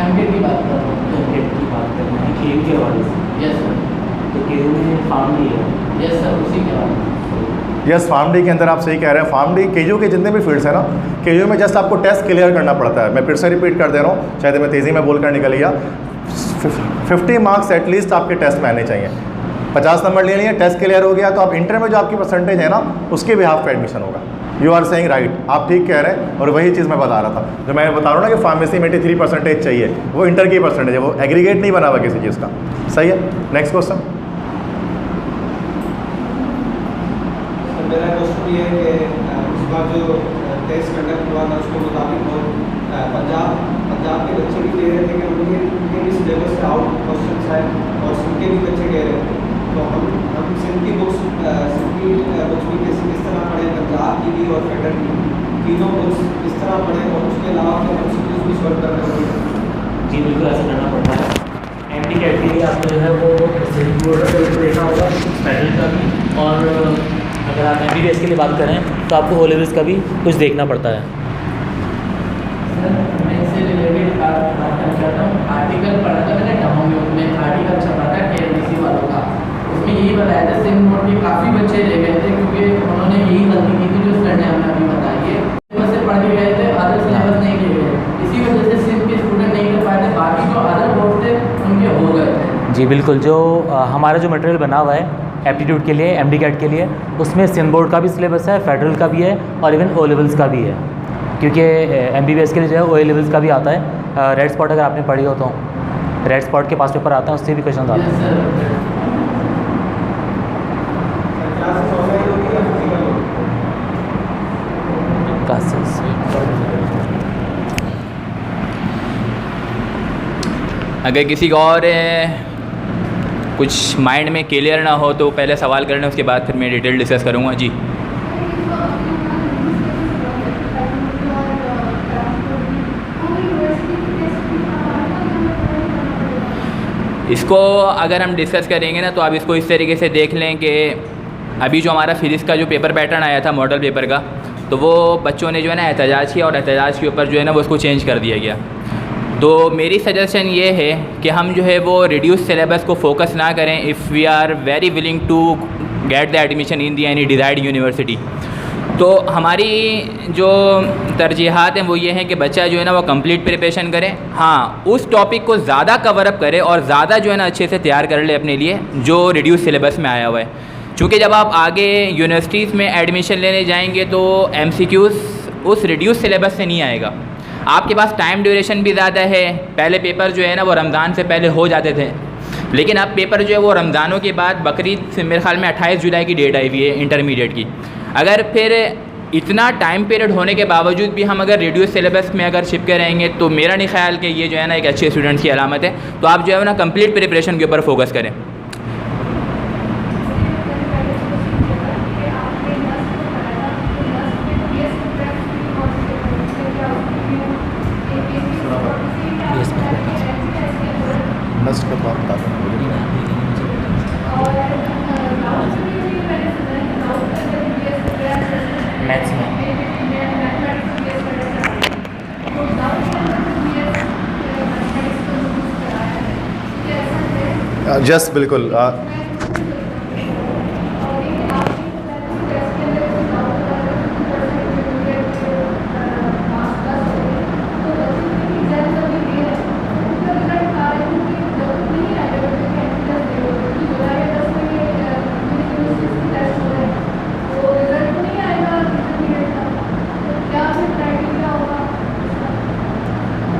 एमटेक की बात कर रहा हूँ। कैंपी की बात कर रहे हैं केयू के हवाले से। Yes sir. तो केयू में फार्म डी है। यस सर, उसी के हवाले से। यस, फार्म डी के अंदर आप सही कह रहे हैं। फार्म डी केयू के जितने भी फील्ड्स हैं ना, केयू में जस्ट आपको टेस्ट क्लियर करना पड़ता है। मैं फिर से रिपीट कर दे रहा हूँ, शायद मैं तेज़ी में बोलकर निकल गया। 50 मार्क्स एटलीस्ट आपके टेस्ट में आने चाहिए। 50 नंबर ले लिए, टेस्ट क्लियर हो गया, तो आप इंटर में जो आपकी परसेंटेज है ना, उसके बिहाफ पे एडमिशन होगा। यू आर सेइंग राइट, आप ठीक कह रहे हैं। और वही चीज़ मैं बता रहा था, जो मैं बता रहा हूँ ना कि फार्मेसी में 83% चाहिए, वो इंटर की परसेंटेज है, वो एग्रीगेट नहीं बना हुआ किसी चीज़ का। सही है। Next question. मेरा क्वेश्चन ये है कि इस बार जो टेस्ट कंडक्ट हुआ था उसके मुताबिक वो पंजाब के बच्चे भी कह रहे थे कि उनके भी सिलेबस से आउट क्वेश्चन आए और सिंध के भी बच्चे कह रहे थे। तो हम सिंध की बुक्स भी किस तरह पढ़ें, पंजाब की भी और फेडरल की तीनों बुक्स किस तरह पढ़ें, और उसके अलावा फिर MCQs भी सॉल्व करने होंगे। जी बिल्कुल ऐसा करना पड़ता है। एमडी कैट के लिए आपको जो है वो सिंध बोर्ड का पेपर देखना होगा, फेडरल का भी, और अगर आप MBBS के लिए बात करें तो आपको O लेवल्स का भी कुछ देखना पड़ता है। सर मैं इससे रिलेटेड बात करना चाहता हूँ। आर्टिकल पढ़ा था मैंने डमो में, उसमें आर्टिकल छपा था KLDC वालों का। उसमें यही बताया था सिंध बोर्ड के काफ़ी बच्चे रह गए थे क्योंकि उन्होंने यही गलती की थी जो सर ने हमें अभी बताई है। सिलेबस से पढ़ के गए थे, अदर सिलेबस नहीं किए गए, इसी वजह से सिंध के स्टूडेंट नहीं कर पाए थे। बाकी जो अदर बोर्ड थे उनके हो गए थे। जी बिल्कुल, जो हमारा जो मटेरियल बना हुआ है एप्टीट्यूड के लिए, एमडी कैट के लिए, उसमें सिंध बोर्ड का भी सिलेबस है, फेडरल का भी है, और इवन O लेवल्स का भी है। क्योंकि MBBS के लिए जो है O लेवल्स का भी आता है। रेड स्पॉट अगर आपने पढ़ी हो तो रेड स्पॉट के पास पेपर आता है, उससे भी क्वेश्चन आते हैं। क्लासेस ऑनलाइन होगी या फिजिकल होगी? क्लासेस अगर किसी को और कुछ माइंड में क्लियर ना हो तो पहले सवाल करना, उसके बाद फिर मैं डिटेल डिस्कस करूँगा। जी इसको अगर हम डिस्कस करेंगे ना, तो आप इसको इस तरीके से देख लें कि अभी जो हमारा फिजिक्स का जो पेपर पैटर्न आया था मॉडल पेपर का, तो वो बच्चों ने जो है ना एहतजाज किया, और एहतजाज के ऊपर जो है ना वो उसको चेंज कर दिया गया। तो मेरी सजेशन ये है कि हम जो है वो रिड्यूस सिलेबस को फोकस ना करें। If we are very willing to get the admission in the any desired university, तो हमारी जो तरजीहात हैं वो ये हैं कि बच्चा जो है ना वो कंप्लीट प्रिपरेशन करे। हाँ, उस टॉपिक को ज़्यादा कवर अप करे और ज़्यादा जो है ना अच्छे से तैयार कर ले अपने लिए जो रिड्यूस सिलेबस में आया हुआ है। चूँकि जब आप आगे यूनिवर्सिटीज़ में एडमिशन लेने जाएंगे तो MCQs उस रिड्यूस सिलेबस से नहीं आएगा। आपके पास टाइम ड्यूरेशन भी ज़्यादा है। पहले पेपर जो है ना वो रमज़ान से पहले हो जाते थे, लेकिन अब पेपर जो है वो रमज़ानों के बाद बकरीद से मेरे ख्याल में 28 जुलाई की डेट आई हुई है इंटरमीडिएट की। अगर फिर इतना टाइम पीरियड होने के बावजूद भी हम अगर रिड्यूस सिलेबस में अगर चिपके रहेंगे तो मेरा नहीं ख्याल कि ये जो है ना एक अच्छे स्टूडेंट्स की अलामत है। तो आप जो है ना कंप्लीट प्रिपरेशन के ऊपर फोकस करें। नस्ट का बात बता दें। मैथ्स में जस्ट बिल्कुल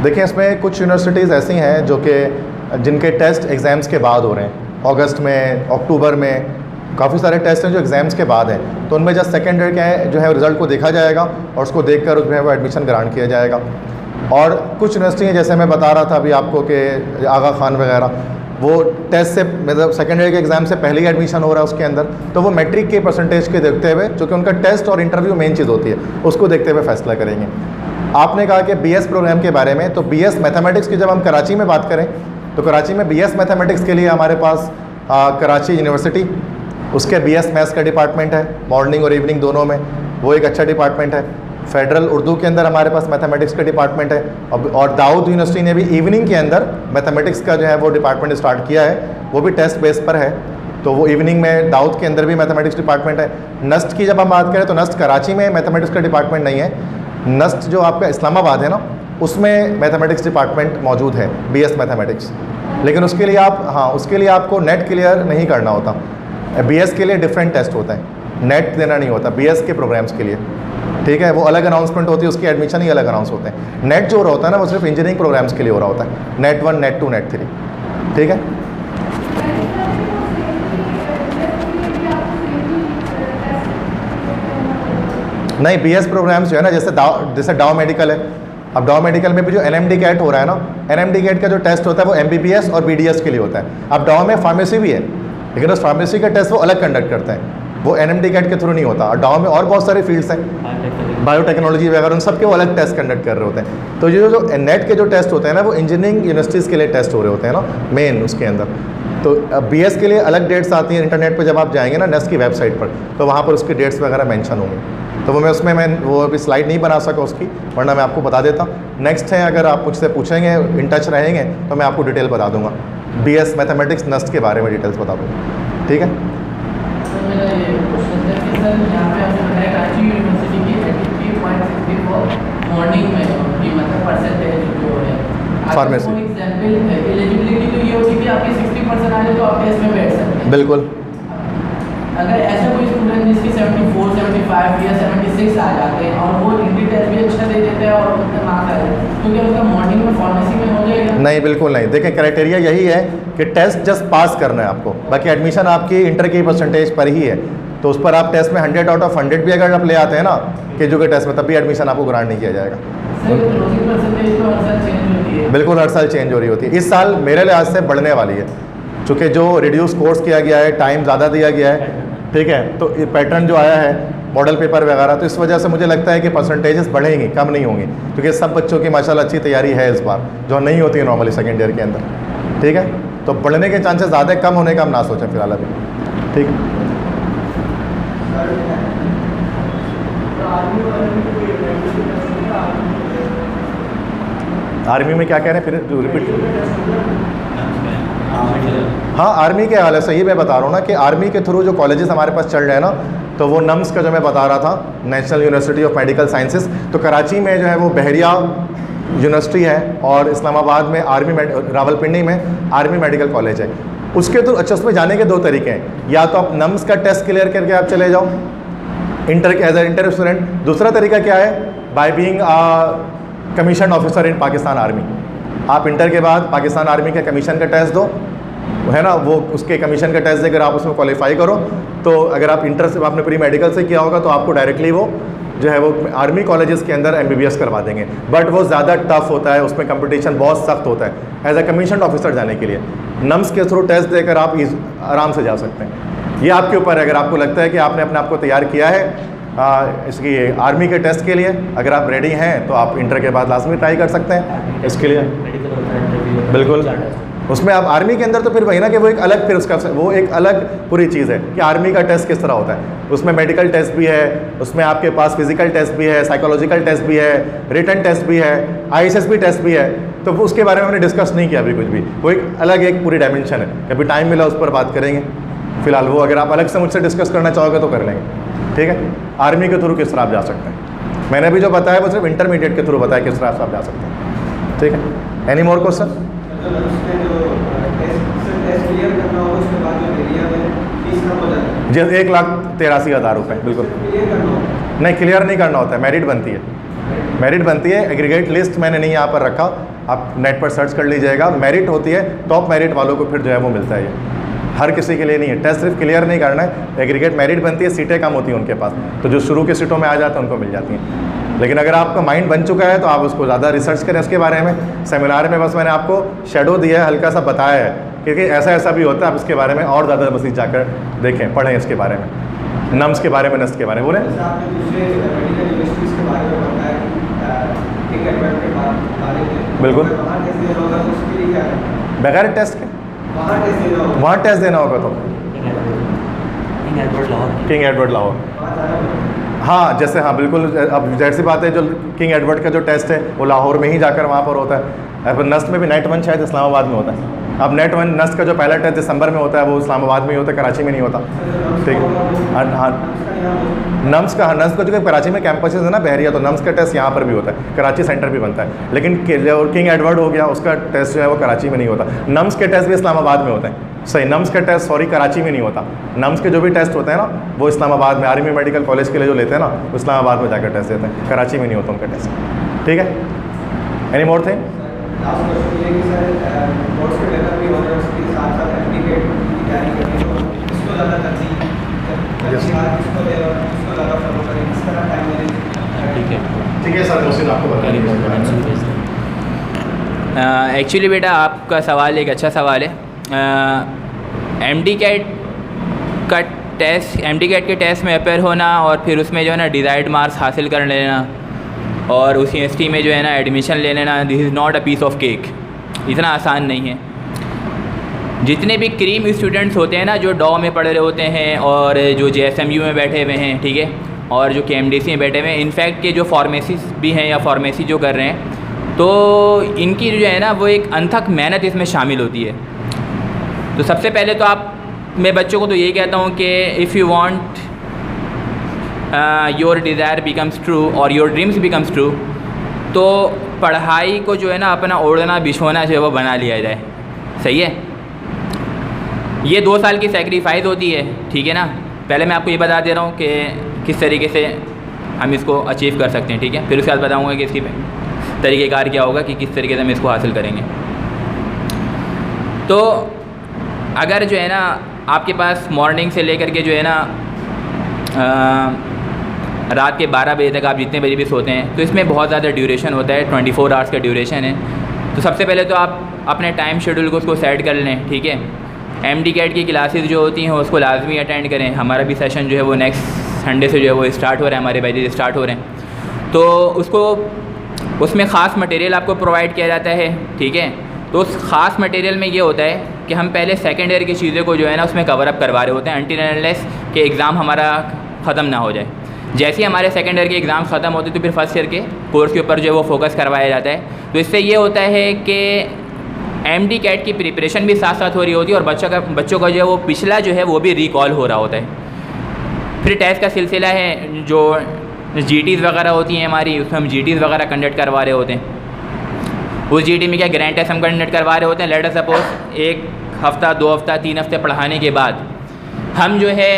देखिए, इसमें कुछ यूनिवर्सिटीज़ ऐसी हैं जो कि जिनके टेस्ट एग्ज़ाम्स के बाद हो रहे हैं। अगस्त में, अक्टूबर में काफ़ी सारे टेस्ट हैं जो एग्ज़ाम्स के बाद हैं, तो उनमें जस्ट सेकेंड ईयर के जो है रिज़ल्ट को देखा जाएगा और उसको देखकर उसमें वो एडमिशन ग्रांट किया जाएगा। और कुछ यूनिवर्सिटी हैं, जैसे मैं बता रहा था अभी आपको कि आगा खान वगैरह, वो टेस्ट से मतलब सेकेंड ईयर के एग्ज़ाम से पहले ही एडमिशन हो रहा है उसके अंदर, तो वो मैट्रिक के परसेंटेज के देखते हुए, जो कि उनका टेस्ट और इंटरव्यू मेन चीज़ होती है, उसको देखते हुए फैसला करेंगे। आपने कहा कि बीएस प्रोग्राम के बारे में, तो बीएस मैथमेटिक्स की जब हम कराची में बात करें तो कराची में बीएस मैथमेटिक्स के लिए हमारे पास कराची यूनिवर्सिटी, उसके बीएस मैथ्स का डिपार्टमेंट है, मॉर्निंग और इवनिंग दोनों में, वो एक अच्छा डिपार्टमेंट है। फेडरल उर्दू के अंदर हमारे पास मैथमेटिक्स का डिपार्टमेंट है, और दाऊद यूनिवर्सिटी ने भी इवनिंग के अंदर मैथमेटिक्स का जो है वो डिपार्टमेंट स्टार्ट किया है, वो भी टेस्ट बेस पर है। तो वो इवनिंग में दाऊद के अंदर भी मैथमेटिक्स डिपार्टमेंट है। नस्ट की जब हम बात करें तो नस्ट कराची में मैथमेटिक्स का डिपार्टमेंट नहीं है, नस्ट जो आपका इस्लामाबाद है ना, उसमें मैथमेटिक्स डिपार्टमेंट मौजूद है, बीएस मैथमेटिक्स। लेकिन उसके लिए उसके लिए आपको नेट क्लियर नहीं करना होता। बीएस के लिए डिफरेंट टेस्ट होता है, नेट देना नहीं होता बीएस के प्रोग्राम्स के लिए, ठीक है। वो अलग अनाउंसमेंट होती है, उसकी एडमिशन ही अलग अनाउंस होते हैं। नेट जो हो रहा होता है ना, वो सिर्फ इंजीनियरिंग प्रोग्राम्स के लिए हो रहा होता है, नेट 1, नेट 2, नेट 3, ठीक है। नहीं, बीएस प्रोग्राम्स जो है ना, जैसे डाउ मेडिकल है, अब डाउ मेडिकल में भी जो एनएमडी कैट हो रहा है ना, एनएमडी कैट का जो टेस्ट होता है वो एमबीबीएस और बीडीएस के लिए होता है। अब डाउ में फार्मेसी भी है, लेकिन उस फार्मेसी का टेस्ट वो अलग कंडक्ट करते हैं, वो एनएमडी कैट के थ्रू नहीं होता। और डाउ में और बहुत सारे फील्ड्स हैं, बायोटेक्नोलॉजी वगैरह, उन सब के वो अलग टेस्ट कंडक्ट कर रहे होते हैं। तो ये जो नेट के जो टेस्ट होते हैं ना, वो इंजीनियरिंग यूनिवर्सिटीज़ के लिए टेस्ट हो रहे होते हैं ना, मेन उसके अंदर। तो बीएस के लिए अलग डेट्स आती हैं, इंटरनेट पर जब आप जाएंगे ना नेस्ट की वेबसाइट पर, तो वहाँ पर उसकी डेट्स वगैरह मेंशन होंगे। तो मैं वो अभी स्लाइड नहीं बना सका उसकी, वरना मैं आपको बता देता। नेक्स्ट है, अगर आप मुझसे पूछेंगे, इन टच रहेंगे, तो मैं आपको डिटेल बता दूंगा, बीएस मैथमेटिक्स नस्ट के बारे में डिटेल्स बता दूँगा, ठीक है। सर मेरा ये क्वेश्चन है कि सर यहाँ पे आपने बताया कराची यूनिवर्सिटी की 83.64 मॉर्निंग में उनकी मतलब परसेंटेज जो है फार्मेसी एग्जाम्पल, एलिजिबिलिटी तो ये होती है कि आपके 60% आ जाए तो आप टेस्ट में बैठ सकते हैं। बिल्कुल। अगर ऐसा कोई स्टूडेंट जिसकी 74, 75 या 76 आ जाते हैं और वो हिंदी टेस्ट भी अच्छा दे देते हैं और उतना मार्क्स आ जाए, तो क्या उसका मॉर्निंग में फार्मेसी में हो जाएगा? नहीं, बिल्कुल नहीं। देखें, क्राइटेरिया यही है कि टेस्ट जस्ट पास करना है आपको, बाकी एडमिशन आपकी इंटर की परसेंटेज पर ही है। तो उस पर आप टेस्ट में 100 आउट ऑफ 100 भी अगर आप ले आते हैं ना केजू के टेस्ट में, तब भी एडमिशन आपको ग्रांट नहीं किया जाएगा। बिल्कुल, हर साल चेंज हो रही होती है। इस साल मेरे लिहाज से बढ़ने वाली है, चूँकि जो रिड्यूस कोर्स किया गया है, टाइम ज़्यादा दिया गया है, ठीक है। तो ये पैटर्न जो आया है, मॉडल पेपर वगैरह, तो इस वजह से मुझे लगता है कि परसेंटेजेस बढ़ेंगी, कम नहीं होंगी, क्योंकि सब बच्चों की माशाल्लाह अच्छी तैयारी है इस बार, जो नहीं होती है नॉर्मली सेकेंड ईयर के अंदर, ठीक है। तो बढ़ने के चांसेस ज़्यादा, कम होने का हम ना सोचें फिलहाल अभी, ठीक है। आर्मी में क्या कह रहे हैं, फिर रिपीट। हाँ, आर्मी के हाल है, सही मैं बता रहा हूँ ना कि आर्मी के थ्रू जो कॉलेजेस हमारे पास चल रहे हैं ना, तो वो नम्स का जो मैं बता रहा था, national University of medical sciences, तो कराची में जो है वो बहरिया यूनिवर्सिटी है, और इस्लामाबाद में रावलपिंडी में आर्मी मेडिकल कॉलेज है। उसके थ्रू, अच्छा, उसमें जाने के दो तरीके हैं, या तो आप नम्स का टेस्ट क्लियर करके आप चले जाओ एज ए इंटर स्टूडेंट। दूसरा तरीका क्या है, by being commission officer in Pakistan army. आप इंटर के बाद पाकिस्तान आर्मी के कमीशन का टेस्ट दो, है ना, वो उसके कमीशन का टेस्ट देकर आप उसमें क्वालिफाई करो, तो अगर आप इंटर से आपने प्री मेडिकल से किया होगा तो आपको डायरेक्टली वो जो है वो आर्मी कॉलेजेस के अंदर MBBS करवा देंगे। बट वो ज़्यादा टफ होता है, उसमें कंपटीशन बहुत सख्त होता है एज ए कमीशन ऑफिसर जाने के लिए। नम्स के थ्रू टेस्ट देकर आप आराम से जा सकते हैं, ये आपके ऊपर है। अगर आपको लगता है कि आपने अपने आप को तैयार किया है इसकी आर्मी के टेस्ट के लिए, अगर आप रेडी हैं तो आप इंटर के बाद लाजमी ट्राई कर सकते हैं इसके लिए। बिल्कुल, उसमें आप आर्मी के अंदर तो फिर वही ना कि वो एक अलग, फिर उसका वो एक अलग पूरी चीज़ है कि आर्मी का टेस्ट किस तरह होता है। उसमें मेडिकल टेस्ट भी है, उसमें आपके पास फिजिकल टेस्ट भी है, साइकोलॉजिकल टेस्ट भी है, रिटन टेस्ट भी है, ISSB टेस्ट भी है। तो वो उसके बारे में हमने डिस्कस नहीं किया अभी कुछ भी, वो एक अलग एक पूरी डायमेंशन है। कभी टाइम मिला उस पर बात करेंगे, फिलहाल वो अगर आप अलग से मुझसे डिस्कस करना चाहोगे तो कर लेंगे, ठीक है। आर्मी के थ्रू किस तरह आप जा सकते हैं, मैंने अभी जो बताया वो सिर्फ इंटरमीडिएट के थ्रू बताया किस तरह आप जा सकते हैं, ठीक है। Any more question? जी, 1,83,000 रुपये, बिल्कुल नहीं, क्लियर नहीं करना होता है, मेरिट बनती है, मेरिट बनती है। एग्रीगेट लिस्ट मैंने नहीं यहाँ पर रखा, आप नेट पर सर्च कर लीजिएगा, मेरिट होती है, टॉप मेरिट वालों को फिर जो है वो मिलता है। ये हर किसी के लिए नहीं है, टेस्ट सिर्फ क्लियर नहीं करना है, एग्रीगेट मेरिट बनती है, सीटें कम होती हैं उनके पास, तो जो शुरू की सीटों में आ जाते हैं उनको मिल जाती हैं। लेकिन अगर आपका माइंड बन चुका है तो आप उसको ज़्यादा रिसर्च करें उसके बारे में। सेमिनार में बस मैंने आपको शेडो दिया है, हल्का सा बताया है, क्योंकि ऐसा ऐसा भी होता है, आप इसके बारे में और ज़्यादा मज़ीद जाकर देखें, पढ़ें इसके बारे में, नम्स के बारे में, नस्ट के बारे में। बोलें बिल्कुल। वहाँ टेस्ट देना होगा तो उसके लिए क्या है? बगैर टेस्ट के वहाँ टेस्ट देना होगा, वहाँ टेस्ट देना होगा तो किंग एडवर्ड लाहौर। वहाँ जाना पड़ेगा। हाँ जैसे, हाँ बिल्कुल, अब जाहिर सी बात है, जो किंग एडवर्ड का जो टेस्ट है वो लाहौर में ही जाकर वहाँ पर होता है। अब नस्ट में भी नेट 1 शायद इस्लामाबाद में होता है। अब नेट 1 नस्ट का जो पहला टेस्ट दिसंबर में होता है वो इस्लामाबाद में ही होता है, कराची में नहीं होता। ठीक है, हाँ नम्स का, हाँ नम्स का जो कराची में कैंपस है ना बहरिया, तो नम्स का टेस्ट यहाँ पर भी होता है, कराची सेंटर भी बनता है। लेकिन किंग एडवर्ड हो गया, उसका टेस्ट जो है वो कराची में नहीं होता। नम्स के टेस्ट भी इस्लामाबाद में होते हैं। सही, नम्स का टेस्ट सॉरी कराची में नहीं होता। नम्स के जो भी टेस्ट होते हैं ना वो इस्लामाबाद में, आर्मी मेडिकल कॉलेज के लिए जो लेते हैं ना, वो इस्लामाबाद में जाकर टेस्ट देते हैं, कराची में नहीं होता उनका टेस्ट। ठीक है, any more thing? Last question ये कि सर बोर्ड्स के डेवलप भी हो रहे हैं, उसके साथ साथ एप्लीकेट की तैयारी करनी है, तो इसको ज़्यादा तरजीह इसको दे और इसको ज़्यादा फॉलो करें, किस तरह टाइम मैनेज? ठीक है सर, मोहसिन आपको बताइए। एक्चुअली बेटा आपका सवाल एक अच्छा सवाल है। एमडी कैट का टेस्ट, एमडी कैट के टेस्ट में अपेयर होना और फिर उसमें जो है ना डिज़ायर्ड मार्क्स हासिल कर लेना और उस यूनिवर्सिटी में जो है ना एडमिशन ले लेना, this is not a piece of cake. इतना आसान नहीं है। जितने भी क्रीम स्टूडेंट्स होते हैं ना, जो डॉ में पढ़ रहे होते हैं और जो JSMU में बैठे हुए हैं, ठीक है, और जो KMDC में बैठे हुए हैं, इनफैक्ट के जो फार्मेसिस्ट भी हैं या फार्मेसी जो कर रहे हैं, तो इनकी जो है ना वो एक अनथक मेहनत इसमें शामिल होती है। तो सबसे पहले तो मैं बच्चों को तो यही कहता हूँ कि if you want your desire becomes true और योर ड्रीम्स बिकम्स ट्रू, तो पढ़ाई को जो है ना अपना ओढ़ना बिछोना जो है वो बना लिया जाए। सही है, ये 2 साल की सेक्रीफाइस होती है, ठीक है ना। पहले मैं आपको ये बता दे रहा हूँ कि किस तरीके से हम इसको अचीव कर सकते हैं, ठीक है। फिर उसके बाद बताऊँगा कि इसकी तरीक़ेकार क्या होगा कि किस तरीके से हम इसको हासिल करेंगे। तो अगर जो है ना आपके पास मॉर्निंग से लेकर के जो है ना रात के 12 बजे तक आप जितने बजे भी सोते हैं, तो इसमें बहुत ज़्यादा ड्यूरेशन होता है, 24 आवर्स का ड्यूरेशन है। तो सबसे पहले तो आप अपने टाइम शेड्यूल को उसको सेट कर लें, ठीक है। एमडी कैट की क्लासेस जो होती हैं उसको लाजमी अटेंड करें। हमारा भी सेशन जो है वो नेक्स्ट संडे से जो है वो स्टार्ट हो रहा है, हमारे बैचेज स्टार्ट हो रहे हैं। तो उसमें ख़ास मटेरियल आपको प्रोवाइड किया जाता है, ठीक है। तो उस ख़ास मटेरियल में ये होता है कि हम पहले सेकेंड ईयर की चीज़ों को जो है ना उसमें कवर अप करवा रहे होते हैं अनटिल एंड अनलेस कि एग्ज़ाम हमारा ख़त्म ना हो जाए। जैसे ही हमारे सेकेंड ईयर के एग्ज़ाम ख़त्म होते तो फिर फर्स्ट ईयर के कोर्स के ऊपर जो है वो फोकस करवाया जाता है। तो इससे ये होता है कि एमडी कैट की प्रिपरेशन भी साथ साथ हो रही होती है और बच्चों का जो है वो पिछला जो है वो भी रिकॉल हो रहा होता है। फिर टेस्ट का सिलसिला है, जो GTs वगैरह होती हैं हमारी, उसमें हम GTs वगैरह कंडक्ट करवा रहे होते हैं। उस GT में क्या ग्रैंड टेस्ट हम कंडक्ट करवा रहे होते हैं। लेट अस सपोज 1 हफ़्ता 2 हफ़्ता 3 हफ़्ते पढ़ाने के बाद हम जो है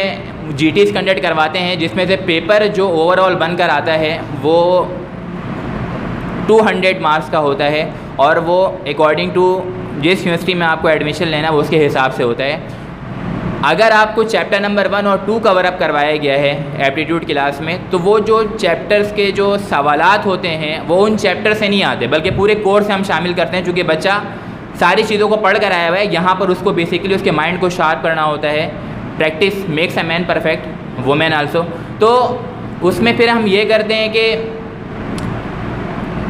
GTs कंडक्ट करवाते हैं, जिसमें से पेपर जो ओवरऑल बनकर आता है वो 200 मार्क्स का होता है और वो अकॉर्डिंग टू जिस यूनिवर्सिटी में आपको एडमिशन लेना वो उसके हिसाब से होता है। अगर आपको चैप्टर नंबर 1 और 2 कवर अप करवाया गया है एप्टीट्यूड क्लास में, तो वो जो चैप्टर्स के जो सवालात होते हैं वो उन चैप्टर से नहीं आते, बल्कि पूरे कोर्स से हम शामिल करते हैं। चूँकि बच्चा सारी चीज़ों को पढ़ कर आया हुआ है, यहाँ पर उसको बेसिकली उसके माइंड को शार्प करना होता है। Practice makes a man perfect, women also. तो उसमें फिर हम ये करते हैं कि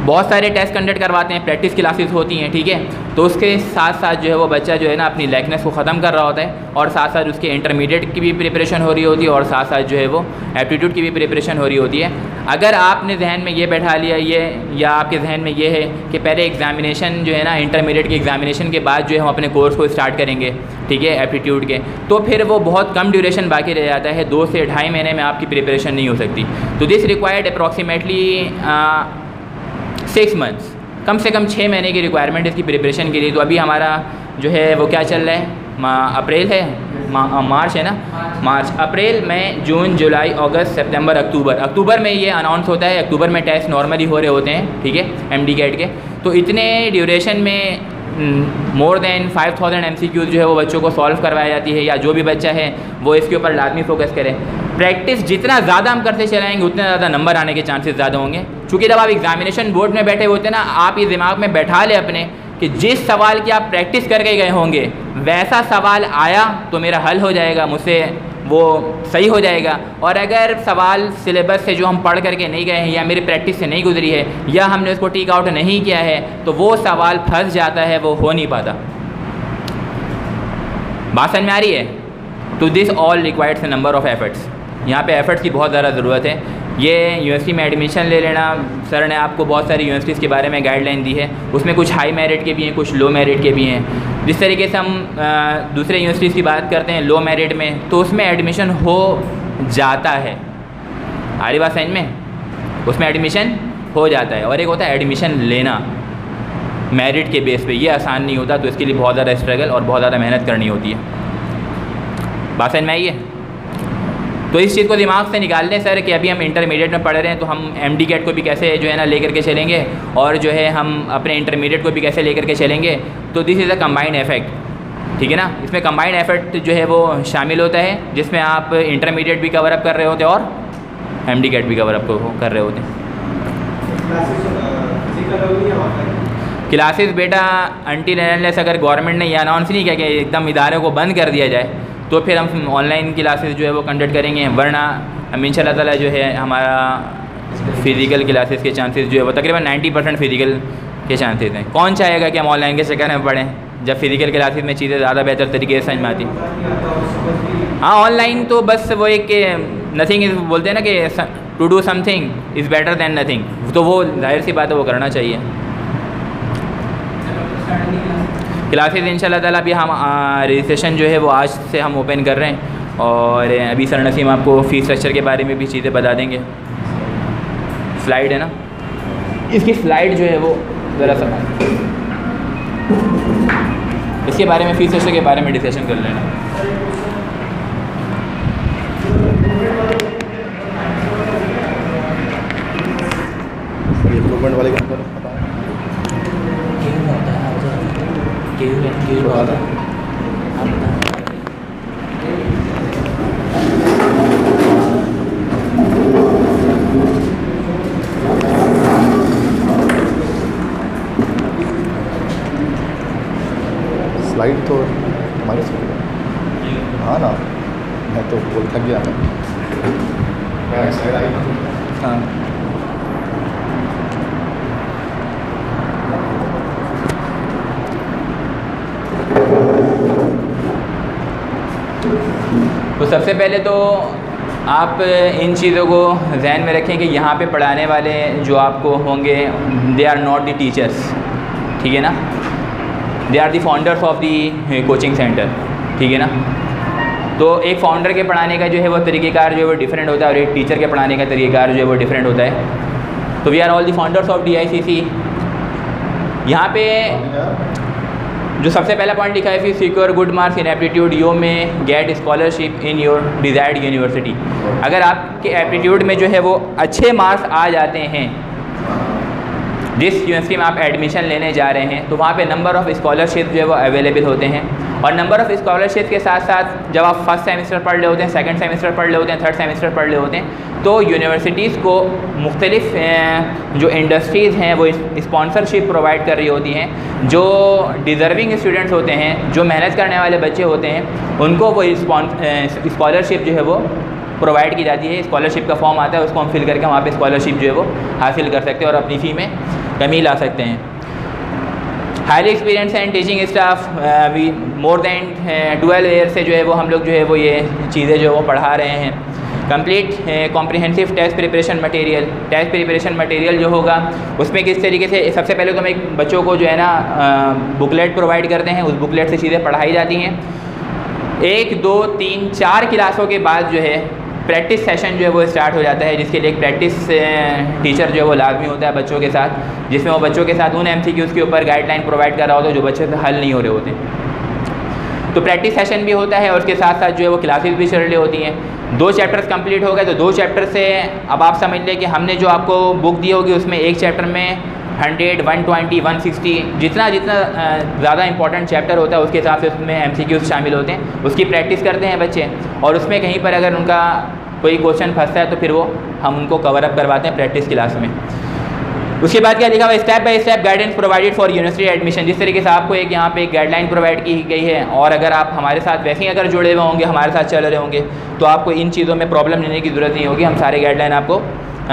बहुत सारे टेस्ट कंडक्ट करवाते हैं, प्रैक्टिस क्लासेस होती हैं, ठीक है। तो उसके साथ साथ जो है वो बच्चा जो है ना अपनी लाइकनेस को ख़त्म कर रहा होता है और साथ साथ उसके इंटरमीडिएट की भी प्रिपरेशन हो रही होती है और साथ साथ जो है वो एप्टीट्यूड की भी प्रिपरेशन हो रही होती है। अगर आपने जहन में ये बैठा लिया ये, या आपके जहन में ये है कि पहले एग्जामिनेशन जो है ना इंटरमीडिएट के एग्जामिनेशन के बाद जो है हम अपने कोर्स को स्टार्ट करेंगे, ठीक है, एप्टीट्यूड के, तो फिर वो बहुत कम ड्यूरेशन बाकी रह जाता है। 2 से 2.5 महीने में आपकी प्रिपरेशन नहीं हो सकती। तो दिस रिक्वायर्ड अप्रॉक्सीमेटली 6 मंथ्स, कम से कम 6 महीने की रिक्वायरमेंट इसकी प्रिपरेशन के लिए। तो अभी हमारा जो है वो क्या चल रहा है, अप्रैल है, मार्च है ना, मार्च, अप्रैल, मई, जून, जुलाई, अगस्त, सितंबर, अक्टूबर में ये अनाउंस होता है। अक्टूबर में टेस्ट नॉर्मली हो रहे होते हैं, ठीक है, एमडी कैट के। तो इतने ड्यूरेशन में मोर देन 5000 MCQs जो है वो बच्चों को सॉल्व करवाई जाती है, या जो भी बच्चा है वो इसके ऊपर लाजमी फोकस करे। प्रैक्टिस जितना ज़्यादा हम करते चलाएंगे उतने ज़्यादा नंबर आने के चांसेस ज़्यादा होंगे। चूँकि जब आप एग्जामिनेशन बोर्ड में बैठे होते हैं ना, आप ये दिमाग में बैठा ले अपने कि जिस सवाल की आप प्रैक्टिस करके गए होंगे वैसा सवाल आया तो मेरा हल हो जाएगा, मुझसे वो सही हो जाएगा। और अगर सवाल सिलेबस से जो हम पढ़ करके नहीं गए हैं या मेरी प्रैक्टिस से नहीं गुजरी है या हमने उसको टिक आउट नहीं किया है तो वो सवाल फंस जाता है, वो हो नहीं पाता। बात समझ में आ रही है? तो this all requireds a number of efforts. यहाँ पे एफर्ट्स की बहुत ज़्यादा ज़रूरत है। ये यूनिवर्सिटी में एडमिशन ले लेना, सर ने आपको बहुत सारी यूनिवर्सिटीज़ के बारे में गाइडलाइन दी है, उसमें कुछ हाई मेरिट के भी हैं, कुछ लो मेरिट के भी हैं। जिस तरीके से हम दूसरे यूनिवर्सिटीज़ की बात करते हैं लो मेरिट में, तो उसमें एडमिशन हो जाता है। आ रही बात समझ में? उसमें एडमिशन हो जाता है। और एक होता है एडमिशन लेना मेरिट के बेस पे, ये आसान नहीं होता, तो इसके लिए बहुत ज़्यादा स्ट्रगल और बहुत ज़्यादा मेहनत करनी होती है। बात समझ में आई है? तो इस चीज़ को दिमाग से निकाल लें सर कि अभी हम इंटरमीडिएट में पढ़ रहे हैं, तो हम MD कैट को भी कैसे जो है ना लेकर के चलेंगे और जो है हम अपने इंटरमीडिएट को भी कैसे लेकर के चलेंगे। तो this is a combined effect, ठीक है ना। इसमें कंबाइंड इफेक्ट जो है वो शामिल होता है, जिसमें आप इंटरमीडिएट भी कवर अप कर रहे होते हैं और MD कैट भी कवर अप कर रहे होते हैं। क्लासेस बेटा अनटिल अनलेस अगर गवर्नमेंट ने ये अनाउंस नहीं किया कि एकदम इदारे को बंद कर दिया जाए, तो फिर हम ऑनलाइन क्लासेस जो है वो कंडक्ट करेंगे। वरना हम इंशाल्लाह ताला जो है हमारा फ़िज़िकल क्लासेस के चांसेस जो है वो तकरीबन 90% फ़िज़िकल के चांसेस हैं। कौन चाहेगा कि हम ऑनलाइन के चक्कर में पढ़ें जब फ़िज़िकल क्लासेस में चीज़ें ज़्यादा बेहतर तरीके से समझ में आती। हाँ, ऑनलाइन तो बस वो एक नथिंग इज़ बोलते हैं ना कि to do something is better than nothing, तो वो जाहिर सी बात है वो करना चाहिए। क्लासेस इंशाल्लाह ताला भी हम रजिस्ट्रेशन जो है वो आज से हम ओपन कर रहे हैं। और अभी सर नसीम आपको फ़ीस स्ट्रक्चर के बारे में भी चीज़ें बता देंगे। स्लाइड है ना, इसकी स्लाइड जो है वो ज़रा सा इसके बारे में फ़ीस स्ट्रक्चर के बारे में डिस्कशन कर लेना। इम्प्रूवमेंट वाले के अंदर स्लाइड तो हमारे से हाँ ना, मैं तो बोल थक गया मैं स्लाइड आई ना। हाँ, तो सबसे पहले तो आप इन चीज़ों को जहन में रखें कि यहाँ पे पढ़ाने वाले जो आपको होंगे they are not the teachers, ठीक है ना। They are the founders of the coaching centre, ठीक है ना। तो एक फाउंडर के पढ़ाने का जो है वो तरीक़ेकार जो है वो डिफरेंट होता है और एक टीचर के पढ़ाने का तरीक़ेकार जो है वो डिफरेंट होता है। तो we are all the founders of DICC। यहाँ पे जो सबसे पहला पॉइंट लिखा है, if you secure good marks in aptitude you may get scholarship in your desired university. अगर आपके एप्टीट्यूड में जो है वो अच्छे मार्क्स आ जाते हैं, जिस यूनिवर्सिटी में आप एडमिशन लेने जा रहे हैं, तो वहाँ पे नंबर ऑफ़ स्कॉलरशिप जो है वो अवेलेबल होते हैं। और नंबर ऑफ़ स्कॉलरशिप के साथ साथ जब आप फर्स्ट सेमेस्टर पढ़ रहे होते हैं, सेकंड सेमेस्टर पढ़ रहे होते हैं, थर्ड सेमेस्टर पढ़ रहे होते हैं, तो यूनिवर्सिटीज़ को मुख्तलिफ जो इंडस्ट्रीज़ हैं वो स्पॉन्सरशिप प्रोवाइड कर रही होती हैं। जो डिज़र्विंग स्टूडेंट्स होते हैं, जो मेहनत करने वाले बच्चे होते हैं, उनको वो स्कॉलरशिप जो है वो प्रोवाइड की जाती है। स्कॉलरशिप का फॉर्म आता है, उसको हम फिल करके वहाँ पे स्कॉलरशिप जो है वो हासिल कर सकते हैं और अपनी फ़ी में कमी ला सकते हैं। Highly experience and teaching staff, we more than 12 year से जो है वो हम लोग जो है वो ये चीज़ें जो है वो पढ़ा रहे हैं। Complete comprehensive test preparation material, test preparation material जो होगा उसमें किस तरीके से, सबसे पहले तो हम एक बच्चों को जो है ना बुकलेट प्रोवाइड करते हैं, उस बुकलेट से चीज़ें पढ़ाई जाती हैं। 1, 2, 3, 4 क्लासों के बाद जो है प्रैक्टिस सेशन जो है वो स्टार्ट हो जाता है, जिसके लिए एक प्रैक्टिस टीचर जो है वो लाजमी होता है बच्चों के साथ, जिसमें वो बच्चों के साथ उन MCQs के ऊपर गाइडलाइन प्रोवाइड कर रहा होता है जो बच्चे से हल नहीं हो रहे होते। तो प्रैक्टिस सेशन भी होता है और उसके साथ साथ जो है वो क्लासेस भी चल रही होती हैं। 2 चैप्टर्स कंप्लीट हो गए, तो 2 चैप्टर से अब आप समझ लें कि हमने जो आपको बुक दी होगी उसमें एक चैप्टर में 100, 120, 160 जितना ज़्यादा इंपॉर्टेंट चैप्टर होता है उसके हिसाब से उसमें MCQs शामिल होते हैं। उसकी प्रैक्टिस करते हैं बच्चे, और उसमें कहीं पर अगर उनका कोई क्वेश्चन फंसता है तो फिर वो हम उनको कवर अप करवाते हैं प्रैक्टिस क्लास में। उसके बाद क्या लिखा हुआ, step by step guidance provided for university admission. जिस तरीके से आपको एक यहाँ पे एक गाइडलाइन प्रोवाइड की गई है, और अगर आप हमारे साथ वैसे ही अगर जुड़े हुए होंगे, हमारे साथ चल रहे होंगे, तो आपको इन चीज़ों में प्रॉब्लम लेने की ज़रूरत नहीं होगी। हम सारे गाइडलाइन आपको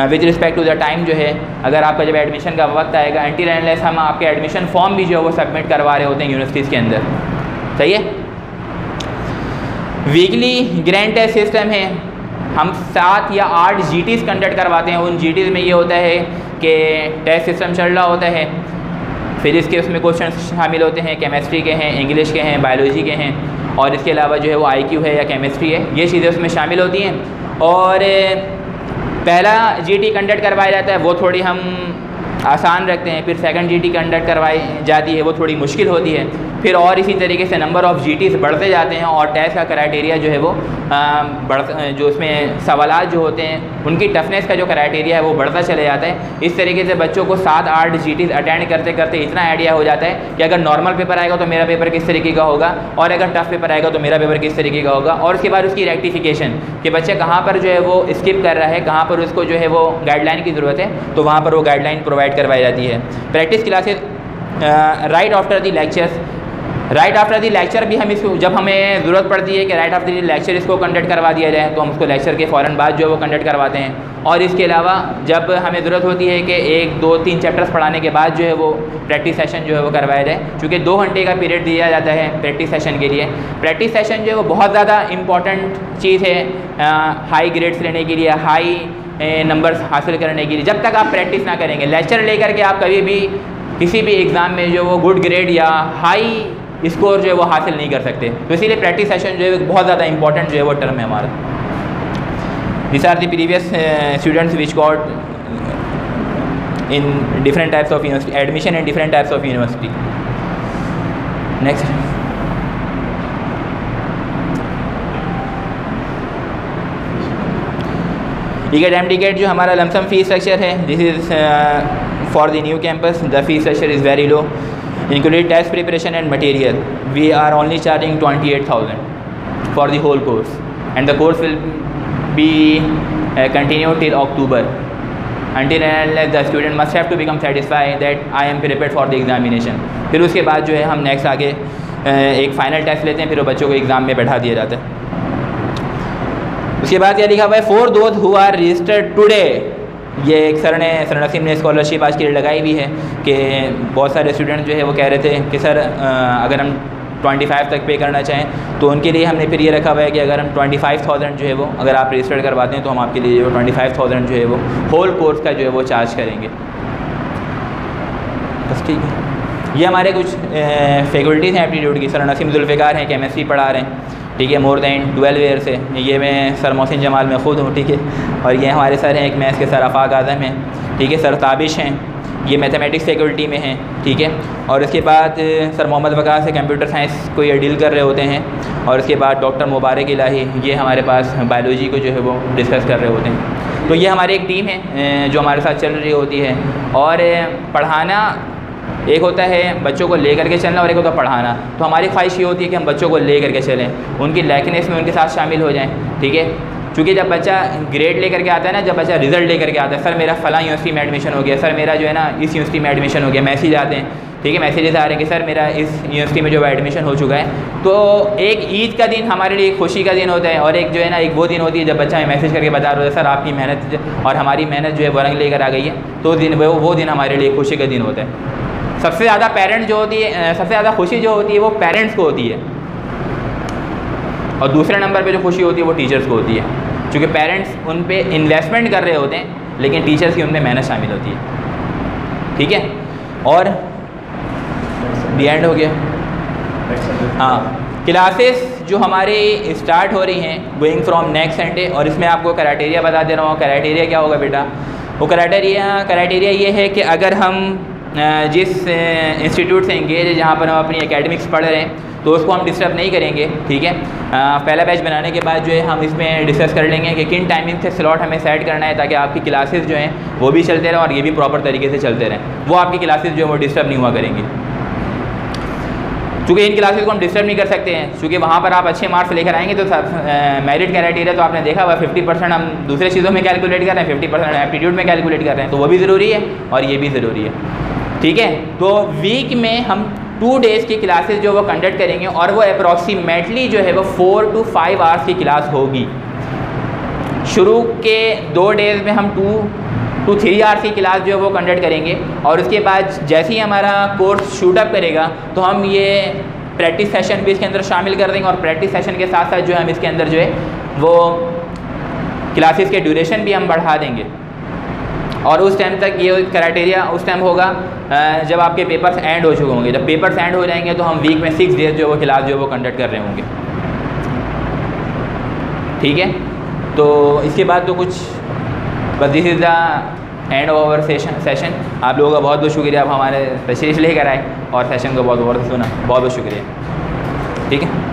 with respect to the time जो है, अगर आपका जब एडमिशन का वक्त आएगा, एंटी एनलेस हम आपके एडमिशन फॉर्म भी जो है वो सबमिट करवा रहे होते हैं यूनिवर्सिटीज़ के अंदर। सही है। वीकली ग्रैंड टेस्ट सिस्टम है, हम 7 या 8 GTs कंडक्ट करवाते हैं। उन GTs में ये होता है कि टेस्ट सिस्टम चल रहा होता है, फिजिक्स के उसमें क्वेश्चन शामिल होते हैं, केमिस्ट्री के हैं, इंग्लिश के हैं, बायोलॉजी के हैं, और इसके अलावा जो है वो IQ है या केमिस्ट्री है, ये चीज़ें उसमें शामिल होती हैं। और पहला GT कंडक्ट करवाया जाता है, वो थोड़ी हम आसान रखते हैं। फिर सेकंड GT कंडक्ट करवाई जाती है, वो थोड़ी मुश्किल होती है। फिर और इसी तरीके से नंबर ऑफ़ GTs बढ़ते जाते हैं, और टेस्ट का क्राइटेरिया जो है वो जो उसमें सवालात जो होते हैं उनकी टफनेस का जो क्राइटेरिया है वो बढ़ता चले जाता है। इस तरीके से बच्चों को 7-8 GTs अटेंड करते करते इतना आइडिया हो जाता है कि अगर नॉर्मल पेपर आएगा तो मेरा पेपर किस तरीके का होगा, और अगर टफ पेपर आएगा तो मेरा पेपर किस तरीके का होगा। और उसके बाद उसकी रेक्टिफिकेशन कि बच्चे कहाँ पर जो है वो स्किप कर रहा है, कहाँ पर उसको जो है वो गाइडलाइन की ज़रूरत है, तो वहाँ पर वो गाइडलाइन प्रोवाइड करवाई जाती है। Practice classes right after the lectures, right after the lecture भी हम इसको, जब हमें ज़रूरत पड़ती है कि राइट आफ्टर द लेक्चर इसको कंडक्ट करवा दिया जाए, तो हम उसको लेक्चर के फ़ौरन बाद जो है वो कंडक्ट करवाते हैं। और इसके अलावा जब हमें ज़रूरत होती है कि 1, 2, 3 चैप्टर्स पढ़ाने के बाद जो है वो प्रैक्टिस सेशन जो है वो करवाया जाए, चूँकि 2 घंटे का पीरियड दिया जाता है प्रैक्टिस सेशन के लिए। प्रैक्टिस सेशन जो है वो बहुत ज़्यादा इंपॉर्टेंट चीज़ है हाई ग्रेड्स लेने के लिए, हाई नंबर्स हासिल करने के लिए। जब तक आप प्रैक्टिस ना करेंगे, लेक्चर लेकर के आप कभी भी किसी भी एग्ज़ाम में जो वो गुड ग्रेड या हाई स्कोर जो है वो हासिल नहीं कर सकते। तो इसीलिए प्रैक्टिस सेशन जो है बहुत ज़्यादा इंपॉर्टेंट जो है वो टर्म है हमारा। This are the previous students which got in different types of university admission in different types of university. Next, ECAT MD-CAT जो हमारा लमसम फीस स्ट्रक्चर है, this is for the new campus, the fees structure is very low, including test preparation and material. We are only charging 28,000 for the whole course, and the course will be continued till October, until and unless the student must have to become satisfied that I am prepared for the examination. फिर उसके बाद जो है हम next आगे एक final test लेते हैं, फिर वो बच्चों को एग्ज़ाम में बैठा दिया जाता है। उसके बाद क्या लिखा हुआ है, for those who are registered today. ये एक सर नसीम ने स्कॉलरशिप आज के लिए लगाई हुई है कि बहुत सारे स्टूडेंट जो है वो कह रहे थे कि सर अगर हम 25 तक पे करना चाहें, तो उनके लिए हमने फिर ये रखा हुआ है कि अगर हम 25,000 जो है वो अगर आप रजिस्टर्ड करवाते हैं तो हम आपके लिए 25,000 जो है वो होल कोर्स का जो है वो चार्ज करेंगे। बस ठीक है। ये हमारे कुछ फैकल्टीज़ हैं एप्टीट्यूड की। सर नसीम जुल्फ़िकार हैं, केमिस्ट्री पढ़ा रहे हैं, ठीक है, मोर दैन 12 ईयर से। ये मैं सर मोहसिन जमाल में ख़ुद हूँ, ठीक है। और ये हमारे सर हैं, एक मैथ्स के सर आफाक आज़म हैं, ठीक है, सर ताबिश हैं, ये मैथमेटिक्स फैकल्टी में हैं, ठीक है। और उसके बाद सर मोहम्मद वक़ास से कंप्यूटर साइंस को ये डील कर रहे होते हैं। और उसके बाद डॉक्टर मुबारक इलाही, ये हमारे पास बायोलॉजी को जो है वो डिस्कस कर रहे होते हैं। तो ये हमारी एक टीम है जो हमारे साथ चल रही होती है। और पढ़ाना एक होता है बच्चों को ले करके चलना, और एक होता है पढ़ाना। तो हमारी ख्वाहिश ये होती है कि हम बच्चों को ले करके चलें, उनकी लाइकनेस में उनके साथ शामिल हो जाएं, ठीक है। क्योंकि जब बच्चा ग्रेड लेकर के आता है ना, जब बच्चा रिजल्ट लेकर के आता है, सर मेरा फ़लाँ यूनिवर्सिटी में एडमिशन हो गया, सर मेरा जो है ना इस यूनिवर्सिटी में एडमिशन हो गया, मैसेज आते हैं, ठीक है, मैसेजेस आ रहे हैं कि सर मेरा इस यूनिवर्सिटी में जो एडमिशन हो चुका है। तो एक ईद का दिन हमारे लिए खुशी का दिन होता है, और एक जो है ना एक वो दिन होती है जब बच्चा हमें मैसेज करके बता रहा है सर आपकी मेहनत और हमारी मेहनत जो है वो रंग लेकर आ गई है। तो वो दिन हमारे लिए खुशी का दिन होता है। सबसे ज़्यादा पेरेंट्स जो होती है, सबसे ज़्यादा खुशी जो होती है वो पेरेंट्स को होती है, और दूसरे नंबर पे जो खुशी होती है वो टीचर्स को होती है, क्योंकि पेरेंट्स उन पे इन्वेस्टमेंट कर रहे होते हैं, लेकिन टीचर्स की उनमें मेहनत शामिल होती है, ठीक है। और दी एंड हो गया। हाँ, क्लासेस जो हमारी स्टार्ट हो रही हैं गोइंग फ्रॉम नेक्स्ट संडे, और इसमें आपको क्राइटेरिया बता दे रहा हूँ। क्राइटेरिया क्या होगा बेटा, वो क्राइटेरिया ये है कि अगर हम जिस इंस्टीट्यूट से इंगेज है, जहाँ पर हम अपनी एकेडमिक्स पढ़ रहे हैं, तो उसको हम डिस्टर्ब नहीं करेंगे, ठीक है। पहला बैच बनाने के बाद जो है हम इसमें डिस्कस कर लेंगे कि किन टाइमिंग से स्लॉट हमें सेट करना है, ताकि आपकी क्लासेस जो हैं वो भी चलते रहें और ये भी प्रॉपर तरीके से चलते रहें, वो आपकी क्लासेस जो है वो डिस्टर्ब नहीं हुआ करेंगी। चूँकि इन क्लासेस को हम डिस्टर्ब नहीं कर सकते हैं, चूँकि वहाँ पर आप अच्छे मार्क्स लेकर आएंगे तो मेरिट क्राइटेरिया तो आपने देखा हुआ 50% हम दूसरे चीज़ों में कैलकुलेट कर रहे हैं, 50% एप्टीट्यूड में कैलकुलेट कर रहे हैं, तो वो भी ज़रूरी है और ये भी ज़रूरी है। ठीक है, तो वीक में हम 2 डेज़ की क्लासेस जो वो कंडक्ट करेंगे और वो अप्रॉक्सीमेटली जो है वो 4 to 5 आवर्स की क्लास होगी। शुरू के 2 डेज़ में हम 2 to 3 आवर्स की क्लास जो है वो कंडक्ट करेंगे और उसके बाद जैसे ही हमारा कोर्स शूट अप करेगा तो हम ये प्रैक्टिस सेशन भी इसके अंदर शामिल कर देंगे और प्रैक्टिस सेशन के साथ साथ जो है हम इसके अंदर जो है वो क्लासेस के ड्यूरेशन भी हम बढ़ा देंगे और उस टाइम तक ये क्राइटेरिया उस टाइम होगा जब आपके पेपर्स एंड हो चुके होंगे। जब पेपर्स एंड हो जाएंगे तो हम वीक में 6 डेज़ जो है वो क्लास जो है वो कंडक्ट कर रहे होंगे। ठीक है, तो इसके बाद तो कुछ बस this is the end of our session. आप लोगों का बहुत बहुत शुक्रिया, आप हमारे तशरीफ़ लेकर आए और सेशन को बहुत गौर से सुना, बहुत बहुत शुक्रिया। ठीक है।